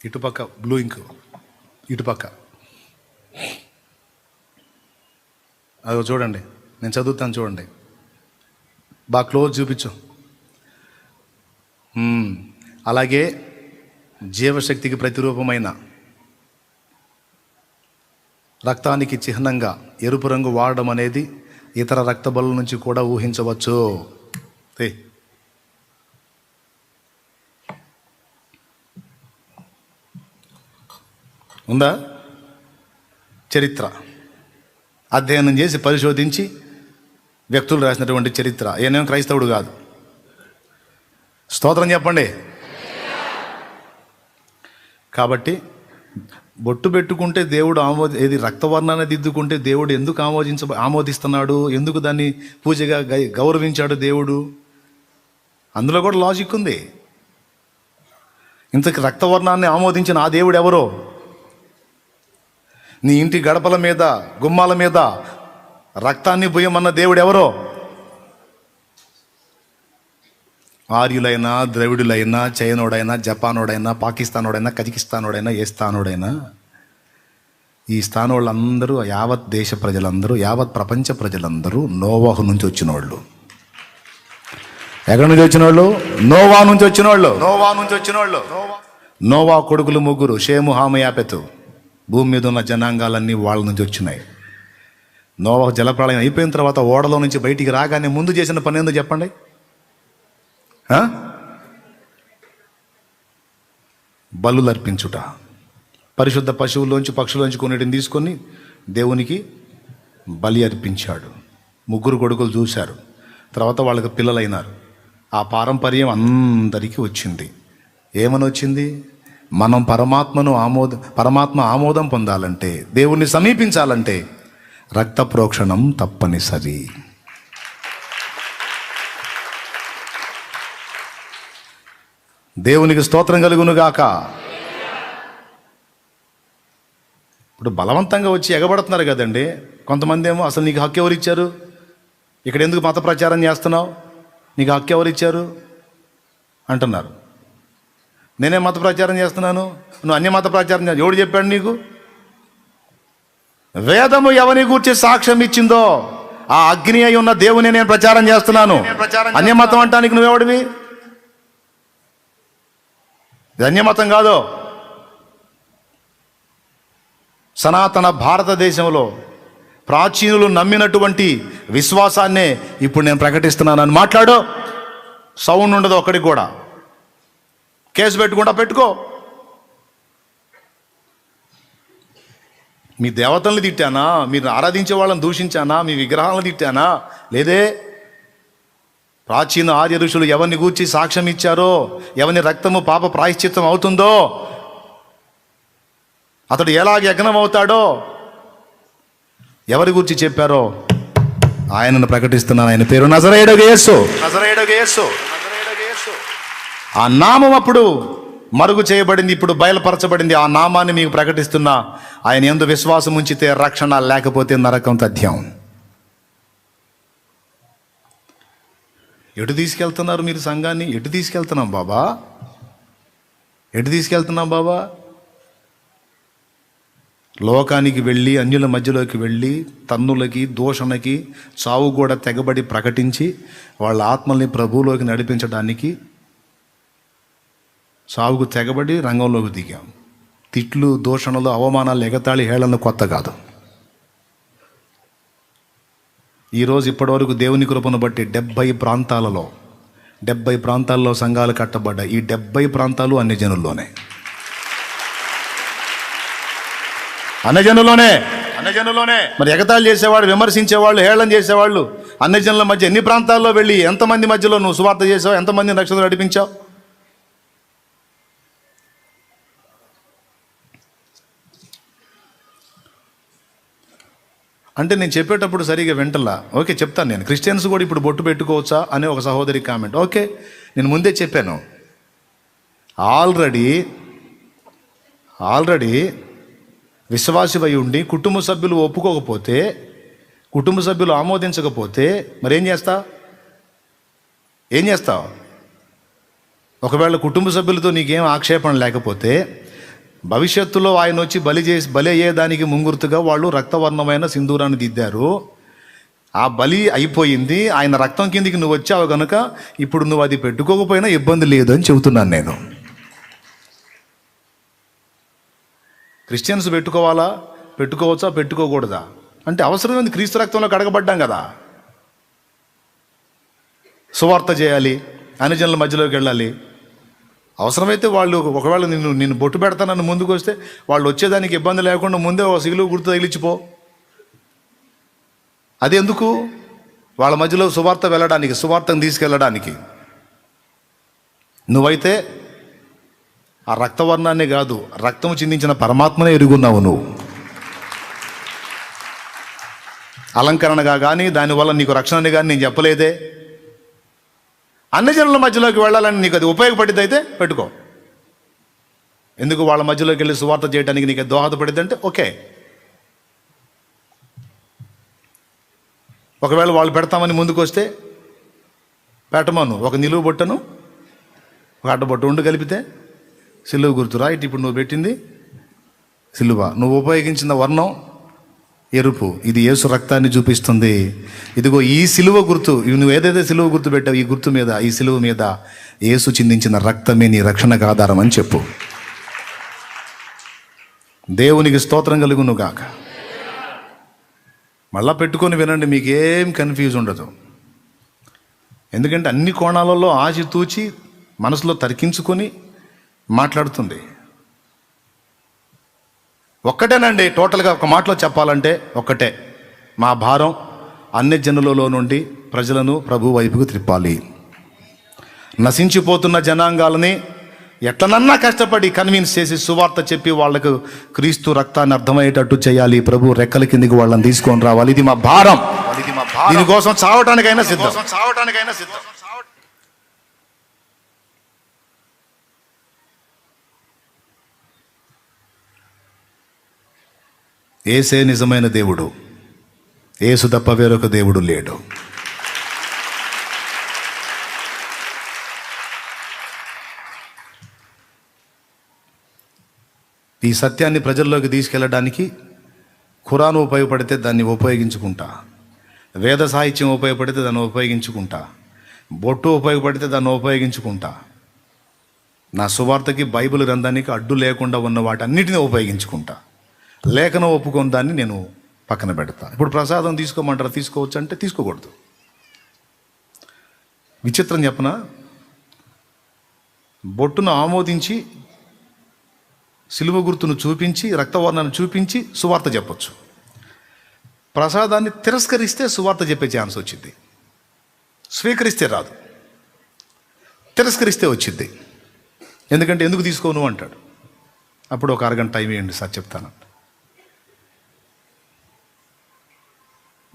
ఇటుపక్క బ్లూ ఇంక్, ఇటుపక్క అదో చూడండి, నేను చదువుతాను చూడండి, బాగా క్లోజ్ చూపించు. అలాగే జీవశక్తికి ప్రతిరూపమైన రక్తానికి చిహ్నంగా ఎరుపు రంగు వాడడం అనేది ఇతర రక్త బలుల నుంచి కూడా ఊహించవచ్చు. ఉందా? చరిత్ర అధ్యయనం చేసి పరిశోధించి వ్యక్తులు రాసినటువంటి చరిత్ర. ఏనేం క్రైస్తవుడు కాదు. స్తోత్రం చెప్పండి. కాబట్టి బొట్టు పెట్టుకుంటే దేవుడు ఏది రక్తవర్ణాన్ని దిద్దుకుంటే దేవుడు ఎందుకు ఆమోదిస్తున్నాడు, ఎందుకు దాన్ని పూజగా గౌరవించాడు దేవుడు, అందులో కూడా లాజిక్ ఉంది. ఇంతకు రక్తవర్ణాన్ని ఆమోదించిన ఆ దేవుడు ఎవరో? నీ ఇంటి గడపల మీద గుమ్మాల మీద రక్తాన్ని భూయమన్న దేవుడు ఎవరో? ఆర్యులైనా, ద్రవిడులైనా, చైనోడైనా, జపానోడైనా, పాకిస్తానోడైనా, కజకిస్తానోడైనా, ఏ స్థానోడైనా, ఈ స్థానోళ్ళందరూ, యావత్ దేశ ప్రజలందరూ, యావత్ ప్రపంచ ప్రజలందరూ నోవాహు నుంచి వచ్చిన వాళ్ళు. ఎక్కడి నుంచి వచ్చిన వాళ్ళు? నోవా నుంచి వచ్చిన వాళ్ళు. నోవా కొడుకులు ముగ్గురు, షేము, హాము, యాపెతు. భూమి మీద ఉన్న జనాంగాలన్నీ వాళ్ళ నుంచి వచ్చినాయి. నోవా జలప్రళయం అయిపోయిన తర్వాత ఓడలో నుంచి బయటికి రాగానే ముందు చేసిన పని ఏందో చెప్పండి. బలులు అర్పించుట. పరిశుద్ధ పశువుల్లోంచి, పక్షుల్లోంచి కొన్నిటిని తీసుకొని దేవునికి బలి అర్పించాడు. ముగ్గురు కొడుకులు చూశారు, తర్వాత వాళ్ళకి పిల్లలైనారు. ఆ పారంపర్యం అందరికీ వచ్చింది. ఏమని వచ్చింది? మనం పరమాత్మ ఆమోదం పొందాలంటే, దేవుణ్ణి సమీపించాలంటే రక్త ప్రోక్షణం తప్పనిసరి. దేవునికి స్తోత్రం కలుగునుగాక. ఇప్పుడు బలవంతంగా వచ్చి ఎగబడుతున్నారు కదండి కొంతమంది. ఏమో అసలు నీకు హక్కు ఎవరు ఇచ్చారు, ఇక్కడ ఎందుకు మత ప్రచారం చేస్తున్నావు, నీకు హక్కు ఎవరు ఇచ్చారు అంటున్నారు. నేనే మత ప్రచారం చేస్తున్నాను, నువ్వు అన్య మత ప్రచారం చేస్తావు. ఎవడు చెప్పాడు నీకు? వేదము ఎవరిని గూర్చి సాక్ష్యం ఇచ్చిందో ఆ అగ్ని అయి ఉన్న దేవుని నేను ప్రచారం చేస్తున్నాను. అన్యమతం అంటానికి నువ్వెవడివి? ఇది అన్యమతం కాదు. సనాతన భారతదేశంలో ప్రాచీనులు నమ్మినటువంటి విశ్వాసాన్నే ఇప్పుడు నేను ప్రకటిస్తున్నానని మాట్లాడు. సౌండ్ ఉండదు ఒక్కడికి కూడా. కేసు పెట్టుకుంటా పెట్టుకో. మీ దేవతల్ని తిట్టానా, మీరు ఆరాధించే వాళ్ళని దూషించానా, మీ విగ్రహాలను తిట్టానా? లేదే. ప్రాచీన ఆర్య ఋషులు ఎవరిని గూర్చి సాక్ష్యం ఇచ్చారో, ఎవరిని రక్తము పాప ప్రాయశ్చిత్తం అవుతుందో, అతడు ఎలాగ యజ్ఞం అవుతాడో, ఎవరి గురించి చెప్పారో ఆయనను ప్రకటిస్తున్నాను. ఆయన పేరు నజరేయుడగు యేసు. ఆ నామం అప్పుడు మరుగు చేయబడింది, ఇప్పుడు బయలుపరచబడింది. ఆ నామాన్ని మీకు ప్రకటిస్తున్నా. ఆయన యందు విశ్వాసం ఉంచితే రక్షణ, లేకపోతే నరకం తథ్యం. ఎటు తీసుకెళ్తున్నారు మీరు సంఘాన్ని? ఎటు తీసుకెళ్తున్నాం బాబా? ఎటు తీసుకెళ్తున్నాం బాబా? లోకానికి వెళ్ళి, అన్యుల మధ్యలోకి వెళ్ళి, తన్నులకి, దూషణకి, చావు కూడా తెగబడి ప్రకటించి వాళ్ళ ఆత్మల్ని ప్రభువులోకి నడిపించడానికి సావుకు తెగబడి రంగంలోకి దిగాం. తిట్లు, దూషణలు, అవమానాలు, ఎగతాళి, హేళనలు కొత్త కాదు. ఈరోజు ఇప్పటివరకు దేవుని కృపను బట్టి 70 ప్రాంతాల్లో సంఘాలు కట్టబడ్డాయి. ఈ 70 ప్రాంతాలు అన్ని జనుల్లోనే. మరి ఎగతాళి చేసేవాళ్ళు, విమర్శించేవాళ్ళు, హేళన చేసేవాళ్ళు అన్ని జనుల మధ్య ఎన్ని ప్రాంతాల్లో వెళ్ళి ఎంతమంది మధ్యలో నువ్వు సువార్త చేసావు? ఎంతమంది రక్షణ నడిపించావు? అంటే నేను చెప్పేటప్పుడు సరిగా వింటలా. ఓకే, చెప్తాను. నేను క్రిస్టియన్స్ కూడా ఇప్పుడు బొట్టు పెట్టుకోవచ్చా అనే ఒక సహోదరి కామెంట్. ఓకే, నేను ముందే చెప్పాను. ఆల్రెడీ విశ్వాసివై ఉండి కుటుంబ సభ్యులు ఒప్పుకోకపోతే, కుటుంబ సభ్యులు ఆమోదించకపోతే మరి ఏం చేస్తావు? ఒకవేళ కుటుంబ సభ్యులతో నీకేం ఆక్షేపణ లేకపోతే, భవిష్యత్తులో ఆయన వచ్చి బలి అయ్యేదానికి ముంగుర్తుగా వాళ్ళు రక్తవర్ణమైన సింధూరాన్ని దిద్దారు. ఆ బలి అయిపోయింది, ఆయన రక్తం కిందికి నువ్వు వచ్చావు కనుక ఇప్పుడు నువ్వు అది పెట్టుకోకపోయినా ఇబ్బంది లేదు అని చెబుతున్నాను నేను. క్రిస్టియన్స్ పెట్టుకోవచ్చా, పెట్టుకోకూడదా అంటే అవసరమైంది. క్రీస్తు రక్తంలో కడగబడ్డాం కదా. సువార్త చేయాలి, అన్ని జనుల మధ్యలోకి వెళ్ళాలి. అవసరమైతే వాళ్ళు ఒకవేళ నిన్ను బొట్టు పెడతానని ముందుకు వస్తే వాళ్ళు వచ్చేదానికి ఇబ్బంది లేకుండా ముందే ఒక సిలువ గుర్తు తగిలించిపో. అది ఎందుకు? వాళ్ళ మధ్యలో సువార్తను తీసుకెళ్ళడానికి. నువ్వైతే ఆ రక్తవర్ణాన్ని కాదు, రక్తము చిందించిన పరమాత్మనే ఎరుగున్నావు. నువ్వు అలంకరణగా కానీ దానివల్ల నీకు రక్షణని కానీ నేను చెప్పలేదే. అన్ని జనుల మధ్యలోకి వెళ్ళాలని నీకు అది ఉపయోగపడితే అయితే పెట్టుకో. ఎందుకు? వాళ్ళ మధ్యలోకి వెళ్ళి సువార్త చేయడానికి నీకు దోహదపడిద్ది అంటే ఓకే. ఒకవేళ వాళ్ళు పెడతామని ముందుకు వస్తే పెట్టమను. ఒక నిలువు బొట్టను, ఒక అడ్డబొట్టు ఉండి కలిపితే సిలువ గుర్తు. రైట్, ఇప్పుడు నువ్వు పెట్టింది సిలువ, నువ్వు ఉపయోగించిన వర్ణం ఎరుపు, ఇది యేసు రక్తాన్ని చూపిస్తుంది. ఇదిగో ఈ సిలువ గుర్తు, నువ్వు ఏదైతే సిలువ గుర్తు పెట్టావు, ఈ గుర్తు మీద, ఈ సిలువ మీద యేసు చిందించిన రక్తమే నీ రక్షణకు ఆధారం అని చెప్పు. దేవునికి స్తోత్రం కలుగును గాక. మళ్ళా పెట్టుకొని వినండి, మీకేం కన్ఫ్యూజ్ ఉండదు. ఎందుకంటే అన్ని కోణాలలో ఆచి తూచి మనసులో తర్కించుకొని మాట్లాడుతుంది. ఒక్కటేనండి, టోటల్గా ఒక మాటలో చెప్పాలంటే ఒక్కటే. మా భారం అన్ని జనులలో నుండి ప్రజలను ప్రభు వైపుకు త్రిప్పాలి. నశించిపోతున్న జనాంగాలని ఎట్లనన్నా కష్టపడి కన్విన్స్ చేసి సువార్త చెప్పి వాళ్లకు క్రీస్తు రక్తాన్ని అర్థమయ్యేటట్టు చేయాలి. ప్రభు రెక్కల కిందికి వాళ్ళని తీసుకొని రావాలి. ఇది మా భారం. దీనికోసం చావటానికైనా సిద్ధం. ఏసే నిజమైన దేవుడు. యేసు తప్ప వేరొక దేవుడు లేడు. ఈ సత్యాన్ని ప్రజల్లోకి తీసుకెళ్ళడానికి ఖురాను ఉపయోగపడితే దాన్ని ఉపయోగించుకుంటా, వేద సాహిత్యం ఉపయోగపడితే దాన్ని ఉపయోగించుకుంటా, బొట్టు ఉపయోగపడితే దాన్ని ఉపయోగించుకుంటా, నా సువార్తకి బైబిల్ గ్రంథానికి అడ్డు లేకుండా ఉన్న వాటన్నిటిని ఉపయోగించుకుంటా. లేఖనం ఒప్పుకొని దాన్ని నేను పక్కన పెడతా. ఇప్పుడు ప్రసాదం తీసుకోమంటారా? తీసుకోవచ్చు అంటే తీసుకోకూడదు. విచిత్రం చెప్పనా? బొట్టును ఆమోదించి, సిలువ గుర్తును చూపించి, రక్తవర్ణాన్ని చూపించి సువార్త చెప్పొచ్చు. ప్రసాదాన్ని తిరస్కరిస్తే సువార్త చెప్పే ఛాన్స్ వచ్చింది. స్వీకరిస్తే రాదు, తిరస్కరిస్తే వచ్చింది. ఎందుకు తీసుకోను అంటాడు. అప్పుడు ఒక అరగంట టైం ఇవ్వండి సార్ చెప్తాను.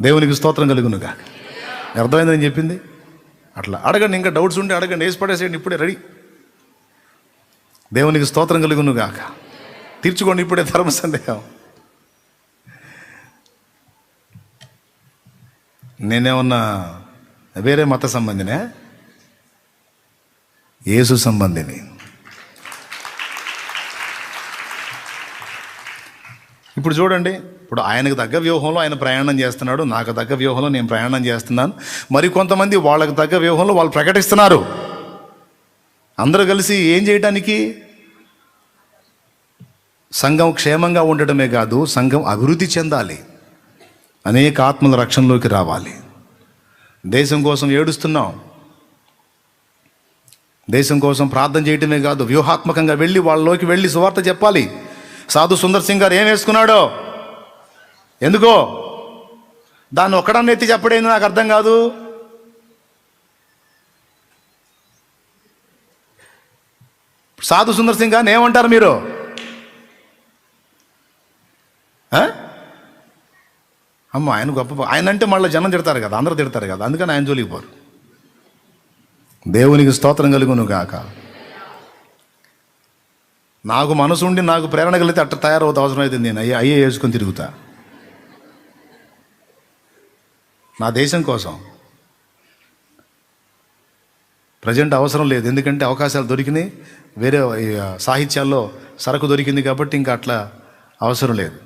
దేవునికి స్తోత్రం కలుగునుగా. అర్థమైందని చెప్పింది. అట్లా అడగండి, ఇంకా డౌట్స్ ఉంటే అడగండి, వేసి పడేసేయండి, ఇప్పుడే రెడీ. దేవునికి స్తోత్రం కలుగును గాక. తీర్చుకోండి ఇప్పుడే ధర్మ సందేహం. నేనేమన్నా వేరే మత సంబంధినే? యేసు సంబంధిని. ఇప్పుడు చూడండి, ఇప్పుడు ఆయనకు తగ్గ వ్యూహంలో ఆయన ప్రయాణం చేస్తున్నాడు, నాకు తగ్గ వ్యూహంలో నేను ప్రయాణం చేస్తున్నాను. మరి కొంతమంది వాళ్ళకు తగ్గ వ్యూహంలో వాళ్ళు ప్రకటిస్తున్నారు. అందరూ కలిసి ఏం చేయడానికి? సంఘం క్షేమంగా ఉండటమే కాదు, సంఘం అభివృద్ధి చెందాలి, అనేక ఆత్మల రక్షణలోకి రావాలి. దేశం కోసం ఏడుస్తున్నాం, దేశం కోసం ప్రార్థన చేయటమే కాదు, వ్యూహాత్మకంగా వెళ్ళి వాళ్ళలోకి వెళ్ళి సువార్త చెప్పాలి. సాధు సుందర్ సింగ్ గారు ఏం వేసుకున్నాడో ఎందుకో దాన్ని ఒక్కడాన్ని ఎత్తి చెప్పడేంది నాకు అర్థం కాదు. సాధు సుందర్ సింగ్ గారిని ఏమంటారు మీరు? అమ్మ ఆయన గొప్ప, ఆయన అంటే మళ్ళీ జనం తిడతారు కదా, అందరూ తిడతారు కదా, అందుకని ఆయన జోలికి పోరు. దేవునికి స్తోత్రం కలుగును గాక. నాకు మనసు ఉండి నాకు ప్రేరణ కలిగితే అట్ట తయారవుతా అవసరం అయితే నేను అయ్యే వేసుకొని తిరుగుతా నా దేశం కోసం. ప్రజెంట్ అవసరం లేదు, ఎందుకంటే అవకాశాలు దొరికినాయి, వేరే సాహిత్యాల్లో సరకు దొరికింది కాబట్టి ఇంకా అట్లా అవసరం లేదు.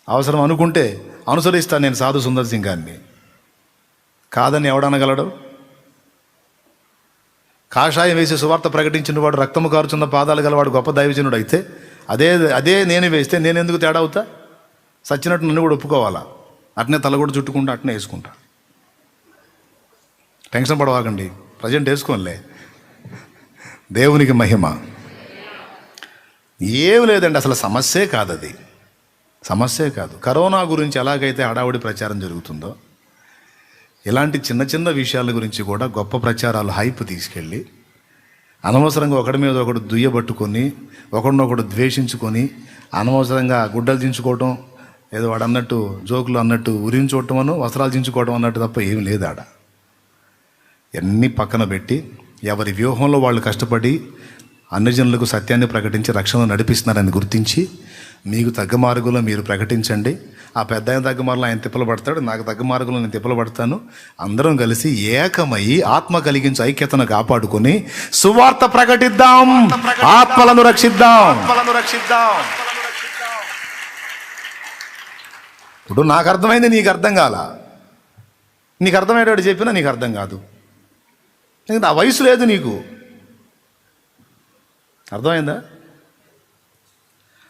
అవసరం అనుకుంటే అనుసరిస్తాను నేను సాధు సుందర్ సింగ్ గారిని, కాదని ఎవడనగలడు? కాషాయం వేసి సువార్త ప్రకటించిన వాడు, రక్తము కారుచున్న పాదాలు గలవాడు గొప్ప దైవజనుడు అయితే అదే నేను వేస్తే నేను ఎందుకు తేడా అవుతా? సచ్చినట్టు నన్ను కూడా ఒప్పుకోవాలా? అట్నే తల కూడా చుట్టుకుంటా, అట్నే వేసుకుంటా. టెన్షన్ పడవాకండి, ప్రజెంట్ వేసుకోనిలే. దేవునికి మహిమ. ఏమి లేదండి, అసలు సమస్యే కాదు, అది సమస్యే కాదు. కరోనా గురించి ఎలాగైతే హడావుడి ప్రచారం జరుగుతుందో, ఇలాంటి చిన్న చిన్న విషయాల గురించి కూడా గొప్ప ప్రచారాలు హైప్ తీసుకెళ్ళి అనవసరంగా ఒకడి మీద ఒకడు దుయ్యబట్టుకొని ఒకడినొకడు ద్వేషించుకొని అనవసరంగా గుడ్డలు దించుకోవటం, ఏదో వాడు అన్నట్టు జోకులు అన్నట్టు ఉరించోవటమను వస్త్రాలు దించుకోవటం అన్నట్టు తప్ప ఏమి లేదు ఆడ. అన్నీ పక్కన పెట్టి ఎవరి వ్యూహంలో వాళ్ళు కష్టపడి అన్ని జనులకు సత్యాన్ని ప్రకటించి రక్షణ నడిపిస్తున్నారని గుర్తించి మీకు తగ్గ మార్గంలో మీరు ప్రకటించండి. ఆ పెద్ద ఆయన తగ్గ మార్గంలో ఆయన తిప్పలు పడతాడు, నాకు తగ్గ మార్గంలో నేను తిప్పలు పడతాను. అందరం కలిసి ఏకమయ్యి ఆత్మ కలిగించి ఐక్యతను కాపాడుకొని సువార్త ప్రకటిద్దాం, ఆత్మలను రక్షిద్దాం. ఇప్పుడు నాకు అర్థమైంది, నీకు అర్థం కాల. నీకు అర్థమయ్యేవాడు చెప్పినా నీకు అర్థం కాదు, ఎందుకంటే ఆ వయసు లేదు నీకు. అర్థమైందా?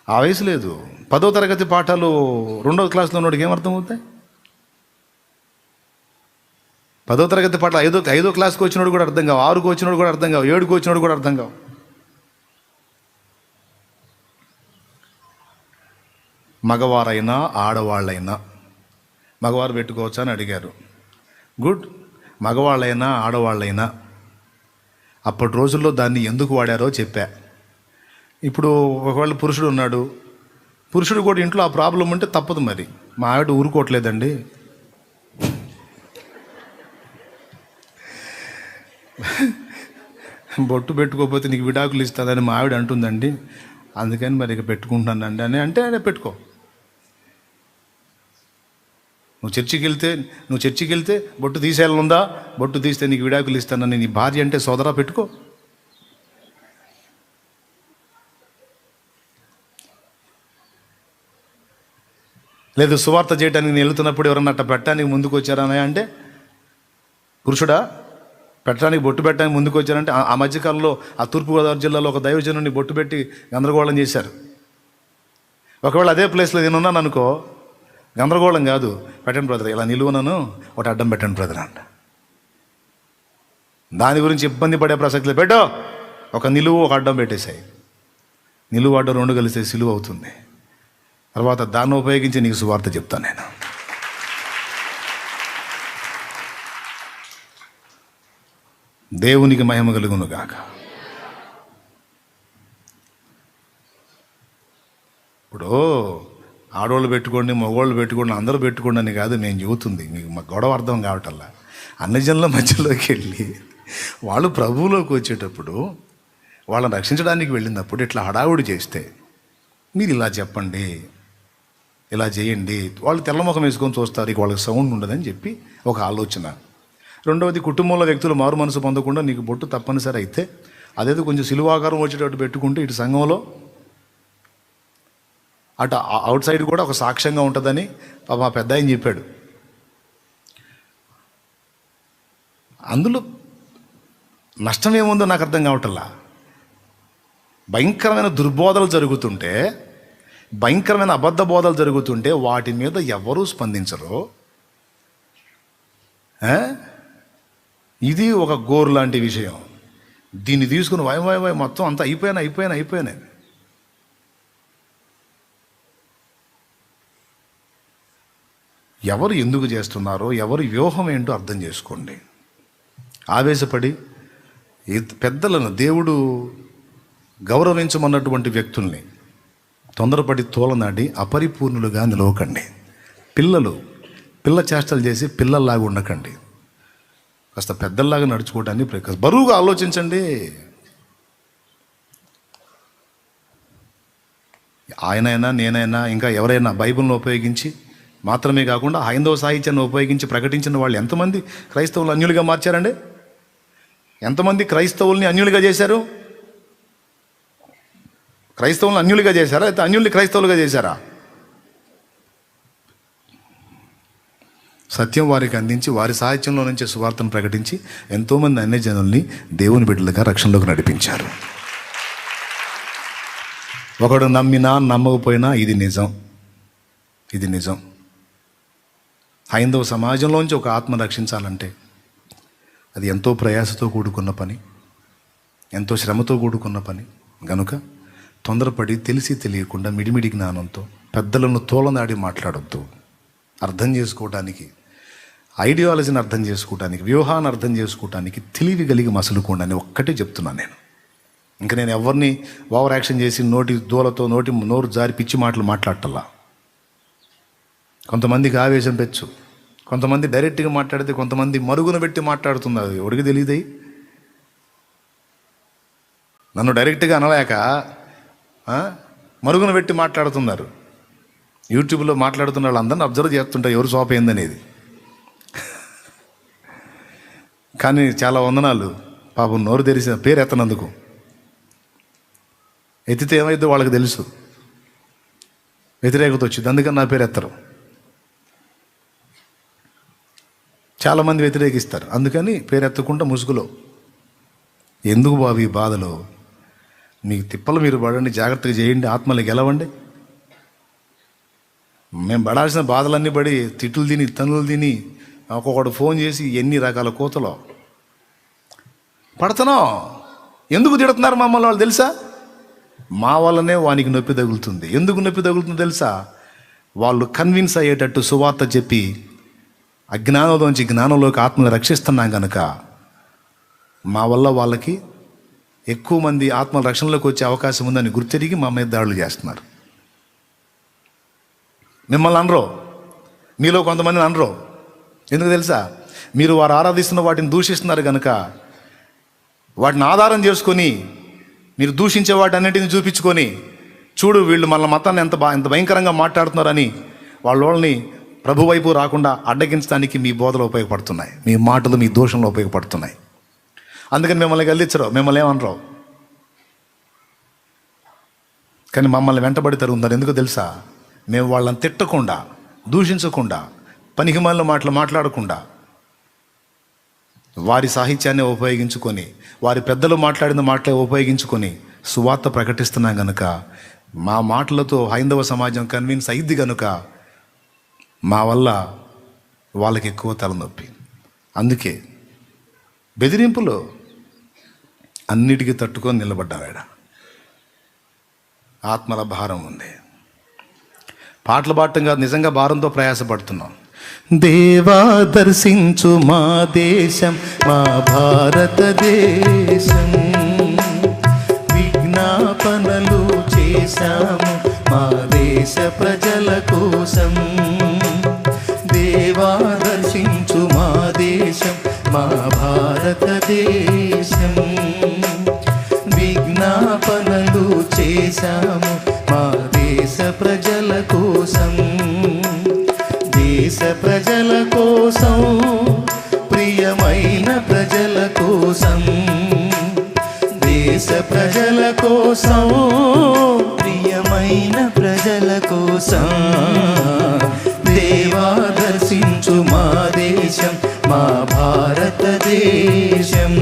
ఆ వయసు లేదు. 10వ తరగతి పాఠాలు 2వ క్లాస్లో ఉన్నోడికి ఏమర్థం అవుతాయి? 10వ తరగతి పాఠాలు 5వ క్లాస్కి వచ్చినోడు కూడా అర్థం కావు, 6కు వచ్చినోడు కూడా అర్థం కావు, 7కు వచ్చినోడు కూడా అర్థం కావు. మగవారైనా ఆడవాళ్ళైనా, మగవారు పెట్టుకోవచ్చా అని అడిగారు. గుడ్. మగవాళ్ళైనా ఆడవాళ్ళైనా అప్పటి రోజుల్లో దాన్ని ఎందుకు వాడారో చెప్పా. ఇప్పుడు ఒకవేళ పురుషుడు ఉన్నాడు, పురుషుడు కూడా ఇంట్లో ఆ ప్రాబ్లం ఉంటే తప్పదు. మరి మా ఆవిడ ఊరుకోవట్లేదండి, బొట్టు పెట్టుకోకపోతే నీకు విడాకులు ఇస్తుందని మా ఆవిడ అంటుందండి, అందుకని మరి ఇక పెట్టుకుంటానండి అని అంటే పెట్టుకో. నువ్వు చర్చికి వెళ్తే బొట్టు తీసేయాలనుందా? బొట్టు తీస్తే నీకు విడాకులు ఇస్తానని నీ భార్య అంటే సోదరా పెట్టుకో. లేదు సువార్త చేయడానికి నేను వెళ్తున్నప్పుడు ఎవరన్నా అట్ట పెట్టడానికి ముందుకు వచ్చారని అంటే, పురుషుడా పెట్టడానికి బొట్టు పెట్టడానికి ముందుకు వచ్చారంటే, ఆ మధ్యకాలంలో ఆ తూర్పుగోదావరి జిల్లాలో ఒక దైవజనుడిని బొట్టు పెట్టి గందరగోళం చేశారు. ఒకవేళ అదే ప్లేస్లో నేను ఉన్నాను అనుకో, గందరగోళం కాదు, పెట్టండి బ్రదర్, ఇలా నిలువనను ఒకటి అడ్డం పెట్టండి బ్రదర్ అంట. దాని గురించి ఇబ్బంది పడే ప్రసక్తి పెట్టో, ఒక నిలువు ఒక అడ్డం పెట్టేశాయి. నిలువు అడ్డం 2 కలిస్తే సిలువ అవుతుంది. తర్వాత దాన్ని ఉపయోగించి నీకు సువార్త చెప్తాను నేను. దేవునికి మహిమ కలుగును గాక. ఇప్పుడు ఆడవాళ్ళు పెట్టుకోండి, మగవాళ్ళు పెట్టుకోండి, అందరూ పెట్టుకోండి అని కాదు నేను చెబుతుంది. మీకు మా గొడవ అర్థం కావటల్లా. అన్ని జనుల మధ్యలోకి వెళ్ళి వాళ్ళు ప్రభువులోకి వచ్చేటప్పుడు వాళ్ళని రక్షించడానికి వెళ్ళినప్పుడు ఇట్లా హడావుడి చేస్తే, మీరు ఇలా చెప్పండి, ఇలా చేయండి, వాళ్ళు తెల్లముఖం వేసుకొని చూస్తారు, ఇక వాళ్ళకి సౌండ్ ఉండదని చెప్పి ఒక ఆలోచన. రెండవది, కుటుంబంలో వ్యక్తులు మారు మనసు పొందకుండా నీకు బొట్టు తప్పనిసరి అయితే అదేదో కొంచెం సిలువాకారం వచ్చేటట్టు పెట్టుకుంటే ఇటు సంఘంలో అటు అవుట్ సైడ్ కూడా ఒక సాక్ష్యంగా ఉంటుందని మా పెద్ద ఆయన చెప్పాడు. అందులో నష్టం ఏముందో నాకు అర్థం కావటల్లా. భయంకరమైన దుర్బోధలు జరుగుతుంటే, భయంకరమైన అబద్ధ బోధలు జరుగుతుంటే వాటి మీద ఎవరూ స్పందించరు. ఇది ఒక గోరు లాంటి విషయం. దీన్ని తీసుకుని వాయి మొత్తం అంతా అయిపోయినాయి. ఎవరు ఎందుకు చేస్తున్నారో, ఎవరి వ్యూహం ఏంటో అర్థం చేసుకోండి. ఆవేశపడి పెద్దలను, దేవుడు గౌరవించమన్నటువంటి వ్యక్తుల్ని తొందరపడి తోలనాడి అపరిపూర్ణులుగా నిలవకండి. పిల్ల చేష్టలు చేసి పిల్లల్లాగా ఉండకండి. కాస్త పెద్దల్లాగా నడుచుకోవడానికి బరువుగా ఆలోచించండి. ఆయనైనా నేనైనా ఇంకా ఎవరైనా బైబిల్ను ఉపయోగించి మాత్రమే కాకుండా హైందవ సాహిత్యాన్ని ఉపయోగించి ప్రకటించిన వాళ్ళు ఎంతమంది క్రైస్తవులు అన్యులుగా మార్చారండి? ఎంతమంది క్రైస్తవుల్ని అన్యులుగా చేశారు? క్రైస్తవులను అన్యులుగా చేశారా, అయితే అన్యుల్ని క్రైస్తవులుగా చేశారా? సత్యం వారికి అందించి వారి సాహిత్యంలో నుంచి సువార్తను ప్రకటించి ఎంతోమంది అన్యజనుల్ని దేవుని బిడ్డలుగా రక్షణలోకి నడిపించారు. ఒకడు నమ్మినా నమ్మకపోయినా ఇది నిజం. హైందవ సమాజంలోంచి ఒక ఆత్మ రక్షించాలంటే అది ఎంతో ప్రయాసతో కూడుకున్న పని, ఎంతో శ్రమతో కూడుకున్న పని. గనుక తొందరపడి తెలిసి తెలియకుండా మిడిమిడి జ్ఞానంతో పెద్దలను తోలనాడి మాట్లాడొద్దు. అర్థం చేసుకోవడానికి, ఐడియాలజీని అర్థం చేసుకోవడానికి, వ్యూహాన్ని అర్థం చేసుకోవడానికి తెలివి కలిగి మసలుకోండి అని ఒక్కటే చెప్తున్నాను నేను. ఇంకా నేను ఎవరిని ఓవర్ యాక్షన్ చేసి నోరు జారి పిచ్చి మాటలు మాట్లాడటల్లా. కొంతమందికి ఆవేశం పెచ్చు, కొంతమంది డైరెక్ట్గా మాట్లాడితే, కొంతమంది మరుగున పెట్టి మాట్లాడుతున్నారు. ఎవరికి తెలియదు. నన్ను డైరెక్ట్గా అనలేక మరుగున పెట్టి మాట్లాడుతున్నారు. యూట్యూబ్లో మాట్లాడుతున్న వాళ్ళందరినీ అబ్జర్వ్ చేస్తుంటారు ఎవరు సోప ఏందనేది. కానీ చాలా వందనాలు పాపం నోరు తెరిసిన పేరు ఎత్తనందుకు. ఎత్తితే ఏమైందో వాళ్ళకి తెలుసు, వ్యతిరేకత వచ్చింది, అందుకని నా పేరు ఎత్తరు. చాలామంది వ్యతిరేకిస్తారు, అందుకని పేరు ఎత్తకుండా ముసుగులో. ఎందుకు బాబు ఈ బాధలో? మీకు తిప్పలు మీరు పడండి, జాగ్రత్తగా చేయండి, ఆత్మలు గెలవండి. మేము పడాల్సిన బాధలన్నీ పడి తిట్లు తిని తన్నులు తిని ఒక్కొక్కడు ఫోన్ చేసి ఎన్ని రకాల కోతలో పడుతున్నాం. ఎందుకు తిడుతున్నారు మమ్మల్ని వాళ్ళు తెలుసా? మా వల్లనే వానికి నొప్పి తగులుతుంది. ఎందుకు నొప్పి తగులుతుందో తెలుసా? వాళ్ళు కన్విన్స్ అయ్యేటట్టు సువార్త చెప్పి అజ్ఞానంలోంచి జ్ఞానంలోకి ఆత్మను రక్షిస్తున్నాం కనుక మా వల్ల వాళ్ళకి ఎక్కువ మంది ఆత్మల రక్షణలోకి వచ్చే అవకాశం ఉందని గుర్తెరిగి మా మీద దాడులు చేస్తున్నారు. మిమ్మల్ని అనరో, మీలో కొంతమందిని అనరో. ఎందుకు తెలుసా? మీరు వారు ఆరాధిస్తున్న వాటిని దూషిస్తున్నారు కనుక వాటిని ఆధారం చేసుకొని మీరు దూషించే వాటి అన్నింటిని చూపించుకొని, చూడు వీళ్ళు మన మతాన్ని ఎంత భయంకరంగా మాట్లాడుతున్నారని వాళ్ళని ప్రభు వైపు రాకుండా అడ్డగించడానికి మీ బోధలు ఉపయోగపడుతున్నాయి, మీ మాటలు మీ దోషంలో ఉపయోగపడుతున్నాయి. అందుకని మిమ్మల్ని గల్లించరు, మిమ్మల్ని ఏమనరు. కానీ మమ్మల్ని వెంటబడి తరుగుతున్నారు. ఎందుకు తెలుసా? మేము వాళ్ళని తిట్టకుండా, దూషించకుండా, పనికిమాలిన మాటలు మాట్లాడకుండా వారి సాహిత్యాన్ని ఉపయోగించుకొని, వారి పెద్దలు మాట్లాడిన మాటలే ఉపయోగించుకొని సువార్త ప్రకటిస్తున్నాం కనుక మా మాటలతో హైందవ సమాజం కన్విన్స్ అయ్యిద్ది కనుక మా వల్ల వాళ్ళకి ఎక్కువ తలనొప్పి. అందుకే బెదిరింపులు అన్నిటికీ తట్టుకొని నిలబడ్డావాడ. ఆత్మల భారం ఉంది. పాటలు పాడటం కాదు, నిజంగా భారంతో ప్రయాసపడుతున్నాం. దేవా దర్శించు మా దేశం, మా భారతదేశం. విజ్ఞాపనలు చేశాము మా దేశ ప్రజల కోసం. దేవా దర్శించు మా దేశం, మా భారతదేశం. విజ్ఞాపనలు చేశాము మా దేశ ప్రజల కోసం, దేశ ప్రజల కోసం, ప్రియమైన ప్రజల కోసం, దేశ ప్రజల కోసం, ప్రియమైన ప్రజల కోసం. దేవా దర్శించు మా దేశం, మా భారతదేశం.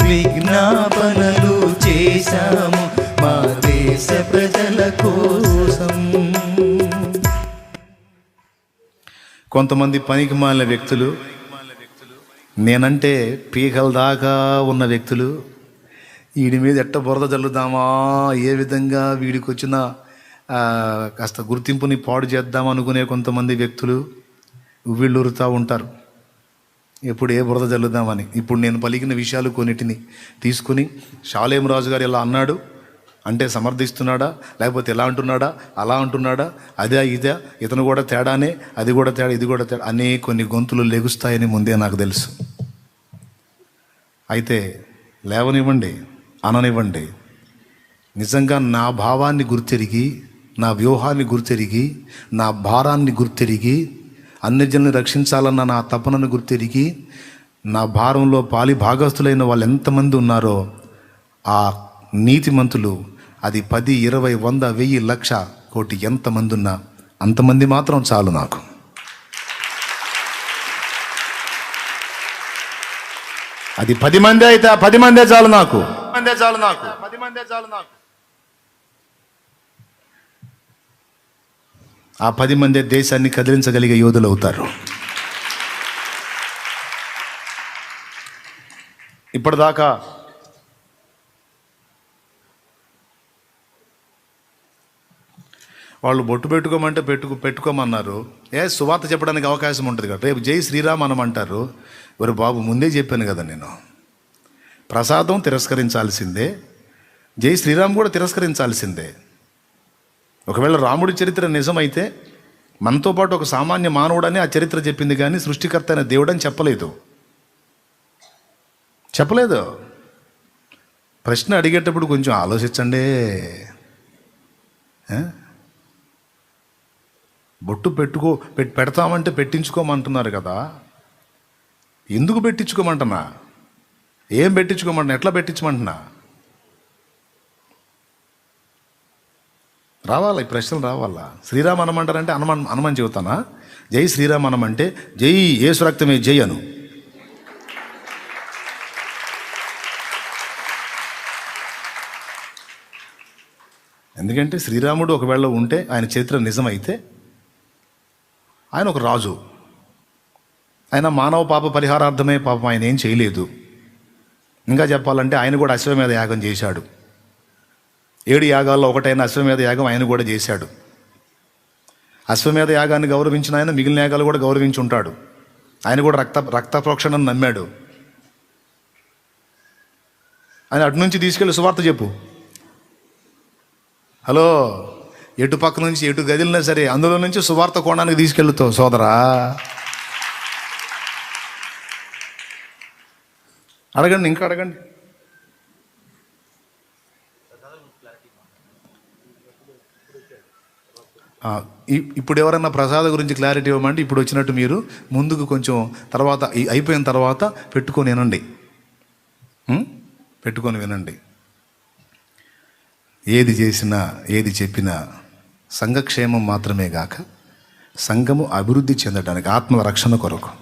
విజ్ఞాపనలు చేశాము మా దేశ ప్రజల కోసం. కొంతమంది పనికి మాలిన వ్యక్తులు, నేనంటే పీకల దాకా ఉన్న వ్యక్తులు, వీడి మీద ఎట్ట బురద జల్లుదామా, ఏ విధంగా వీడికి వచ్చిన కాస్త గుర్తింపుని పాడు చేద్దాం అనుకునే కొంతమంది వ్యక్తులు వీళ్ళురుతూ ఉంటారు, ఎప్పుడు ఏ బురద జల్లుదామని. ఇప్పుడు నేను పలికిన విషయాలు కొన్నిటిని తీసుకుని షాలేం రాజు గారు ఇలా అన్నాడు అంటే సమర్థిస్తున్నాడా, లేకపోతే ఎలా అంటున్నాడా, అలా అంటున్నాడా, అదే ఇదే, ఇతను కూడా తేడానే, అది కూడా తేడా, ఇది కూడా తేడా అనే కొన్ని గొంతులు లెగుస్తాయని ముందే నాకు తెలుసు. అయితే లేవనివ్వండి, అననివ్వండి. నిజంగా నా భావాన్ని గుర్తెరిగి, నా వ్యూహాన్ని గుర్తెరిగి, నా భారాన్ని గుర్తెరిగి, అన్ని జనులను రక్షించాలన్న నా తపనను గుర్తెరిగి, నా భారంలో పాలి భాగస్తులైన వాళ్ళు ఎంతమంది ఉన్నారో ఆ నీతిమంతులు, అది 10, 20, 100, 1000, 1,00,000, కోటి ఎంతమంది ఉన్నా అంతమంది మాత్రం చాలు నాకు. అది 10 మంది అయితే ఆ 10 మందే చాలు నాకు. 10 మందే చాలు నాకు. ఆ 10 మందే దేశాన్ని కదిలించగలిగే యోధులు అవుతారు. ఇప్పటిదాకా వాళ్ళు బొట్టు పెట్టుకోమంటే పెట్టుకోమన్నారు. సువార్త చెప్పడానికి అవకాశం ఉంటుంది కదా, రేపు జై శ్రీరామ్ అనమంటారు. మరి బాబు ముందే చెప్పాను కదా నేను, ప్రసాదం తిరస్కరించాల్సిందే, జై శ్రీరామ్ కూడా తిరస్కరించాల్సిందే. ఒకవేళ రాముడి చరిత్ర నిజమైతే మనతో పాటు ఒక సామాన్య మానవుడని ఆ చరిత్ర చెప్పింది, కానీ సృష్టికర్త అయిన దేవుడని చెప్పలేదు. ప్రశ్న అడిగేటప్పుడు కొంచెం ఆలోచించండి. బొట్టు పెడతామంటే పెట్టించుకోమంటున్నారు కదా, ఎందుకు పెట్టించుకోమంటున్నా, ఏం పెట్టించుకోమంటున్నా, ఎట్లా పెట్టించమంటున్నా? రావాలా, ఈ ప్రశ్నలు రావాలా. శ్రీరామ్ అనమంటారంటే అనమని చెబుతానా? జై శ్రీరామ్ అనమంటే జై యేసు రక్తమే జై అను. ఎందుకంటే శ్రీరాముడు ఒకవేళ ఉంటే, ఆయన చరిత్ర నిజమైతే, ఆయన ఒక రాజు, ఆయన మానవ పాప పరిహారార్థమే పాపం ఆయన ఏం చేయలేదు. ఇంకా చెప్పాలంటే ఆయన కూడా అశ్వమేధ యాగం చేశాడు. 7 యాగాల్లో ఒకటైన అశ్వమేధ యాగం ఆయన కూడా చేశాడు. అశ్వమేధ యాగాన్ని గౌరవించిన ఆయన మిగిలిన యాగాలు కూడా గౌరవించి ఉంటాడు. ఆయన కూడా రక్త ప్రోక్షణను నమ్మాడు. ఆయన అటు నుంచి తీసుకెళ్ళి సువార్త చెప్పు. హలో, ఎటు పక్క నుంచి ఎటు గదిలినా సరే అందులో నుంచి సువార్త కోణానికి తీసుకెళ్తావు సోదరా. అడగండి, ఇంకా అడగండి. ఇప్పుడు ఎవరన్నా ప్రసాద గురించి క్లారిటీ ఇవ్వమంటే ఇప్పుడు వచ్చినట్టు మీరు ముందుకు కొంచెం తర్వాత అయిపోయిన తర్వాత పెట్టుకొని వినండి. ఏది చేసినా ఏది చెప్పినా సంఘక్షేమం మాత్రమే గాక సంఘము అభివృద్ధి చెందడానికి, ఆత్మ రక్షణ కొరకు,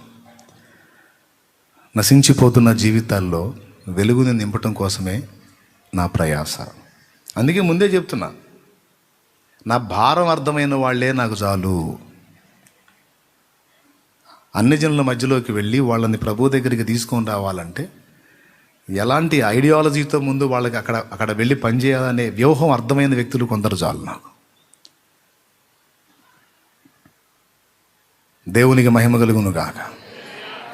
నశించిపోతున్న జీవితాల్లో వెలుగుని నింపటం కోసమే నా ప్రయాస. అందుకే ముందే చెప్తున్నా, నా భారం అర్థమైన వాళ్ళే నాకు చాలు. అన్ని జనుల మధ్యలోకి వెళ్ళి వాళ్ళని ప్రభు దగ్గరికి తీసుకొని రావాలంటే ఎలాంటి ఐడియాలజీతో ముందు వాళ్ళకి అక్కడ వెళ్ళి పనిచేయాలనే వ్యూహం అర్థమైన వ్యక్తులు కొందరు చాలు నాకు. దేవునికి మహిమ కలుగును గాక.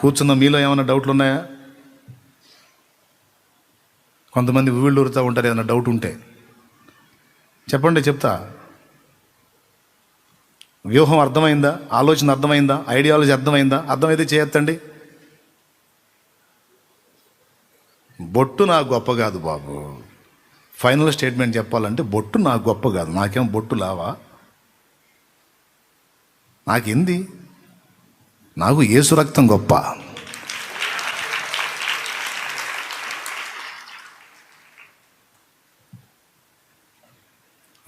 కూర్చున్న మీలో ఏమైనా డౌట్లు ఉన్నాయా? కొంతమంది ఊళ్ళూరుతూ ఉంటారు, ఏమైనా డౌట్ ఉంటే చెప్పండి, చెప్తా. వ్యూహం అర్థమైందా? ఆలోచన అర్థమైందా? ఐడియాలజీ అర్థమైందా? అర్థమైతే చేయొద్దండి. బొట్టు నాకు గొప్ప కాదు బాబు, ఫైనల్ స్టేట్మెంట్ చెప్పాలంటే బొట్టు నాకు గొప్ప కాదు. నాకేం బొట్టు లావా? నాకేంది? నాకు యేసు రక్తం గొప్ప.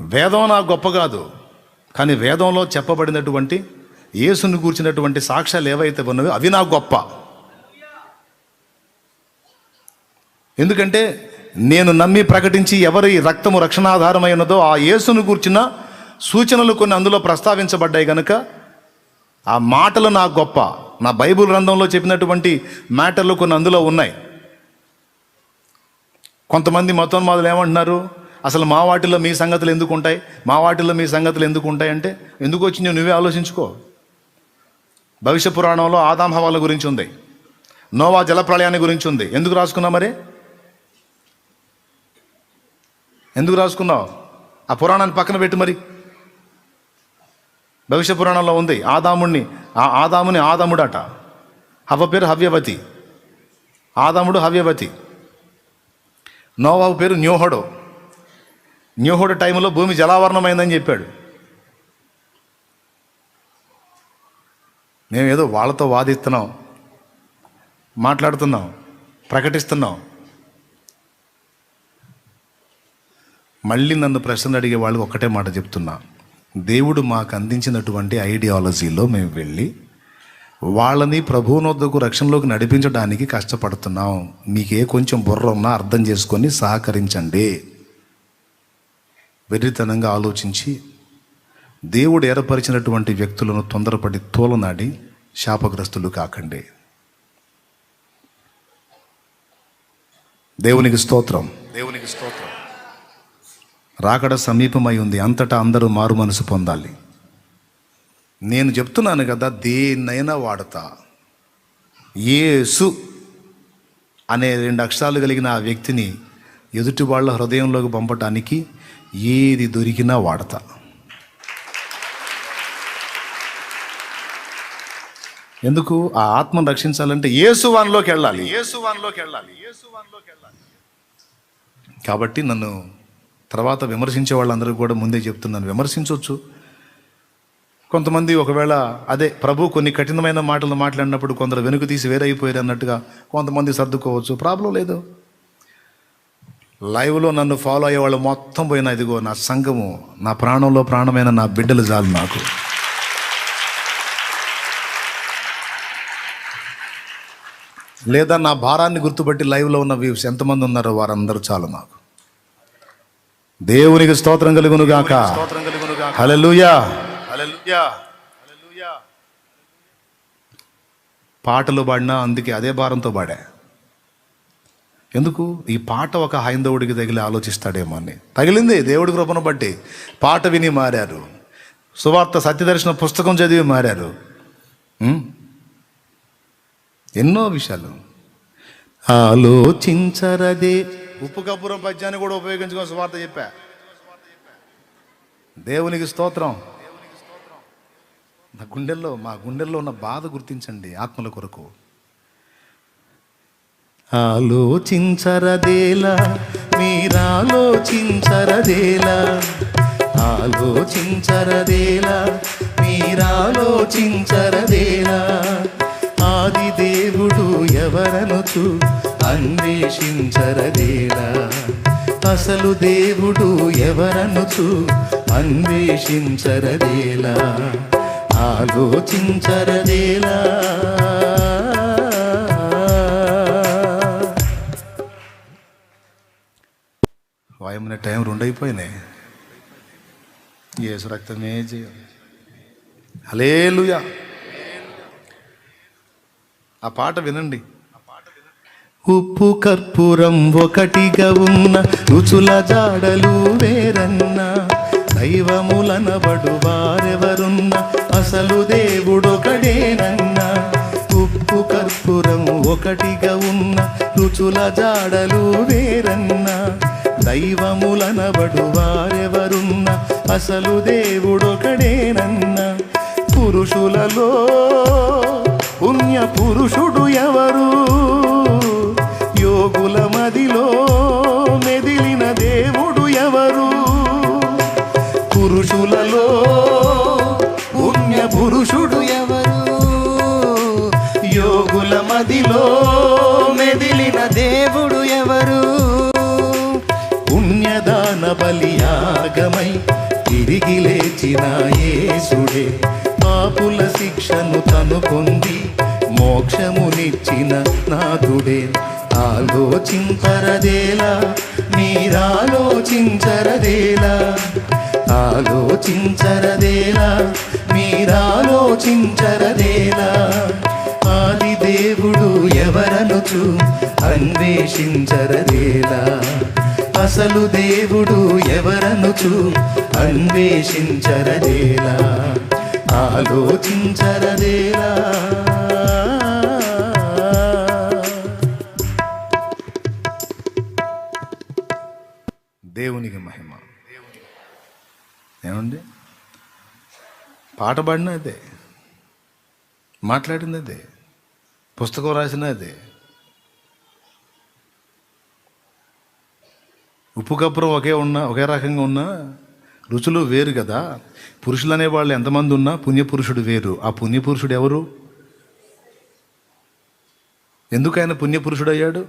వేదం నాకు గొప్ప కాదు, కానీ వేదంలో చెప్పబడినటువంటి యేసుని కూర్చున్నటువంటి సాక్ష్యాలు ఏవైతే ఉన్నాయో అవి నాకు గొప్ప. ఎందుకంటే నేను నమ్మి ప్రకటించి ఎవరి రక్తము రక్షణాధారమై ఉన్నదో ఆ యేసును కూర్చున్న సూచనలు కొన్ని అందులో ప్రస్తావించబడ్డాయి కనుక ఆ మాటలు నాకు గొప్ప. నా బైబిల్ గ్రంథంలో చెప్పినటువంటి మ్యాటర్లు కొన్ని అందులో ఉన్నాయి. కొంతమంది మతోన్మాదులు ఏమంటున్నారు, అసలు మా వాటిల్లో మీ సంగతులు ఎందుకు ఉంటాయి, మా వాటిల్లో మీ సంగతులు ఎందుకు ఉంటాయి అంటే, ఎందుకు వచ్చిందో నువ్వే ఆలోచించుకో. భవిష్య పురాణంలో ఆదాం హవ్వల గురించి ఉంది, నోవా జలప్రళయాన్ని గురించి ఉంది. ఎందుకు రాసుకున్నావు మరి? ఎందుకు రాసుకున్నావు? ఆ పురాణాన్ని పక్కన పెట్టి మరి. భవిష్య పురాణంలో ఉంది ఆదాముని ఆదాముడట, హవ్వ పేరు హవ్యవతి, ఆదాముడు హవ్యవతి. నోవాహు పేరు న్యూహోడు టైంలో భూమి జలావరణమైందని చెప్పాడు. మేమేదో వాళ్ళతో వాదిస్తున్నాం, మాట్లాడుతున్నాం, ప్రకటిస్తున్నాం. మళ్ళీ నన్ను ప్రశ్నలు అడిగే వాళ్ళకి ఒక్కటే మాట చెప్తున్నా, దేవుడు మాకు అందించినటువంటి ఐడియాలజీలో మేము వెళ్ళి వాళ్ళని ప్రభువునొద్దకు రక్షణలోకి నడిపించడానికి కష్టపడుతున్నాం. మీకే కొంచెం బుర్ర ఉన్నా అర్థం చేసుకొని సహకరించండి. వెర్రితనంగా ఆలోచించి దేవుడు ఏర్పరిచినటువంటి వ్యక్తులను తొందరపడి తోలనాడి శాపగ్రస్తులు కాకండి. దేవునికి స్తోత్రం. రాకడ సమీపమై ఉంది, అంతటా అందరూ మారు మనసు పొందాలి. నేను చెప్తున్నాను కదా, దేన్నైనా వాడతా. యేసు అనే 2 అక్షరాలు కలిగిన ఆ వ్యక్తిని ఎదుటి వాళ్ళ హృదయంలోకి పంపటానికి ఏది దొరికినా వాడతా. ఎందుకు? ఆ ఆత్మను రక్షించాలంటే యేసు వానిలోకి వెళ్ళాలి. కాబట్టి నన్ను తర్వాత విమర్శించే వాళ్ళందరూ కూడా ముందే చెప్తున్నాను, విమర్శించవచ్చు. కొంతమంది ఒకవేళ అదే ప్రభు కొన్ని కఠినమైన మాటలు మాట్లాడినప్పుడు కొందరు వెనుక తీసి వేరైపోయారు అన్నట్టుగా కొంతమంది సర్దుకోవచ్చు, ప్రాబ్లం లేదు. లైవ్లో నన్ను ఫాలో అయ్యే వాళ్ళు మొత్తం పోయినా, ఇదిగో నా సంఘము, నా ప్రాణంలో ప్రాణమైన నా బిడ్డలు చాలు నాకు. లేదా నా భారాన్ని గుర్తుపట్టి లైవ్లో ఉన్న వ్యూస్ ఎంతమంది ఉన్నారో వారందరూ చాలు నాకు. దేవునికి స్తోత్రం కలుగును గాక. హల్లెలూయా. పాటలు పాడినా అందుకే అదే భారంతో పాడా. ఎందుకు? ఈ పాట ఒక హైందవుడికి తగిలి ఆలోచిస్తాడేమో అని. తగిలింది దేవుడి కృపను బట్టి. పాట విని మారారు, సువార్త సత్యదర్శన పుస్తకం చదివి మారారు. ఎన్నో విషయాలు ఆలోచించరదే. ఉప్పు కప్పురం పద్యాన్ని కూడా ఉపయోగించుకొని సువార్త చెప్పా. దేవునికి స్తోత్రం. మా గుండెల్లో ఉన్న బాధ గుర్తించండి ఆత్మల కొరకు. ఆలోచించరదేలా మీరాలోచించరదేలా, ఆలోచించరదేలా మీరాలోచించరదేలా. ఆది దేవుడు ఎవరనుచు అన్వేషించరదేలా, అసలు దేవుడు ఎవరనుచు అన్వేషించరదేలా, ఆలోచించరదేలా. వాయమైన టైం 2 అయిపోయినాయి. యేసు రక్తమే చేయాలి. హల్లెలూయా. ఆ పాట వినండి. ఉప్పు కర్పూరం ఒకటిగా ఉన్న రుచుల జాడలు వేరన్న, దైవములనబడు వారెవరున్న అసలు దేవుడొకడేనన్న. ఉప్పు కర్పూరం ఒకటిగా ఉన్న రుచుల జాడలు వేరన్న, దైవములనబడు వారెవరున్న అసలు దేవుడొకడేనన్న. పురుషులలో పుణ్య పురుషుడు ఎవరు, యోగుల మదిలో మెదిలిన దేవుడు యోగుల మదిలో మెదిలిన దేవుడు ఎవరు? పుణ్యదాన బలియాగమై తిరిగి లేచిన యేసుడే, పాపుల శిక్షను తను పొంది మోక్షమునిచ్చిన నాథుడే. ఆలోచించరదేలా మీరాలోచించరదేలా, ఆలోచించరదేలా మీరాలోచించరదేలా. ఆది దేవుడు ఎవరనుచు అన్వేషించరదేలా, అసలు దేవుడు ఎవరనుచు అన్వేషించరదేలా, ఆలోచించరదేలా. దేవునికి మహిమ. ఏమండి, పాట పాడిన అదే, మాట్లాడింది అదే, పుస్తకం రాసిన అదే. ఉప్పు కప్పురం ఒకే రకంగా ఉన్నా రుచులు వేరు కదా. పురుషులు అనేవాళ్ళు ఎంతమంది ఉన్నా పుణ్యపురుషుడు వేరు. ఆ పుణ్యపురుషుడు ఎవరు? ఎందుకు ఆయన పుణ్యపురుషుడు అయ్యాడు?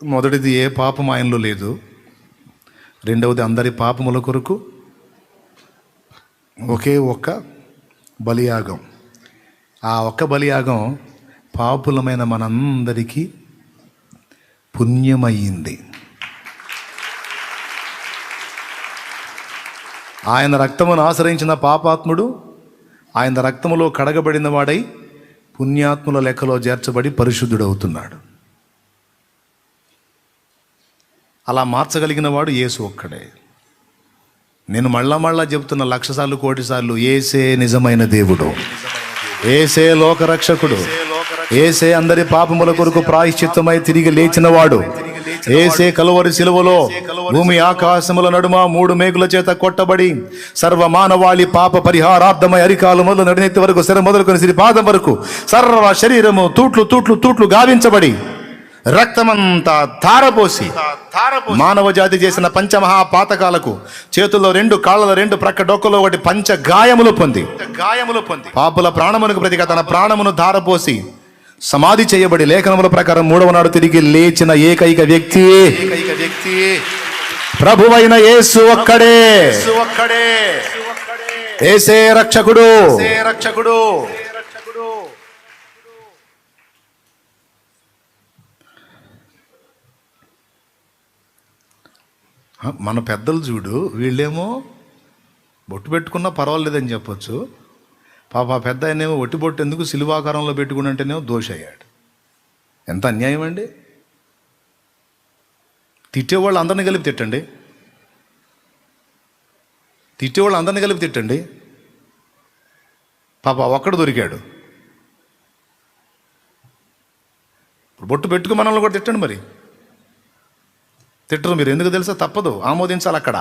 మొదటిది, ఏ పాపం ఆయనలో లేదు. రెండవది, అందరి పాపముల కొరకు ఒకే ఒక్క బలియాగం. ఆ ఒక్క బలియాగం పాపులమైన మనందరికీ పుణ్యమయ్యింది. ఆయన రక్తమును ఆశ్రయించిన పాపాత్ముడు ఆయన రక్తములో కడగబడిన వాడై పుణ్యాత్ముల లెక్కలో చేర్చబడి పరిశుద్ధుడవుతున్నాడు. అలా మార్చగలిగిన వాడు యేసు ఒక్కడే. నేను మళ్ళా చెబుతున్న 1,00,000 సార్లు 1,00,000 సార్లు, యేసే నిజమైన దేవుడు, యేసే లోకరక్షకుడు, యేసే అందరి పాపముల కొరకు ప్రాయశ్చిత్తమై తిరిగి లేచినవాడు, యేసే కలువరి శిలువలో భూమి ఆకాశముల నడుమ 3 మేకుల చేత కొట్టబడి సర్వ మానవాళి పాప పరిహారార్థమై అరికాలు మొదలు నడినెత్తి వరకు శర మొదలుకొని సిరి పాదం వరకు సర్వ శరీరము తూట్లు గావించబడి రక్తమంతా ధారపోసి మానవ జాతి చేసిన పంచమహాపాతకాలకు చేతుల్లో 2, కాళ్ళలో 2, ప్రక్క డొక్కలో 1 పంచ గాయములు పొంది పాపుల ప్రాణమునకు ప్రతిగా తన ప్రాణమును ధారపోసి సమాధి చేయబడి లేఖనముల ప్రకారం 3వ నాడు తిరిగి లేచిన ఏకైక వ్యక్తి ప్రభువైన యేసు ఒక్కడే. యేసే రక్షకుడు. మన పెద్దలు చూడు, వీళ్ళేమో బొట్టు పెట్టుకున్నా పర్వాలేదని చెప్పొచ్చు. పాప పెద్ద ఆయనేమో ఒట్టి బొట్టు ఎందుకు సిలువాకారంలో పెట్టుకుని అంటేనేమో దోష అయ్యాడు. ఎంత అన్యాయం అండి. తిట్టేవాళ్ళు అందరిని కలిపి తిట్టండి, తిట్టేవాళ్ళు అందరిని కలిపి తిట్టండి. పాప ఒక్కడు దొరికాడు, బొట్టు పెట్టుకు మనల్ని కూడా తిట్టండి. మరి తిట్టరు మీరు, ఎందుకు తెలుసా? తప్పదు, ఆమోదించాలి అక్కడ.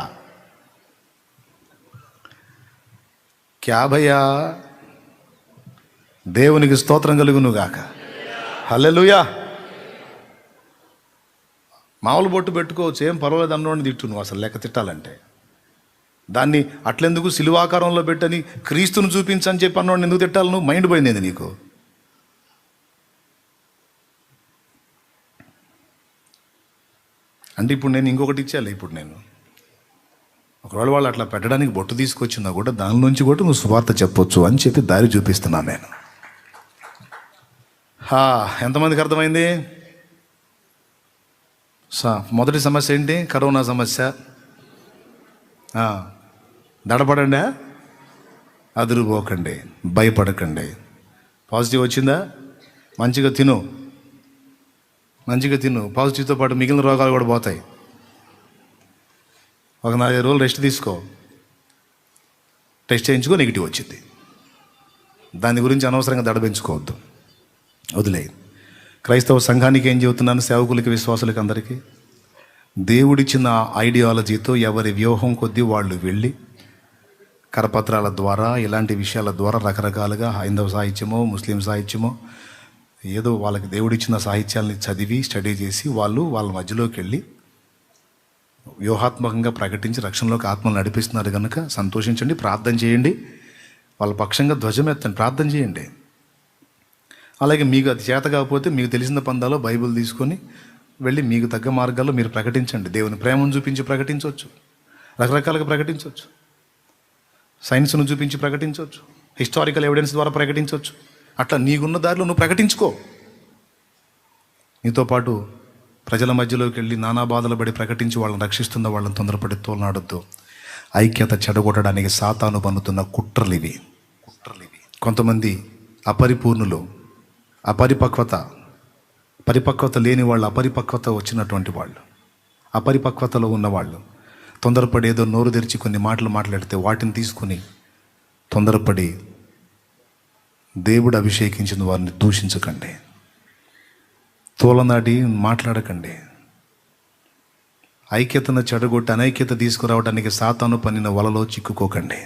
క్యా భయ్యా, దేవునికి స్తోత్రం కలుగును గాక. హల్లెలూయా. మామూలు బొట్టు పెట్టుకోవచ్చు, ఏం పర్వాలేదు అన్నోడిని తిట్టు నువ్వు అసలు లెక్క తిట్టాలంటే. దాన్ని అట్లెందుకు సిలువాకారంలో పెట్టని క్రీస్తును చూపించని చెప్పి అన్నోడిని ఎందుకు తిట్టాలి నువ్వు? మైండ్ పోయింది నీకు. అంటే ఇప్పుడు నేను ఇంకొకటి ఇచ్చాలి. ఇప్పుడు నేను ఒకవేళ వాళ్ళు అట్లా పెట్టడానికి బొట్టు తీసుకొచ్చినా కూడా దానిలోంచి కూడా నువ్వు సువార్త చెప్పొచ్చు అని చెప్పి దారి చూపిస్తున్నాను నేను. ఎంతమందికి అర్థమైంది? మొదటి సమస్య ఏంటి? కరోనా సమస్య. దడపడండి, అదిరిపోకండి, భయపడకండి. పాజిటివ్ వచ్చిందా? మంచిగా తిను, పాజిటివ్తో పాటు మిగిలిన రోగాలు కూడా పోతాయి. ఒక 4-5 రోజులు రెస్ట్ తీసుకో, టెస్ట్ చేయించుకో, నెగిటివ్ వచ్చింది. దాని గురించి అనవసరంగా దడబెంచుకోవద్దు, వదిలే. క్రైస్తవ సంఘానికి ఏం చెబుతున్నాను, సేవకులకి, విశ్వాసులకి, అందరికీ దేవుడిచ్చిన ఐడియాలజీతో ఎవరి వ్యూహం కొద్దీ వాళ్ళు వెళ్ళి కరపత్రాల ద్వారా ఇలాంటి విషయాల ద్వారా రకరకాలుగా హైందవ సాహిత్యమో ముస్లిం సాహిత్యమో ఏదో వాళ్ళకి దేవుడిచ్చిన సాహిత్యాలని చదివి స్టడీ చేసి వాళ్ళు వాళ్ళ మధ్యలోకి వెళ్ళి వ్యూహాత్మకంగా ప్రకటించి రక్షణలోకి ఆత్మలు నడిపిస్తున్నారు కనుక సంతోషించండి, ప్రార్థన చేయండి. వాళ్ళ పక్షంగా ధ్వజం ఎత్తండి, ప్రార్థన చేయండి. అలాగే మీకు అది చేత కాకపోతే మీకు తెలిసిన పందాలో బైబిల్ తీసుకొని వెళ్ళి మీకు తగ్గ మార్గాల్లో మీరు ప్రకటించండి. దేవుని ప్రేమను చూపించి ప్రకటించవచ్చు, రకరకాలుగా ప్రకటించవచ్చు, సైన్స్ను చూపించి ప్రకటించవచ్చు, హిస్టారికల్ ఎవిడెన్స్ ద్వారా ప్రకటించవచ్చు. అట్లా నీకున్న దారిలో నువ్వు ప్రకటించుకో. నీతో పాటు ప్రజల మధ్యలోకి వెళ్ళి నానా బాధలు పడి ప్రకటించి వాళ్ళని రక్షిస్తున్న వాళ్ళని తొందరపడి తోలనాడొద్దు. ఐక్యత చెడగొట్టడానికి సాతాను పన్నుతున్న కుట్రలు ఇవి. కొంతమంది అపరిపూర్ణులు, పరిపక్వత లేని వాళ్ళు, అపరిపక్వత వచ్చినటువంటి వాళ్ళు, అపరిపక్వతలో ఉన్నవాళ్ళు తొందరపడి ఏదో నోరు తెరిచి కొన్ని మాటలు మాట్లాడితే వాటిని తీసుకుని తొందరపడి దేవుడు అభిషేకించిన వారిని దూషించకండి, తోలనాడి మాట్లాడకండి. ఐక్యతను చెడగొట్టి అనైక్యత తీసుకురావడానికి సాతాను పన్నిన వలలో చిక్కుకోకండి.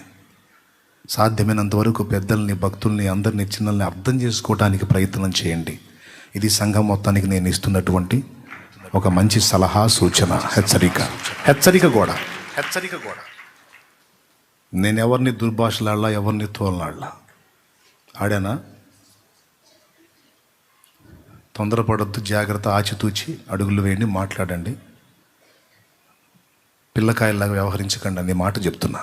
సాధ్యమైనంత వరకు పెద్దల్ని, భక్తుల్ని, అందరినీ, చిన్నల్ని అర్థం చేసుకోవడానికి ప్రయత్నం చేయండి. ఇది సంఘం మొత్తానికి నేను ఇస్తున్నటువంటి ఒక మంచి సలహా, సూచన, హెచ్చరిక కూడా. నేను ఎవరిని దుర్భాషలాడలా, ఎవరిని తోలనాడలా. ఆడానా? తొందరపడొద్దు, జాగ్రత్త, ఆచితూచి అడుగులు వేయండి, మాట్లాడండి. పిల్లకాయల్లాగా వ్యవహరించకండి అనే మాట చెప్తున్నా.